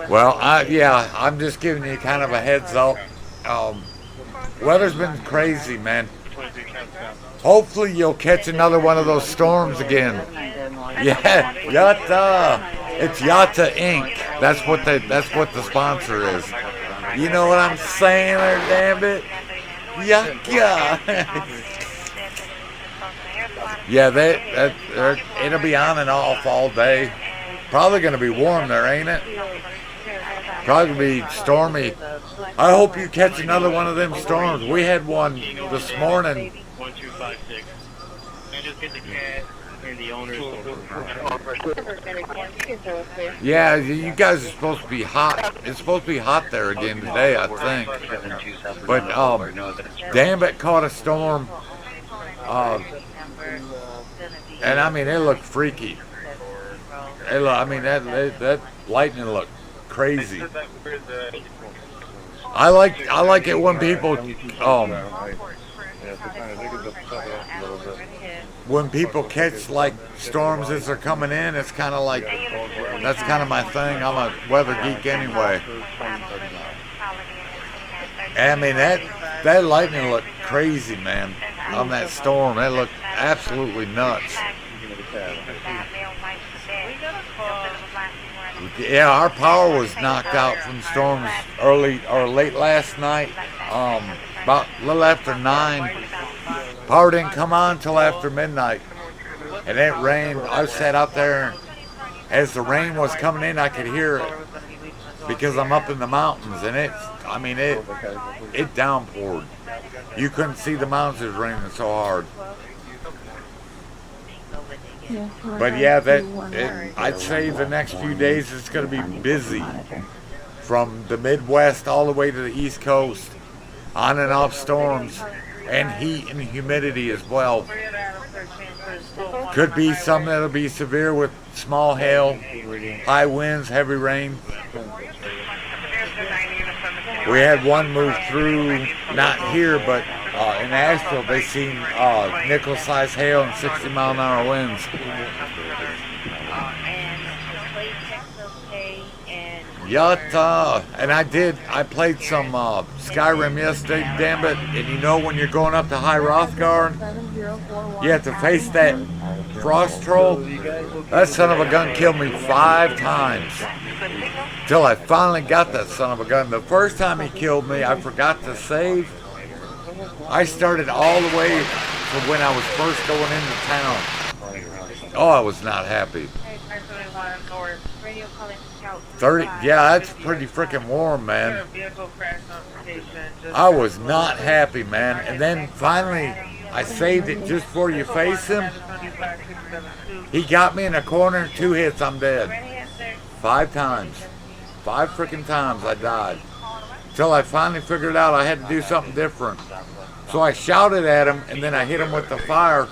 Well, I'm just giving you kind of a heads up. Weather's been crazy, man. Hopefully you'll catch another one of those storms again. Yeah, Yatta. It's Yatta Inc. That's what the sponsor is. You know what I'm saying there, damn it? Yucca. Yeah, it'll be on and off all day. Probably going to be warm there, ain't it? Probably be stormy. I hope you catch another one of them storms. We had one this morning. 1256. And just get the cat and the owners. Yeah, you guys are supposed to be hot. It's supposed to be hot there again today, I think. But damn it, caught a storm. And I mean, it looked freaky. That lightning looked crazy. I like it when people when people catch like storms as they're coming in. It's kind of like that's kind of my thing. I'm a weather geek anyway. I mean that lightning looked crazy, man. On that storm, it looked absolutely nuts. Yeah, our power was knocked out from storms early or late last night. About a little after 9. Power didn't come on until after midnight, and it rained. I sat out there, as the rain was coming in, I could hear it because I'm up in the mountains, and it downpoured. You couldn't see the mountains, it was raining so hard. But yeah, I'd say the next few days it's going to be busy from the Midwest all the way to the East Coast, on and off storms, and heat and humidity as well. Could be some that'll be severe with small hail, high winds, heavy rain. We had one move through, not here, but in Asheville, they seen nickel-sized hail and 60-mile-an-hour winds. Yatta! And I played some Skyrim yesterday, damn it. And you know when you're going up to High Rothgard, you have to face that frost troll. That son of a gun killed me 5 times. Till I finally got that son of a gun. The first time he killed me, I forgot to save. I started all the way to when I was first going into town. Oh, I was not happy. 30, yeah, that's pretty freaking warm, man. I was not happy, man. And then finally, I saved it just before you face him. He got me in a corner, 2 hits, I'm dead. 5 times. 5 freaking times I died. Till I finally figured out I had to do something different. So I shouted at him, and then I hit him with the fire.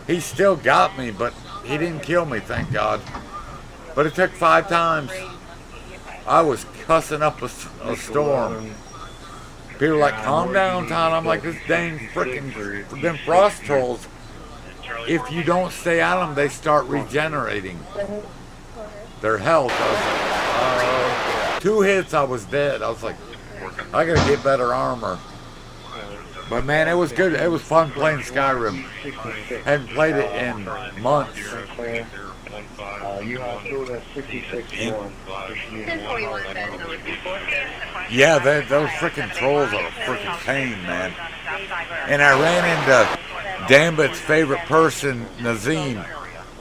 He still got me, but he didn't kill me, thank God. But it took 5 times. I was cussing up a storm. People were like, calm down, Tom. I'm like, this dang freaking, them frost trolls, if you don't stay on them, they start regenerating their health. I was like, 2 hits, I was dead. I was like, I gotta get better armor. But man, it was good. It was fun playing Skyrim. Hadn't played it in months. You have to go to 66-1. Yeah, those freaking trolls are a freaking pain, man. And I ran into Dambit's favorite person, Nazim.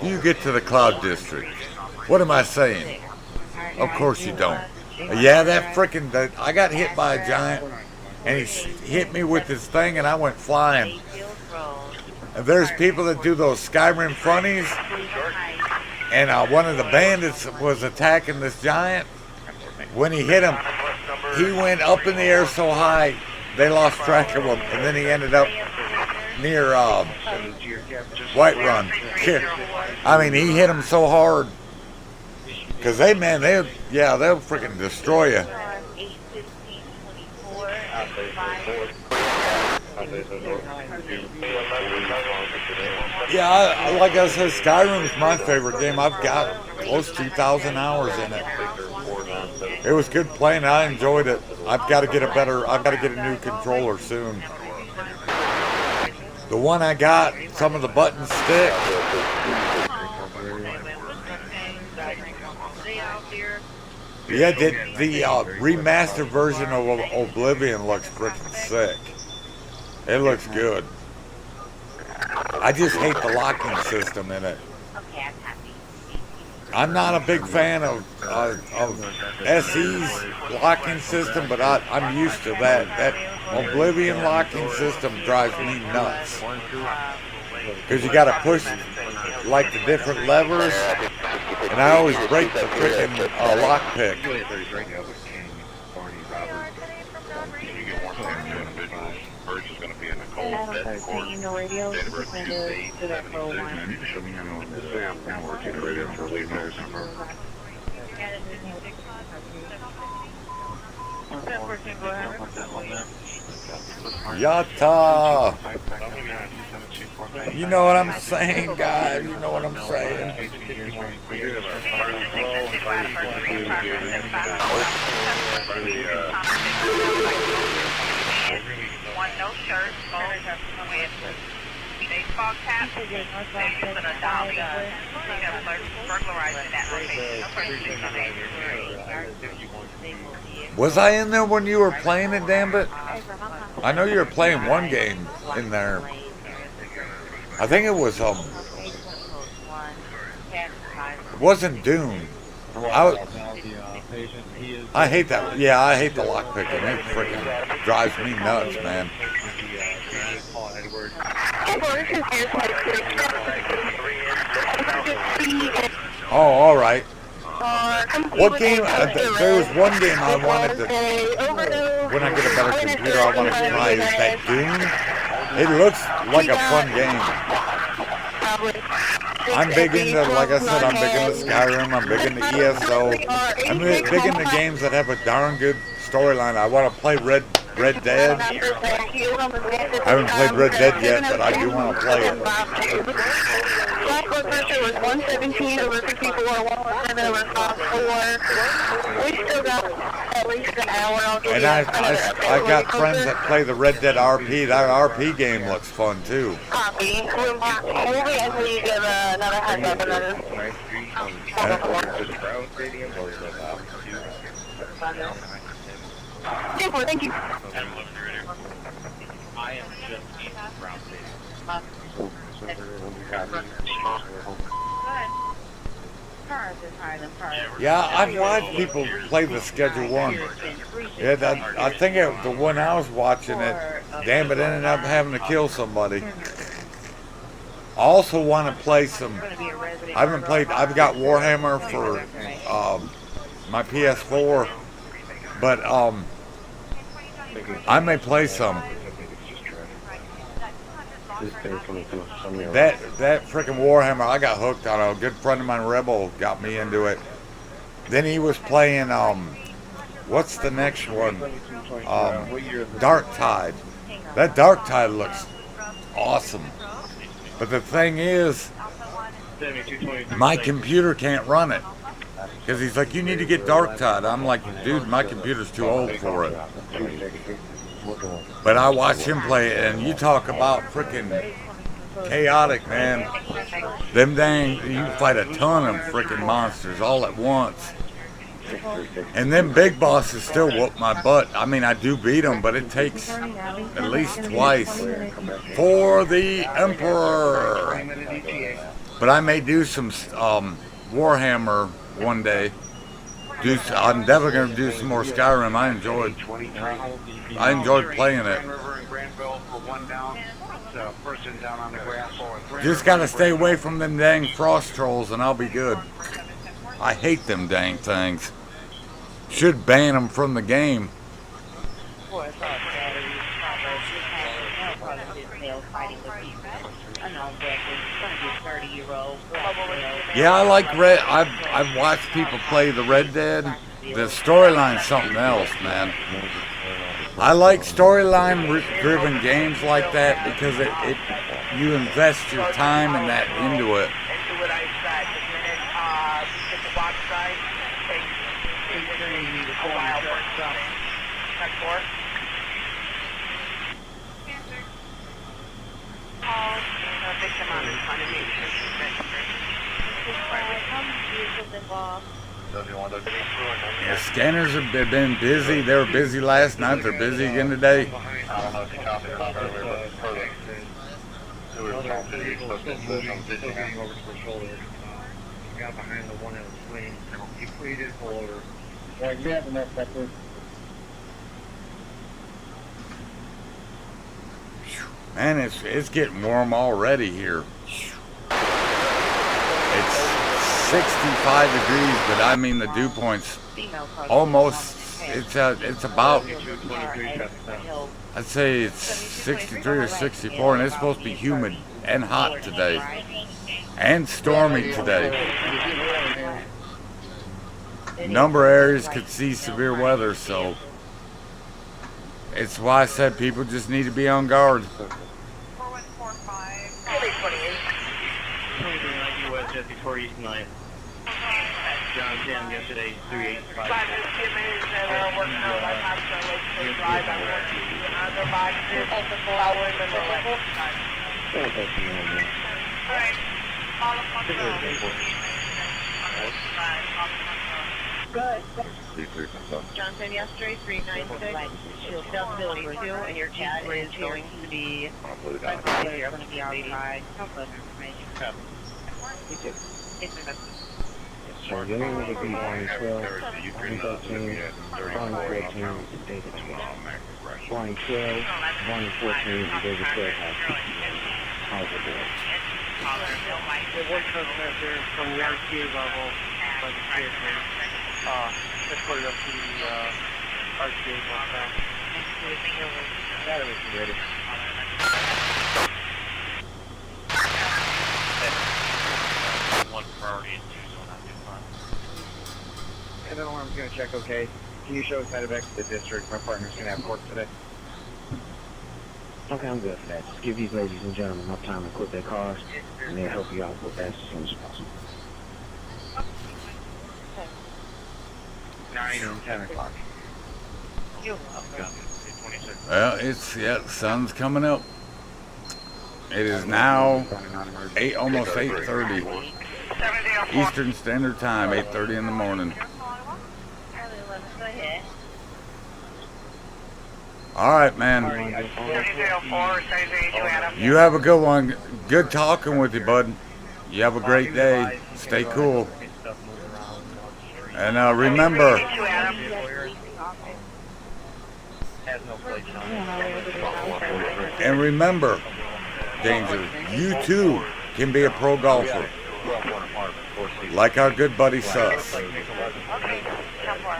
You get to the Cloud District. What am I saying? Of course you don't. Yeah, that freaking... I got hit by a giant, and he hit me with his thing, and I went flying. And there's people that do those Skyrim funnies, and one of the bandits was attacking this giant. When he hit him, he went up in the air so high, they lost track of him, and then he ended up near Whiterun. I mean, he hit him so hard, because they'll freaking destroy you. Yeah, like I said, Skyrim's my favorite game. I've got close to 2,000 hours in it. It was good playing. I enjoyed it. I've got to get a new controller soon. The one I got, some of the buttons stick. Yeah, the remastered version of Oblivion looks freaking sick. It looks good. I just hate the locking system in it. I'm not a big fan of SE's locking system, but I'm used to that. That Oblivion locking system drives me nuts. Because you got to push like the different levers, and I always break the freaking lockpick. Radio. Yatta! You know what I'm saying, guys? You know what I'm saying? One no shirt, with baseball cap, they use a dolly. They got burglarized in that location. Was I in there when you were playing it, Dambit? I know you were playing one game in there. I think it was it wasn't Dune. I hate that. Yeah, I hate the lockpicking. It freaking drives me nuts, man. Oh, all right. What game? There was one game I wanted to. When I get a better computer, I want to try. Is that Dune? It looks like a fun game. I'm big into, like I said, I'm big into Skyrim, I'm big into ESO. I'm big into games that have a darn good storyline. I want to play Red Dead. I haven't played Red Dead yet, but I do want to play it. Last blood pressure was 117 over 54, 117 over 54. We still got at least an hour. And I got friends that play the Red Dead RP. That RP game looks fun too. Copy. We'll wait until you give another heads up and then... Thank you. I am just east of Brown Yeah, I've watched people play the Schedule 1. Yeah, I think the one I was watching it, damn it, ended up having to kill somebody. I also want to play some. I've got Warhammer for my PS4, but I may play some. That freaking Warhammer, I got hooked on. A good friend of mine, Rebel, got me into it. Then he was playing what's the next one? Dark Tide. That Dark Tide looks awesome. But the thing is, my computer can't run it. Because he's like, you need to get Dark Tide. I'm like, dude, my computer's too old for it. But I watched him play it, and you talk about freaking chaotic, man. Them dang, you fight a ton of freaking monsters all at once. And them big bosses still whoop my butt. I mean, I do beat them, but it takes at least twice for the Emperor. But I may do some Warhammer one day. I'm definitely going to do some more Skyrim. I enjoyed playing it. Just got to stay away from them dang frost trolls and I'll be good. I hate them dang things. Should ban them from the game. Yeah, I like Red. I've watched people play the Red Dead. The storyline's something else, man. I like storyline-driven games like that because you invest your time and that into it. Yeah, scanners have been busy. They were busy last night. They're busy again today. I don't know if you copied it earlier, but further. They were trying to use over to the shoulder. Got behind the one that was swinging. He did pull over. Yeah, you have enough pepper. Man, it's getting warm already here. It's 65 degrees, but I mean the dew point's almost. It's about. I'd say it's 63 or 64, and it's supposed to be humid and hot today, and stormy today. A number of areas could see severe weather, so it's why I said people just need to be on guard. US Jesse Tori East 9. John 10 yesterday, 385. Johnson yesterday, 396. Delta 2, and your chat is going to be. You're going to be outside. So the only way to be flying 12, flying 13, flying 14, David 12. Flying 12, flying 14, and David 12 has how's it doing? It was from the RQ level, by the station. Let's put it up to the RQ level. That was ready. One priority and two zone not too fun. And then I'm going to check, okay, can you show us how to back to the district? My partner's going to have work today. Okay, I'm good for that. Just give these ladies and gentlemen enough time to equip their cars, and they'll help you out with that as soon as possible. 9 and 10 o'clock. Well, the sun's coming up. It is now almost 8:30 Eastern Standard Time, 8:30 in the morning. All right, man. You have a good one. Good talking with you, bud. You have a great day. Stay cool. And remember, Danger, you too can be a pro golfer, like our good buddy Sus.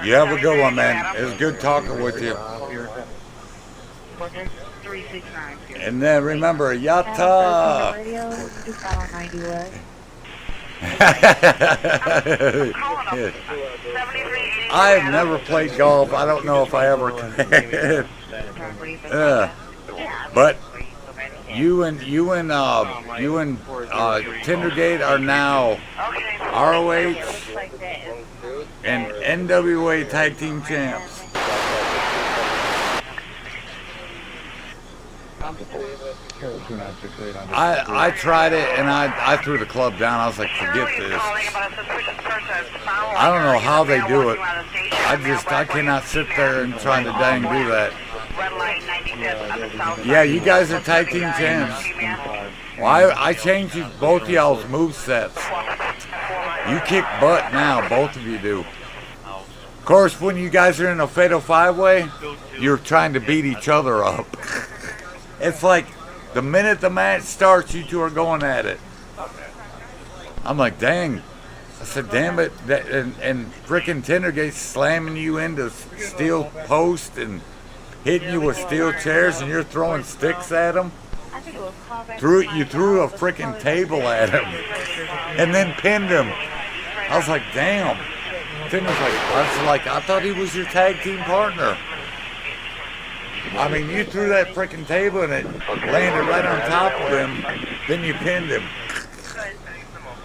You have a good one, man. It was good talking with you. And then remember, Yatta! I have never played golf. I don't know if I ever can. But you and Tindergate are now ROH and NWA Tag Team Champs. I tried it and I threw the club down. I was like, forget this. I don't know how they do it. I cannot sit there and try to dang do that. Yeah, you guys are tag team champs. Well, I changed both of y'all's movesets. You kick butt now, both of you do. Of course, when you guys are in a fatal five-way, you're trying to beat each other up. It's like the minute the match starts, you two are going at it. I'm like, dang. I said, damn it. And frickin' Tendergate's slamming you into steel posts and hitting you with steel chairs, and you're throwing sticks at him. You threw a frickin' table at him and then pinned him. I was like, damn. Tinder's like, I thought he was your tag team partner. I mean, you threw that frickin' table and it landed right on top of him, then you pinned him.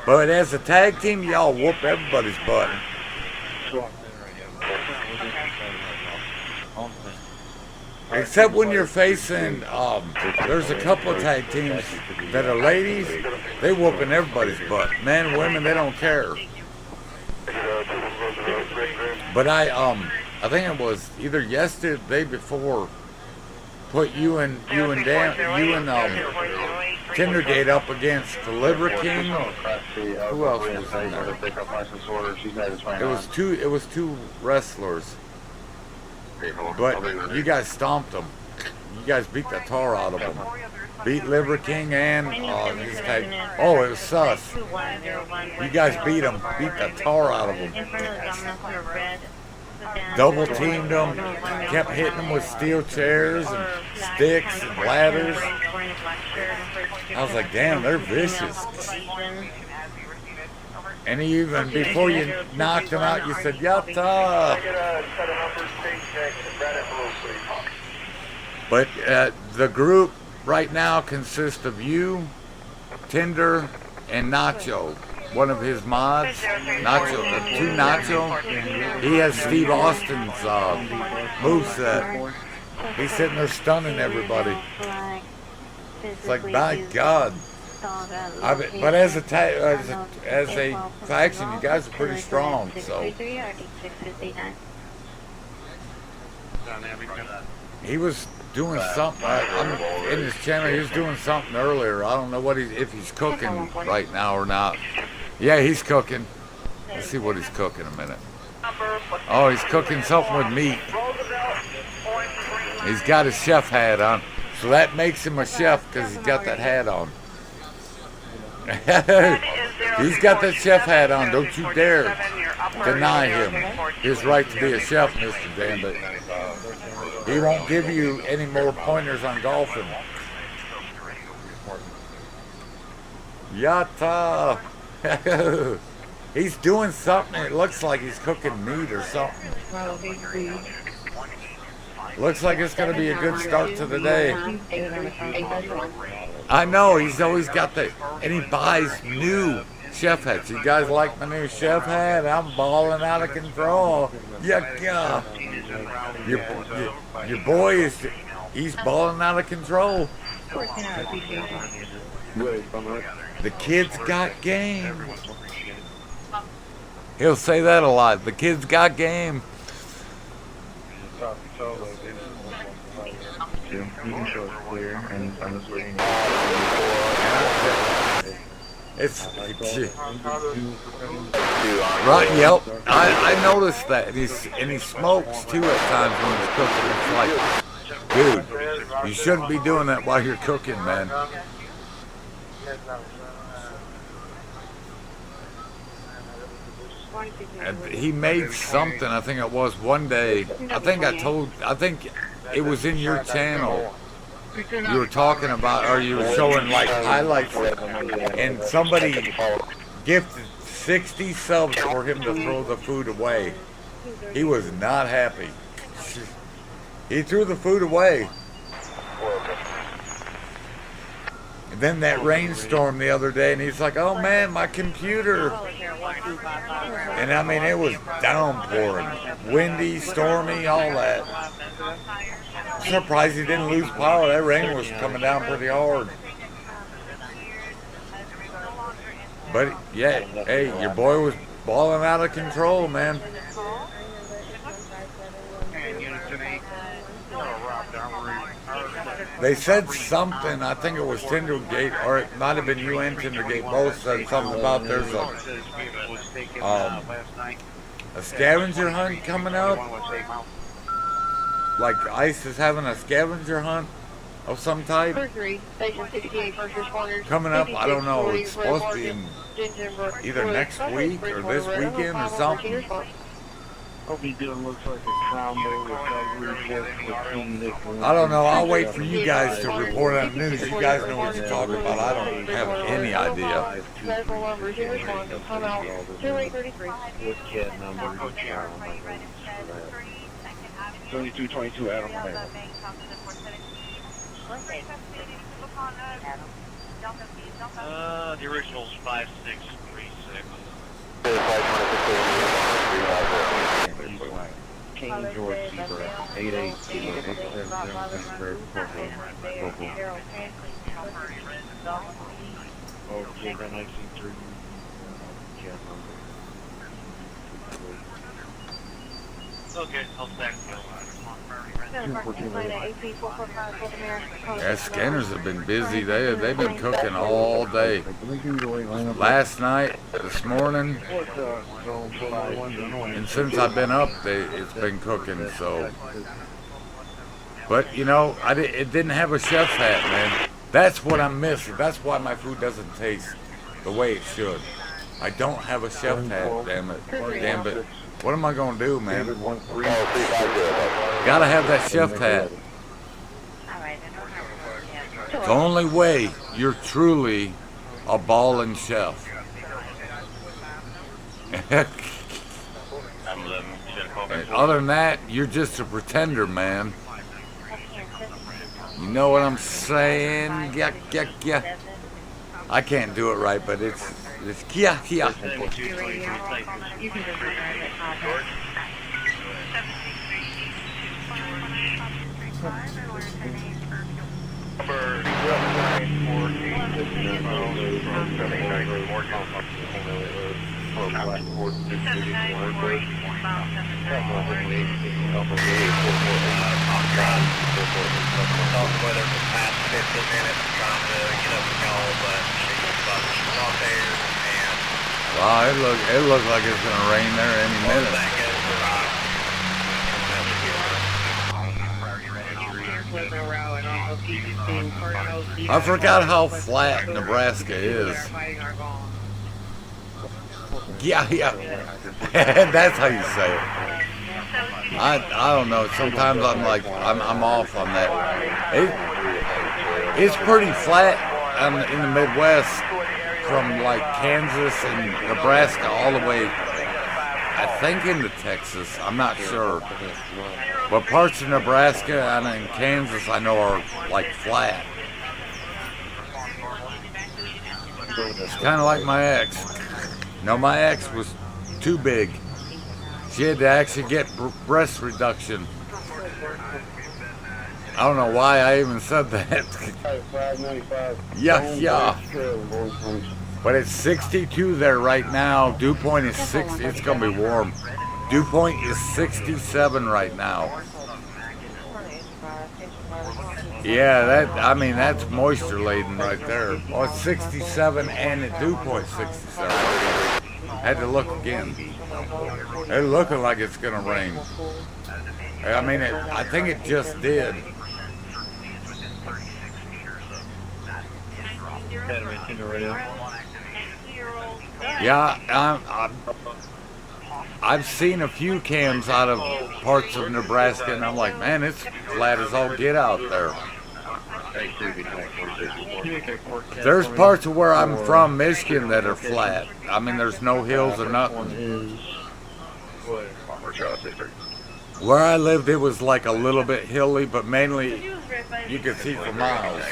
But as a tag team, y'all whoop everybody's butt. Except when you're facing, there's a couple of tag teams that are ladies, they whooping everybody's butt. Men and women, they don't care. But I think it was either yesterday or the day before, put you and Tendergate up against the Liver King. Who else was in there? It was two wrestlers. But you guys stomped them. You guys beat the tar out of them. Beat Liver King and his tag. Oh, it was sus. You guys beat them. Beat the tar out of them. Double teamed them. Kept hitting them with steel chairs and sticks and ladders. I was like, damn, they're vicious. And even before you knocked them out, you said, yatta. But the group right now consists of you, Tinder, and Nacho, one of his mods. Nacho, two Nacho. He has Steve Austin's moveset. He's sitting there stunning everybody. It's like, my God. But as a faction, you guys are pretty strong. So he was doing something in his channel. He was doing something earlier. I don't know if he's cooking right now or not. Yeah, he's cooking. Let's see what he's cooking in a minute. Oh, he's cooking something with meat. He's got his chef hat on, so that makes him a chef because he's got that hat on. He's got that chef hat on. Don't you dare deny him his right to be a chef, Mr. Gambit. He won't give you any more pointers on golfing. Yatta! He's doing something. It looks like he's cooking meat or something. Looks like it's going to be a good start to the day. I know, he's always got and he buys new chef hats. You guys like my new chef hat? I'm balling out of control. Yeah. Your boy he's balling out of control. The kid's got game. He'll say that a lot. The kid's got game. You can show it clear, and I'm just waiting. It's right. Yep, I noticed that, and he smokes too at times when he's cooking. It's like, dude, you shouldn't be doing that while you're cooking, man. And he made something. I think it was one day. I think it was in your channel. You were talking about, or you were showing like highlights, and somebody gifted 60 subs for him to throw the food away. He was not happy. He threw the food away. And then that rainstorm the other day, and he's like, oh man, my computer. And I mean, it was downpouring, windy, stormy, all that. surprised he didn't lose power. That rain was coming down pretty hard. But yeah, hey, your boy was balling out of control, man. They said something, I think it was Tindergate, or it might have been you and Tindergate both said something about there's a scavenger hunt coming up. Like ICE is having a scavenger hunt of some type. Coming up, I don't know, it's supposed to be in either next week or this weekend or something. Hope he doing looks like a combo with I don't know, I'll wait for you guys to report on the news. You guys know what you're talking about. I don't have any idea. With kid number 2222 Adam. The original's 5636. King George Zebra 88 Oh, Zebra 1930. Okay, I'll stack the Yeah, scanners have been busy. They've been cooking all day. Last night, this morning, and since I've been up, it's been cooking. So, but you know, it didn't have a chef's hat, man. That's what I'm missing. That's why my food doesn't taste the way it should. I don't have a chef's hat. Damn it! Damn it! What am I gonna do, man? Gotta have that chef hat. The only way you're truly a ballin' chef. And other than that, you're just a pretender, man. You know what I'm saying? Yeah. I can't do it right, but it's yeah. You can just return it. Weather for the past 15 minutes, trying to get up and go, but she's on there, and wow, it looks like it's gonna rain there any minute. I forgot how flat Nebraska is. Yeah. That's how you say it. I don't know. Sometimes I'm like I'm off on that. It's pretty flat in the Midwest, from like Kansas and Nebraska all the way, I think, into Texas. I'm not sure. But parts of Nebraska and in Kansas I know are like flat. It's kind of like my ex. No, my ex was too big. She had to actually get breast reduction. I don't know why I even said that. Yeah. But it's 62 there right now. Dew point is 60. It's gonna be warm. Dew point is 67 right now. Yeah, that's moisture laden right there. Oh, it's 67 and the dew point 67. Had to look again. It's looking like it's gonna rain. I think it just did. Yeah, I've seen a few cams out of parts of Nebraska, and I'm like, man, it's flat as all get out there. There's parts of where I'm from, Michigan, that are flat. There's no hills or nothing. Where I lived, it was like a little bit hilly, but mainly you could see for miles.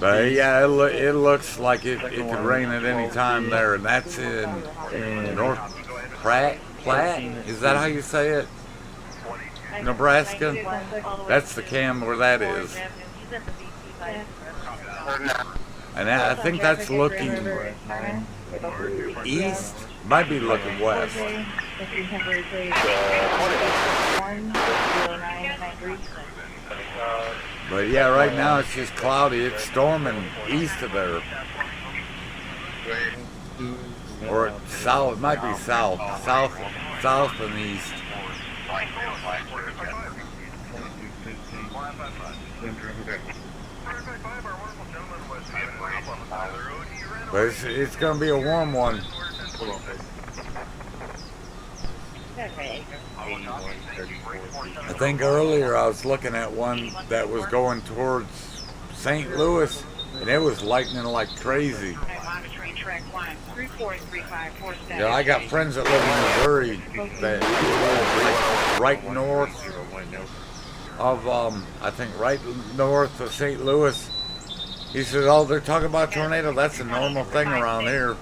But yeah, it looks like it could rain at any time there, and that's in North Platte. Is that how you say it? Nebraska. That's the cam where that is. And I think that's looking east, might be looking west. But yeah, right now it's just cloudy. It's storming east of there. Or south, it might be south and east. But it's going to be a warm one. I think earlier I was looking at one that was going towards St. Louis, and it was lightning like crazy. Yeah, I got friends that live in Missouri that live right north of, I think right north of St. Louis. He said, oh, they're talking about a tornado. That's a normal thing around here.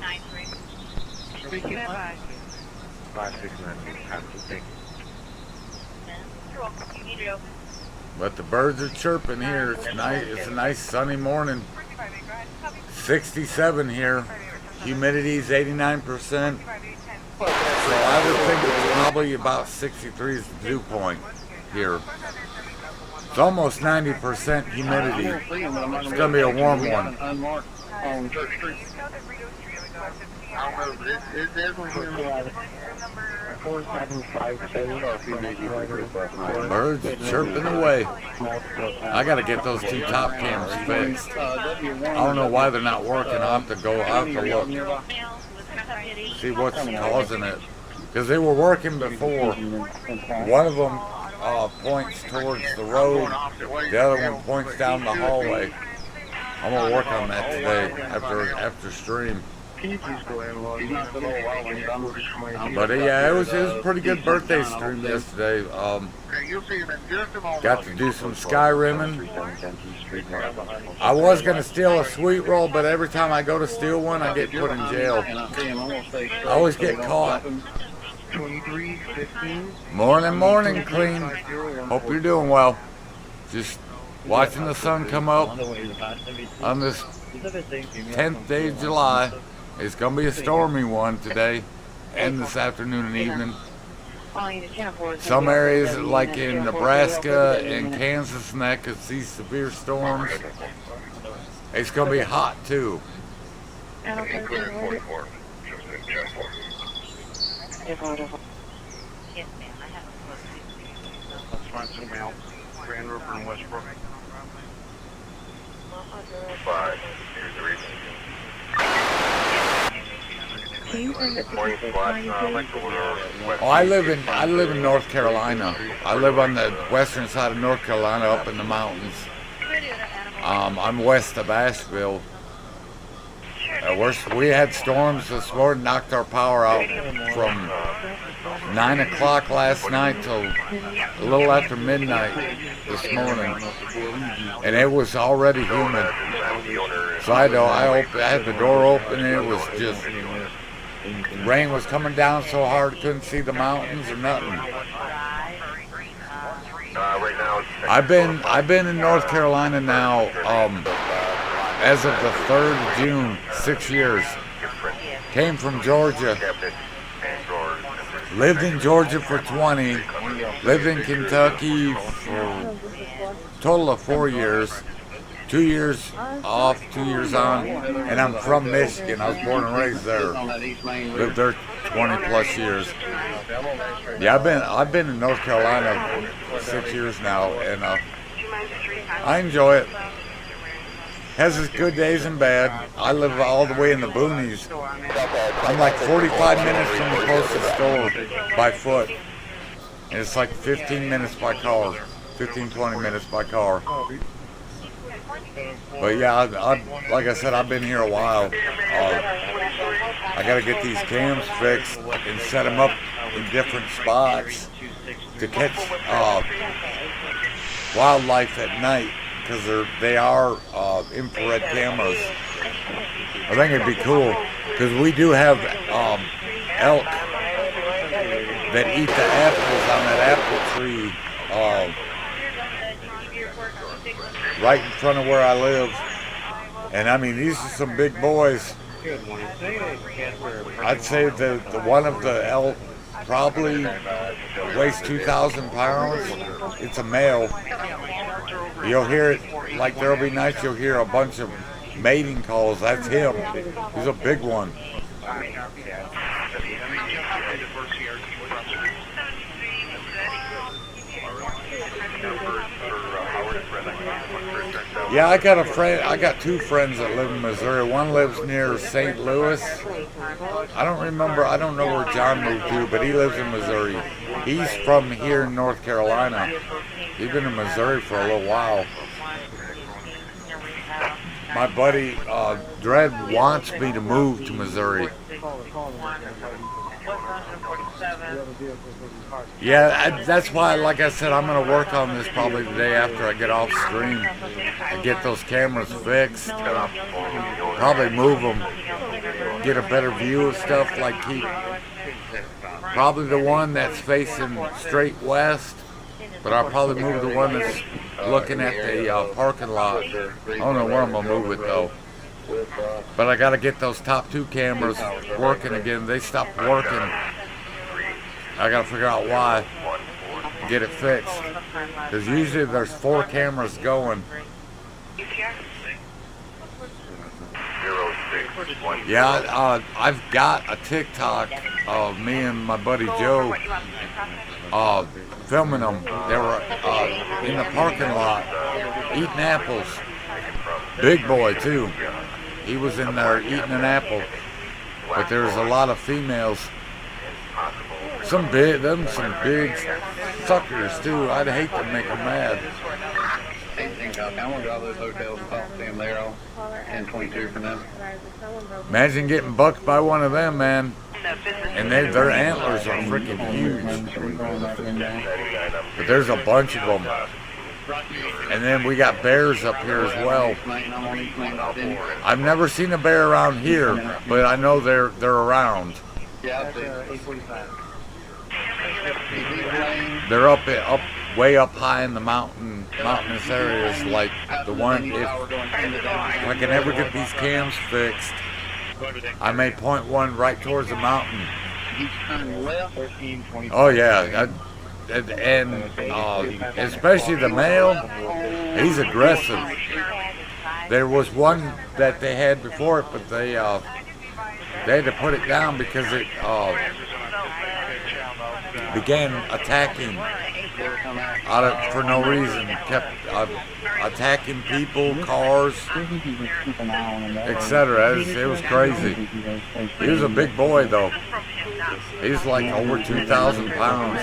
But the birds are chirping here. It's nice. It's a nice sunny morning. 67 here. Humidity's 89%. So I would think it's probably about 63 is the dew point here. It's almost 90% humidity. It's going to be a warm one. Birds are chirping away. I got to get those two top cams fixed. I don't know why they're not working. I'll have to go. I'll have to look. See what's causing it. Because they were working before. One of them points towards the road. The other one points down the hallway. I'm going to work on that today after stream. But yeah, it was a pretty good birthday stream yesterday. Got to do some Skyrimming. I was going to steal a sweet roll, but every time I go to steal one, I get put in jail. I always get caught. Morning, Clean. Hope you're doing well. Just watching the sun come up on this 10th day of July. It's going to be a stormy one today and this afternoon and evening. Some areas like in Nebraska and Kansas and that could see severe storms. It's going to be hot too. Grand River and Westbrook. 5, I live in North Carolina. I live on the western side of North Carolina, up in the mountains. I'm west of Asheville. We had storms this morning, knocked our power out from 9 o'clock last night till a little after midnight this morning, and it was already humid. So I had the door open, and it was just rain was coming down so hard, couldn't see the mountains or nothing. I've been in North Carolina now as of the 3rd of June, 6 years. Came from Georgia. Lived in Georgia for 20. Lived in Kentucky for a total of 4 years. 2 years off, 2 years on. And I'm from Michigan. I was born and raised there. Lived there 20 plus years. Yeah, I've been in North Carolina for 6 years now, and I enjoy it. Has its good days and bad. I live all the way in the boonies. I'm like 45 minutes from the closest store by foot. And it's like 15 minutes by car. 15, 20 minutes by car. But yeah, like I said, I've been here a while. I got to get these cams fixed and set them up in different spots to catch wildlife at night, because they are infrared cameras. I think it'd be cool, because we do have elk that eat the apples on that apple tree right in front of where I live. And I mean, these are some big boys. I'd say the one of the elk probably weighs 2,000 pounds. It's a male. You'll hear it, like there'll be nights you'll hear a bunch of mating calls. That's him. He's a big one. Yeah, I got a friend. I got two friends that live in Missouri. One lives near St. Louis. I don't remember. I don't know where John moved to, but he lives in Missouri. He's from here in North Carolina. He's been in Missouri for a little while. My buddy Dredd wants me to move to Missouri. Yeah, that's why, like I said, I'm going to work on this probably the day after I get off stream and get those cameras fixed. Probably move them, get a better view of stuff, like keep probably the one that's facing straight west, but I'll probably move the one that's looking at the parking lot. I don't know where I'm going to move it though. But I got to get those top two cameras working again. They stopped working. I got to figure out why. Get it fixed. Because usually there's 4 cameras going. Yeah, I've got a TikTok of me and my buddy Joe filming them. They were in the parking lot eating apples. Big boy too. He was in there eating an apple, but there's a lot of females. Some big suckers too. I'd hate to make them mad. I'm gonna drive those hotels and talk to them there on 1022 for them. Imagine getting bucked by one of them, man. And their antlers are freaking huge. But there's a bunch of them. And then we got bears up here as well. I've never seen a bear around here, but I know they're around. They're up way up high in the mountainous areas, like the one. If I can ever get these cams fixed, I may point one right towards the mountain. Oh yeah. And especially the male, he's aggressive. There was one that they had before it, but they had to put it down because it began attacking for no reason. Kept attacking people, cars, etc. It was crazy. He was a big boy though. He's like over 2,000 pounds,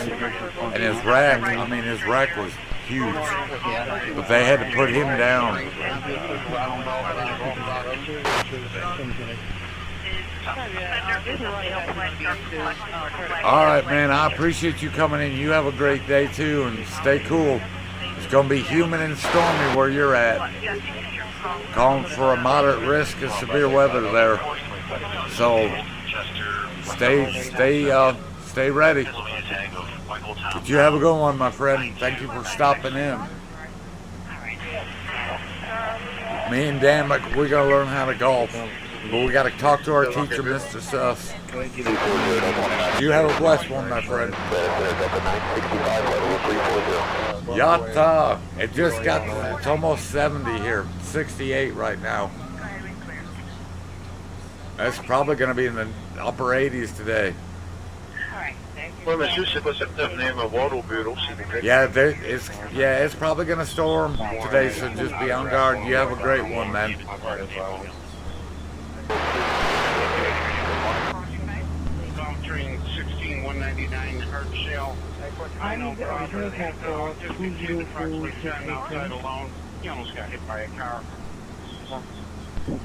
and his rack was huge, but they had to put him down. All right, man, I appreciate you coming in. You have a great day too, and stay cool. It's going to be humid and stormy where you're at. Calling for a moderate risk of severe weather there. So stay ready. But you have a good one, my friend. Thank you for stopping in. Me and Dan, we're going to learn how to golf. But we got to talk to our teacher, Mr. Suss. You have a blessed one, my friend. Yatta. It just it's almost 70 here. 68 right now. That's probably going to be in the upper 80s today. Yeah, it's probably going to storm today, so just be on guard. You have a great one, man. Train 16199 hard shell. I know, just completed approximately 10 outside alone. He almost got hit by a car.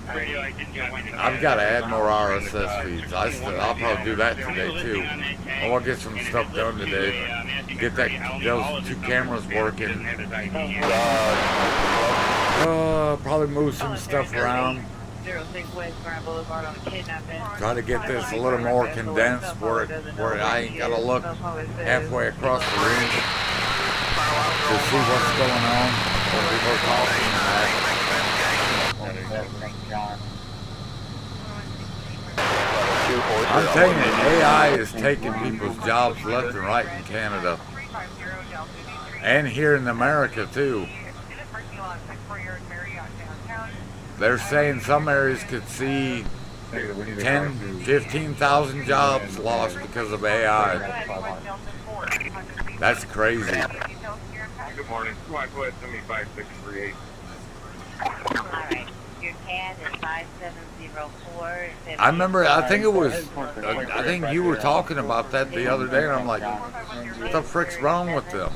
I've got to add more RSS feeds. I'll probably do that today too. I want to get some stuff done today. Get those 2 cameras working. Probably move some stuff around. Try to get this a little more condensed where I ain't got to look halfway across the range. to see what's going on when people are talking and that. I'm telling you, AI is taking people's jobs left and right in Canada. And here in America, too. They're saying some areas could see 10, 15,000 jobs lost because of AI. That's crazy. Good morning. Go ahead, send me 5638. Alright, your CAD is 5704. I remember, I think you were talking about that the other day, and I'm like, what the frick's wrong with them?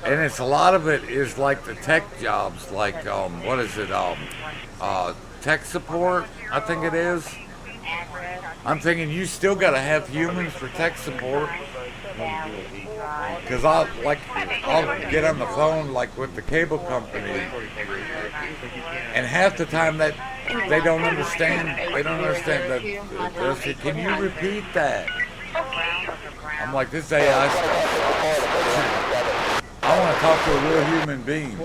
And it's a lot of it is like the tech jobs, like, what is it, tech support, I think it is. I'm thinking you still got to have humans for tech support. Because I'll get on the phone like with the cable company, and half the time that they don't understand that. They'll say, "Can you repeat that?" I'm like, this AI stuff. I want to talk to a real human being.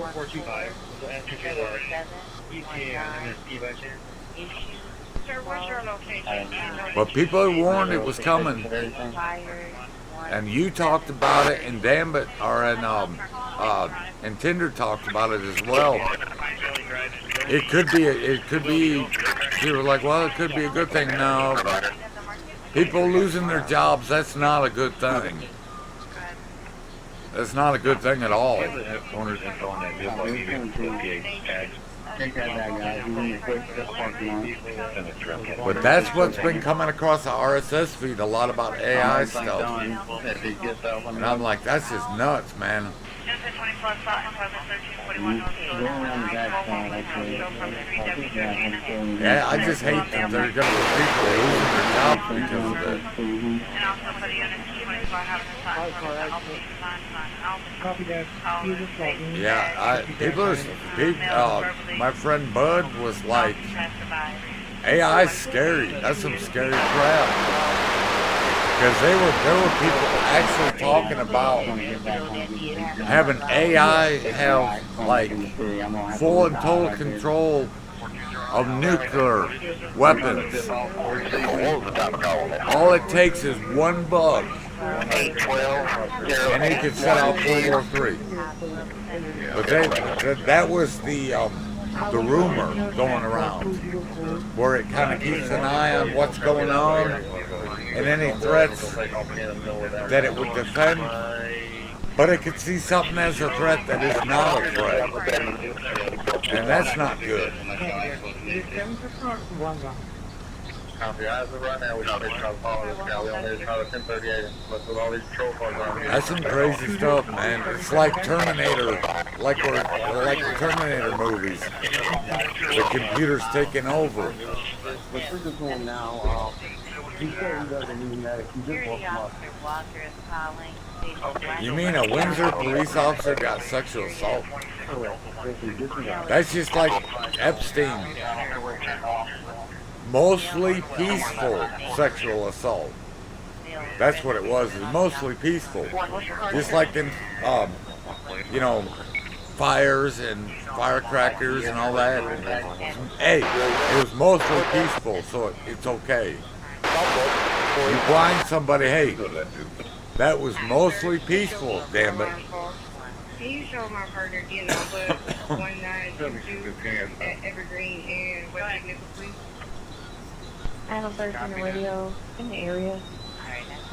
But people are warned it was coming. And you talked about it, and Dambit, and Tinder talked about it as well. It could be. People are like, well, it could be a good thing. No, people losing their jobs, that's not a good thing. That's not a good thing at all. But that's what's been coming across the RSS feed, a lot about AI stuff. And I'm like, that's just nuts, man. Yeah, I just hate that there are going to be people losing their jobs because of it. Yeah, my friend Bud was like, AI's scary. That's some scary crap. Because there were people actually talking about having AI have like full and total control of nuclear weapons. All it takes is one bug, and he could set out World War III. But that was the rumor going around, where it kind of keeps an eye on what's going on and any threats that it would defend. But it could see something as a threat that is not a threat, and that's not good. That's some crazy stuff, man. It's like Terminator, like the Terminator movies. The computer's taking over. What we're doing now, he said he doesn't mean that if you just woke him up. You mean a Windsor police officer got sexual assault? That's just like Epstein. Mostly peaceful sexual assault. That's what it was. It was mostly peaceful. Just like them, fires and firecrackers and all that. Hey, it was mostly peaceful, so it's okay. You blind somebody, hey, that was mostly peaceful, damn it. Can you show my partner, but 1922 at Evergreen and West Nickel, please? Adam Thurston on the radio in the area.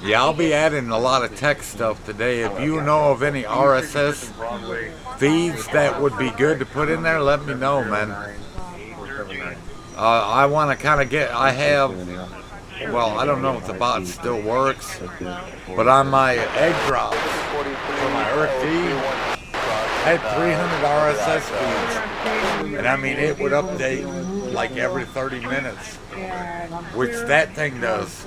Yeah, I'll be adding a lot of tech stuff today. If you know of any RSS feeds that would be good to put in there, let me know, man. I want to kind of I don't know if the bot still works, but on my egg drops for my Earth feed, I had 300 RSS feeds, and I mean, it would update like every 30 minutes, which that thing does.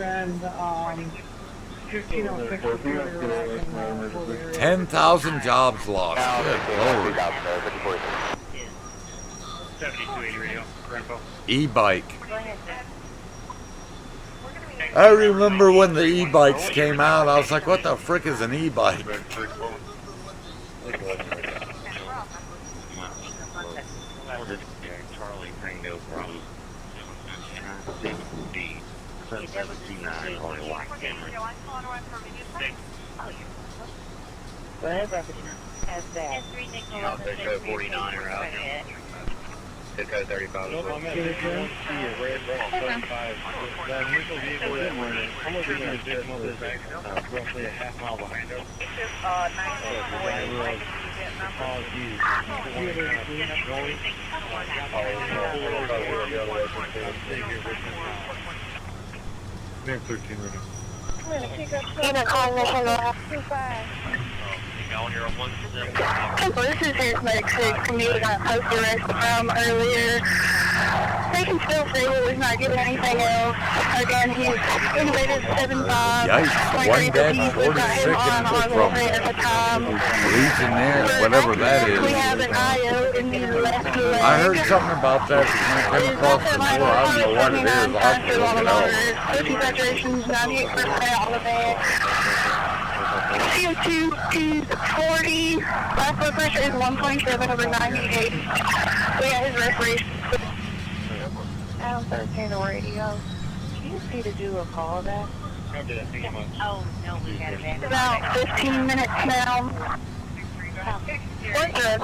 10,000 jobs lost. Good Lord. E-bike. I remember when the e-bikes came out, I was like, what the frick is an e-bike? 779 on the lock camera. Go ahead, Robert. As that. I'll take code 49 or out. Take code 35 as well. See a red ball, 35. The initial vehicle that we're in, I'm going to be victim of this accident, roughly a half mile behind us. Near 13 right now. Unit calling mission left. This is Harris Medic 6 from you got post arrest from earlier. They can still say he was not giving anything else. Again, he's innovative 7'5". Yikes, one dead, 46 in the foot from Legionnaire, whatever that is. We have an IO in the left leg. I heard something about that when I came across the door. I don't know what it is. I'll have to look it up. Protein saturation is 98% all of it. CO2 is 40. Last blood pressure is 127/98. We got his respiration. Adam 13 the radio. Can you see to do a call back? Oh, no, we had it back. About 15 minutes now. What's good?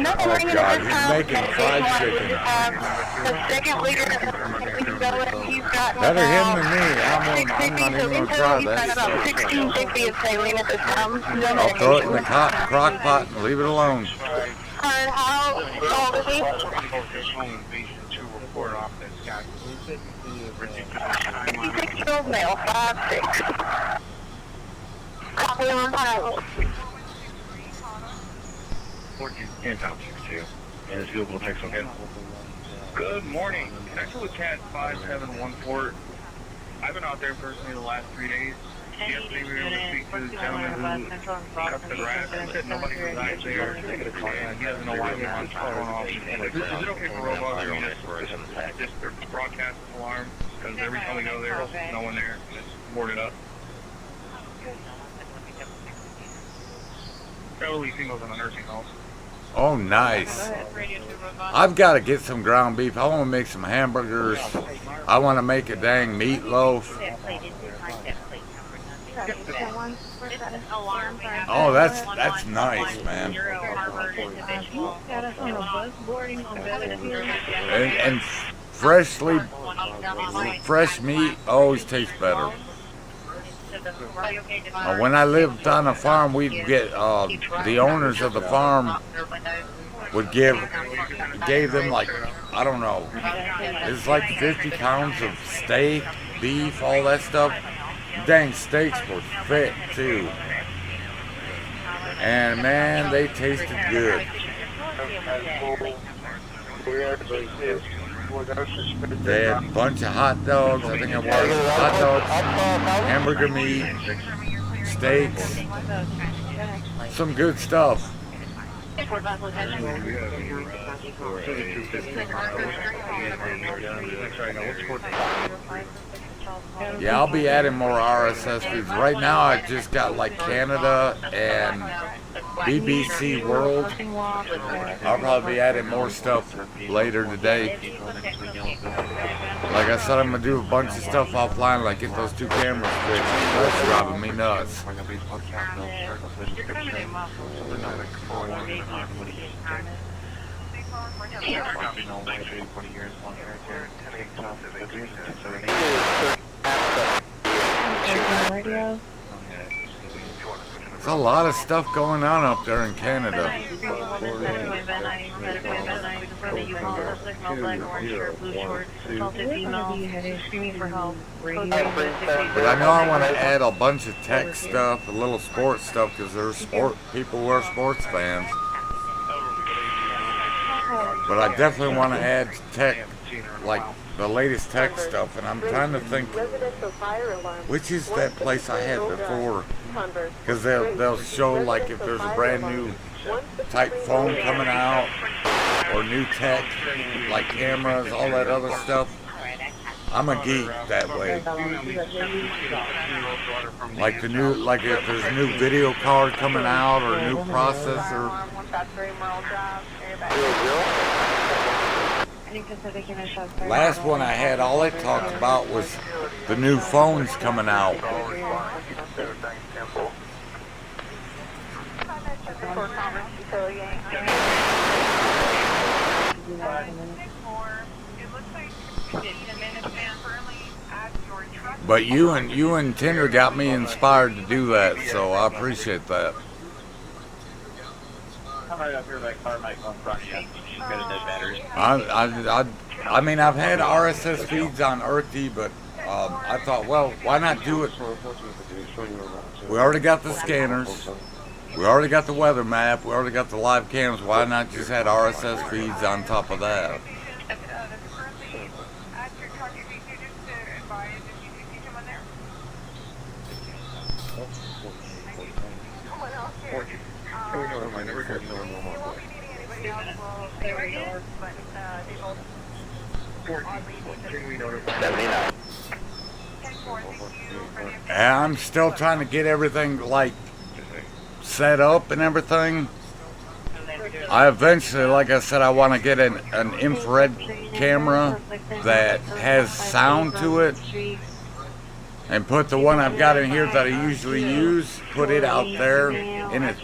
Nothing ringing at this time. He's making fried chicken. The second leader he's got Better him than me. I'm not even going to try he's got that. about 1650 of saline at this time. I'll throw it in the crock pot and leave it alone. How old is he? 56-year-old male, 5'6". Copy on file. 14 and top 62. And his vehicle text okay. Good morning. Connected with CAT 5714. I've been out there personally the last 3 days. Yesterday we were able to speak to the gentleman who cut the grass and said nobody resides there. And he doesn't know why he wants to phone off. Is it okay for robots to just broadcast this alarm? Because every time we go there, there's no one there. And it's boarded up. Elderly singles in the nursing homes. Oh, nice. I've got to get some ground beef. I want to make some hamburgers. I want to make a dang meatloaf. Oh, that's nice, man. And fresh meat always tastes better. When I lived on a farm, we'd get the owners of the farm would gave them like, I don't know, it's like 50 pounds of steak, beef, all that stuff. Dang, steaks were thick too, and man, they tasted good. They had a bunch of hot dogs. I think it was hot dogs, hamburger meat, steaks, some good stuff. Yeah, I'll be adding more RSS feeds. Right now I just got like Canada and BBC World. I'll probably be adding more stuff later today. Like I said, I'm going to do a bunch of stuff offline, like get those 2 cameras fixed. That's driving me nuts. There's a lot of stuff going on up there in Canada. But I know I want to add a bunch of tech stuff, a little sports stuff, because there's people who are sports fans. But I definitely want to add tech, like the latest tech stuff, and I'm trying to think, which is that place I had before, because they'll show like if there's a brand new type phone coming out, or new tech, like cameras, all that other stuff. I'm a geek that way. Like the new, like if there's a new video card coming out or a new processor. Last one I had, all it talked about was the new phones coming out. But you and Tinder got me inspired to do that, so I appreciate that. I'm right up here, that car might come from you. She's got a dead battery. I mean, I've had RSS feeds on Earthy, but I thought, well, why not do it? We already got the scanners. We already got the weather map. We already got the live cams. Why not just add RSS feeds on top of that? And I'm still trying to get everything like set up and everything. I eventually, like I said, I want to get an infrared camera that has sound to it, and put the one I've got in here that I usually use, put it out there in it.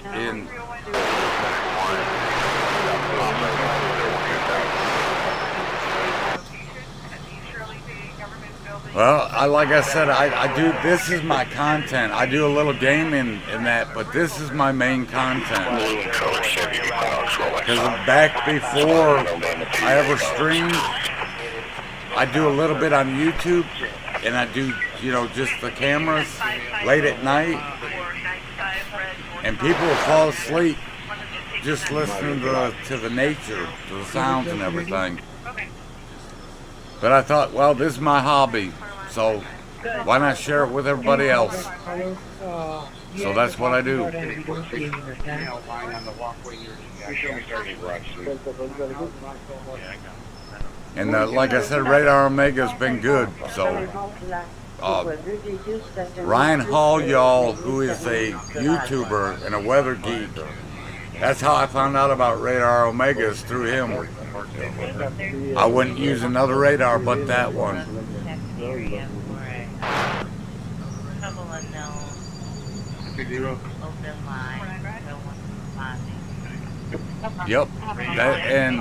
Well, like I said, I do, this is my content. I do a little gaming in that, but this is my main content. Because back before I ever streamed, I do a little bit on YouTube, and I do, you know, just the cameras late at night, and people will fall asleep just listening to the nature, to the sounds and everything. But I thought, well, this is my hobby, so why not share it with everybody else? So that's what I do. And like I said, Radar Omega's been good. So Ryan Hall, y'all, who is a YouTuber and a weather geek, that's how I found out about Radar Omega, is through him. I wouldn't use another radar but that one. Yep. And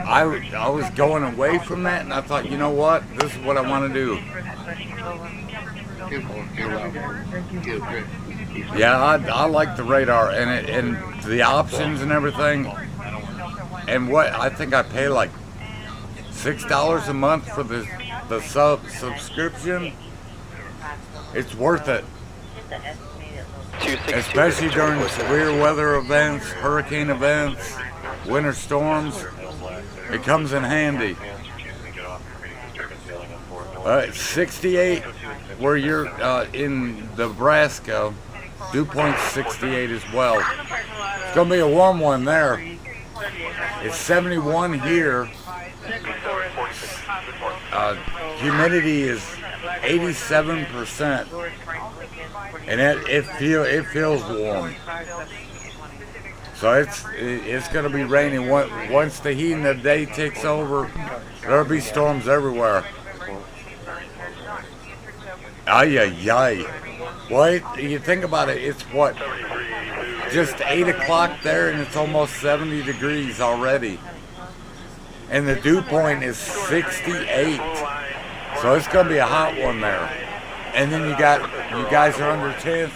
I was going away from that, and I thought, you know what? This is what I want to do. Yeah, I like the radar and the options and everything. And what I think I pay like $6 a month for the subscription. It's worth it, especially during severe weather events, hurricane events, winter storms. It comes in handy. It's 68 where you're in Nebraska. Dew point's 68 as well. It's gonna be a warm one there. It's 71 here. Humidity is 87%, and it feels warm. So it's gonna be raining. Once the heat in the day takes over, there'll be storms everywhere. Ay, ay, ay. Well, you think about it, it's what? Just 8 o'clock there, and it's almost 70 degrees already. And the dew point is 68. So it's going to be a hot one there. And then you guys are under chance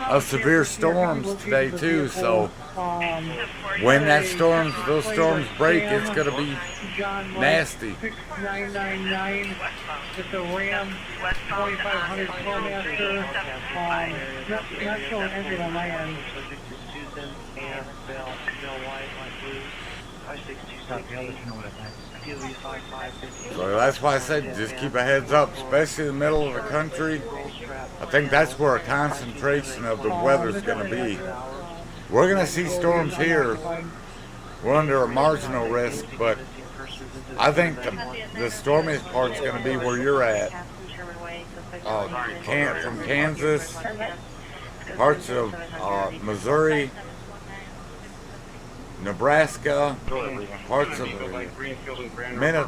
of severe storms today too. So when those storms break, it's going to be nasty. 6999. It's a Ram 2500 ProMaster. Not showing anything on my end. So that's why I said just keep a heads up, especially in the middle of the country. I think that's where a concentration of the weather is going to be. We're going to see storms here. We're under a marginal risk, but I think the stormiest part's going to be where you're at. From Kansas, parts of Missouri, Nebraska, parts of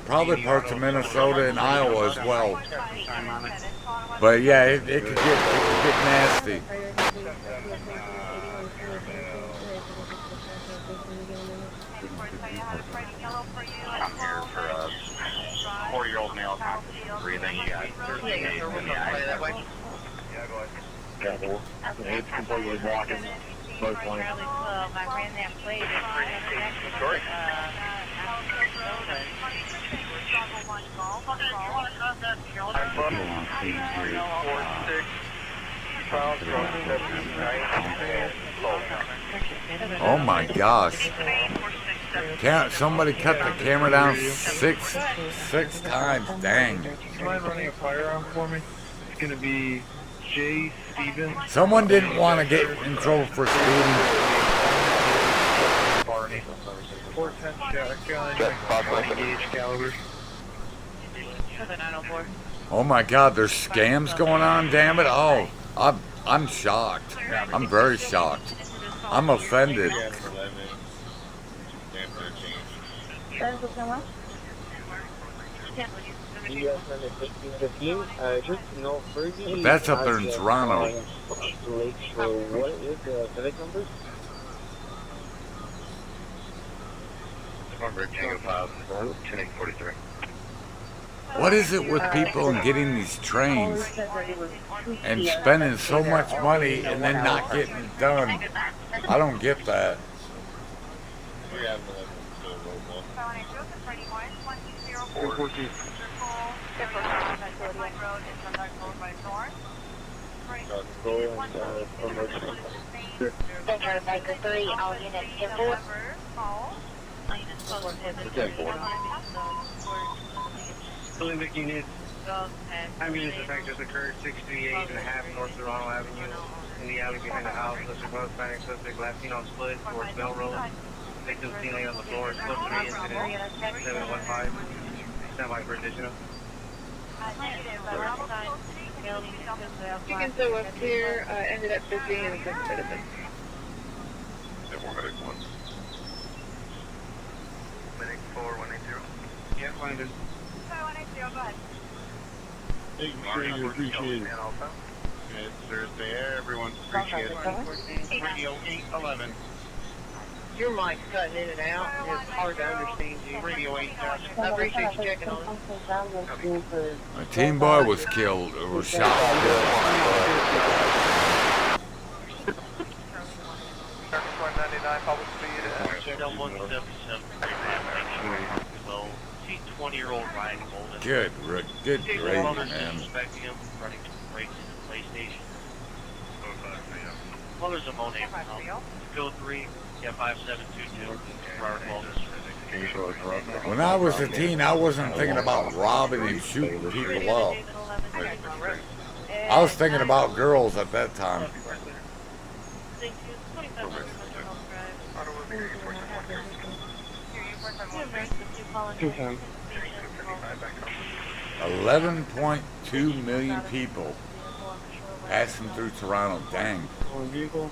probably parts of Minnesota and Iowa as well. But yeah, it could get nasty. I'm here for a 4-year-old male conscious breathing. You got 38 in the eye. It's completely blocking both lanes. I ran that plate. Oh my gosh. Can't somebody cut the camera down six times? Dang. Somebody running a firearm for me? It's going to be Jay Stevens. Someone didn't want to get in trouble for speeding. 410 shotgun, 9 gauge caliber. Oh my God, there's scams going on, damn it. Oh, I'm shocked. I'm very shocked. I'm offended. That's up there in Toronto. What is the civic numbers? What is it with people and getting these trains and spending so much money and then not getting it done? I don't get that. Center Baker 3, all units 10-4. Olympic units. Ambulance effectors occurred 68.5 North Toronto Avenue in the alley behind the house. Suspect was Hispanic suspect last seen on split towards Bell Road. Victim seen laying on the floor. Slip 3 incident 715. Stand by for additional. You can show up here, ended up 50 and a good citizen. Medic 4180. Yeah, find it. 4180, go ahead. Appreciate it. It's Thursday, everyone appreciate it. Radio 811. Your mic's cutting in and out, and it's hard to understand you. Radio 811. I appreciate you checking on it. A teen boy was killed, or was shot. Public speed. 177. So, see 20-year-old Ryan Golden. Good gravy, man. Suspecting him running to brakes in the PlayStation. Well, there's a Monet Field 3, yeah, 5722. When I was a teen, I wasn't thinking about robbing and shooting people up. I was thinking about girls at that time. Two-time. 11.2 million people passing through Toronto. Dang. One vehicle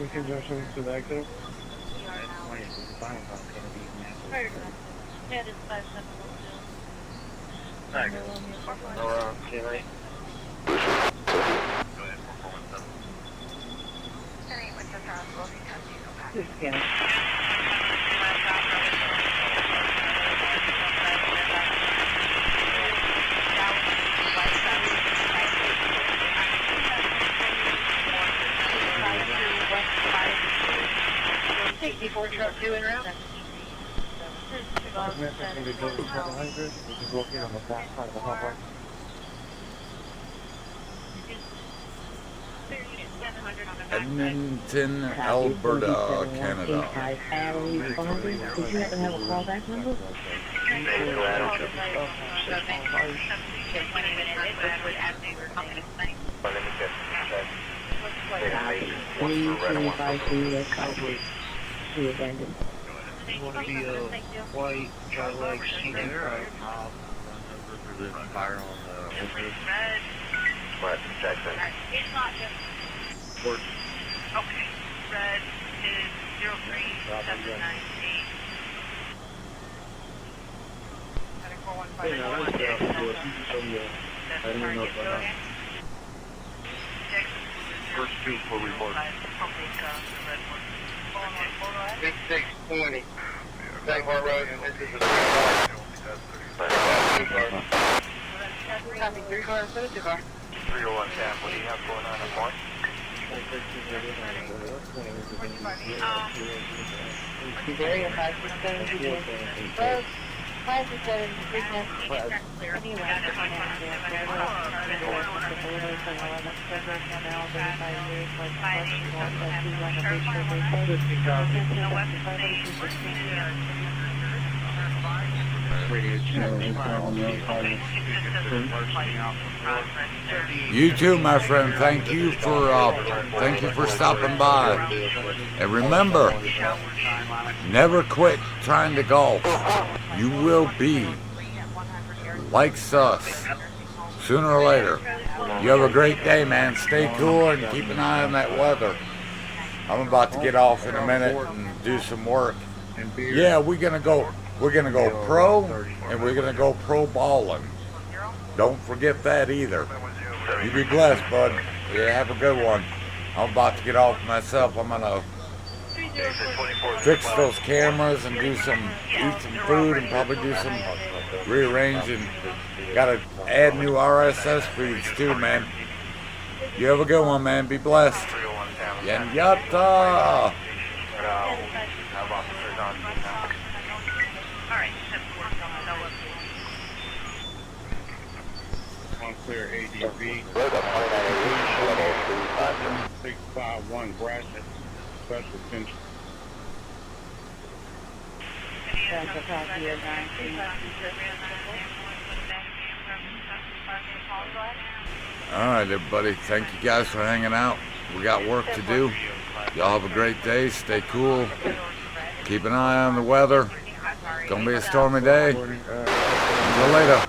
in conjunction to the accident. Yeah, it is 5712. Truck doing route. Which is located on the back side of the hopper. Edmonton, Alberta, Canada. Did you happen to have a callback number? It's going to be a white Cadillac sedan type. Fire on the Red. What? Jackson. It's not just. Okay. Red is 03798. first two full report. 6620. Sagamore Road, and this is a Copy, 3 car, 2 car. 301 Cam, what do you have going on at one? Area 567. Well, 567, You too, my friend. Thank you for stopping by. And remember, never quit trying to golf. You will be like us sooner or later. You have a great day, man. Stay cool and keep an eye on that weather. I'm about to get off in a minute and do some work. Yeah, we're gonna go pro, and we're gonna go pro balling. Don't forget that either. You be blessed, bud. Yeah, have a good one. I'm about to get off myself. I'm gonna fix those cameras and eat some food and probably do some rearranging. Gotta add new RSS feeds too, man. You have a good one, man. Be blessed. Yanyata. Clear ADV. 651 Gratiot. Special attention. All right, everybody. Thank you guys for hanging out. We got work to do. Y'all have a great day. Stay cool. Keep an eye on the weather. It's gonna be a stormy day. Until later.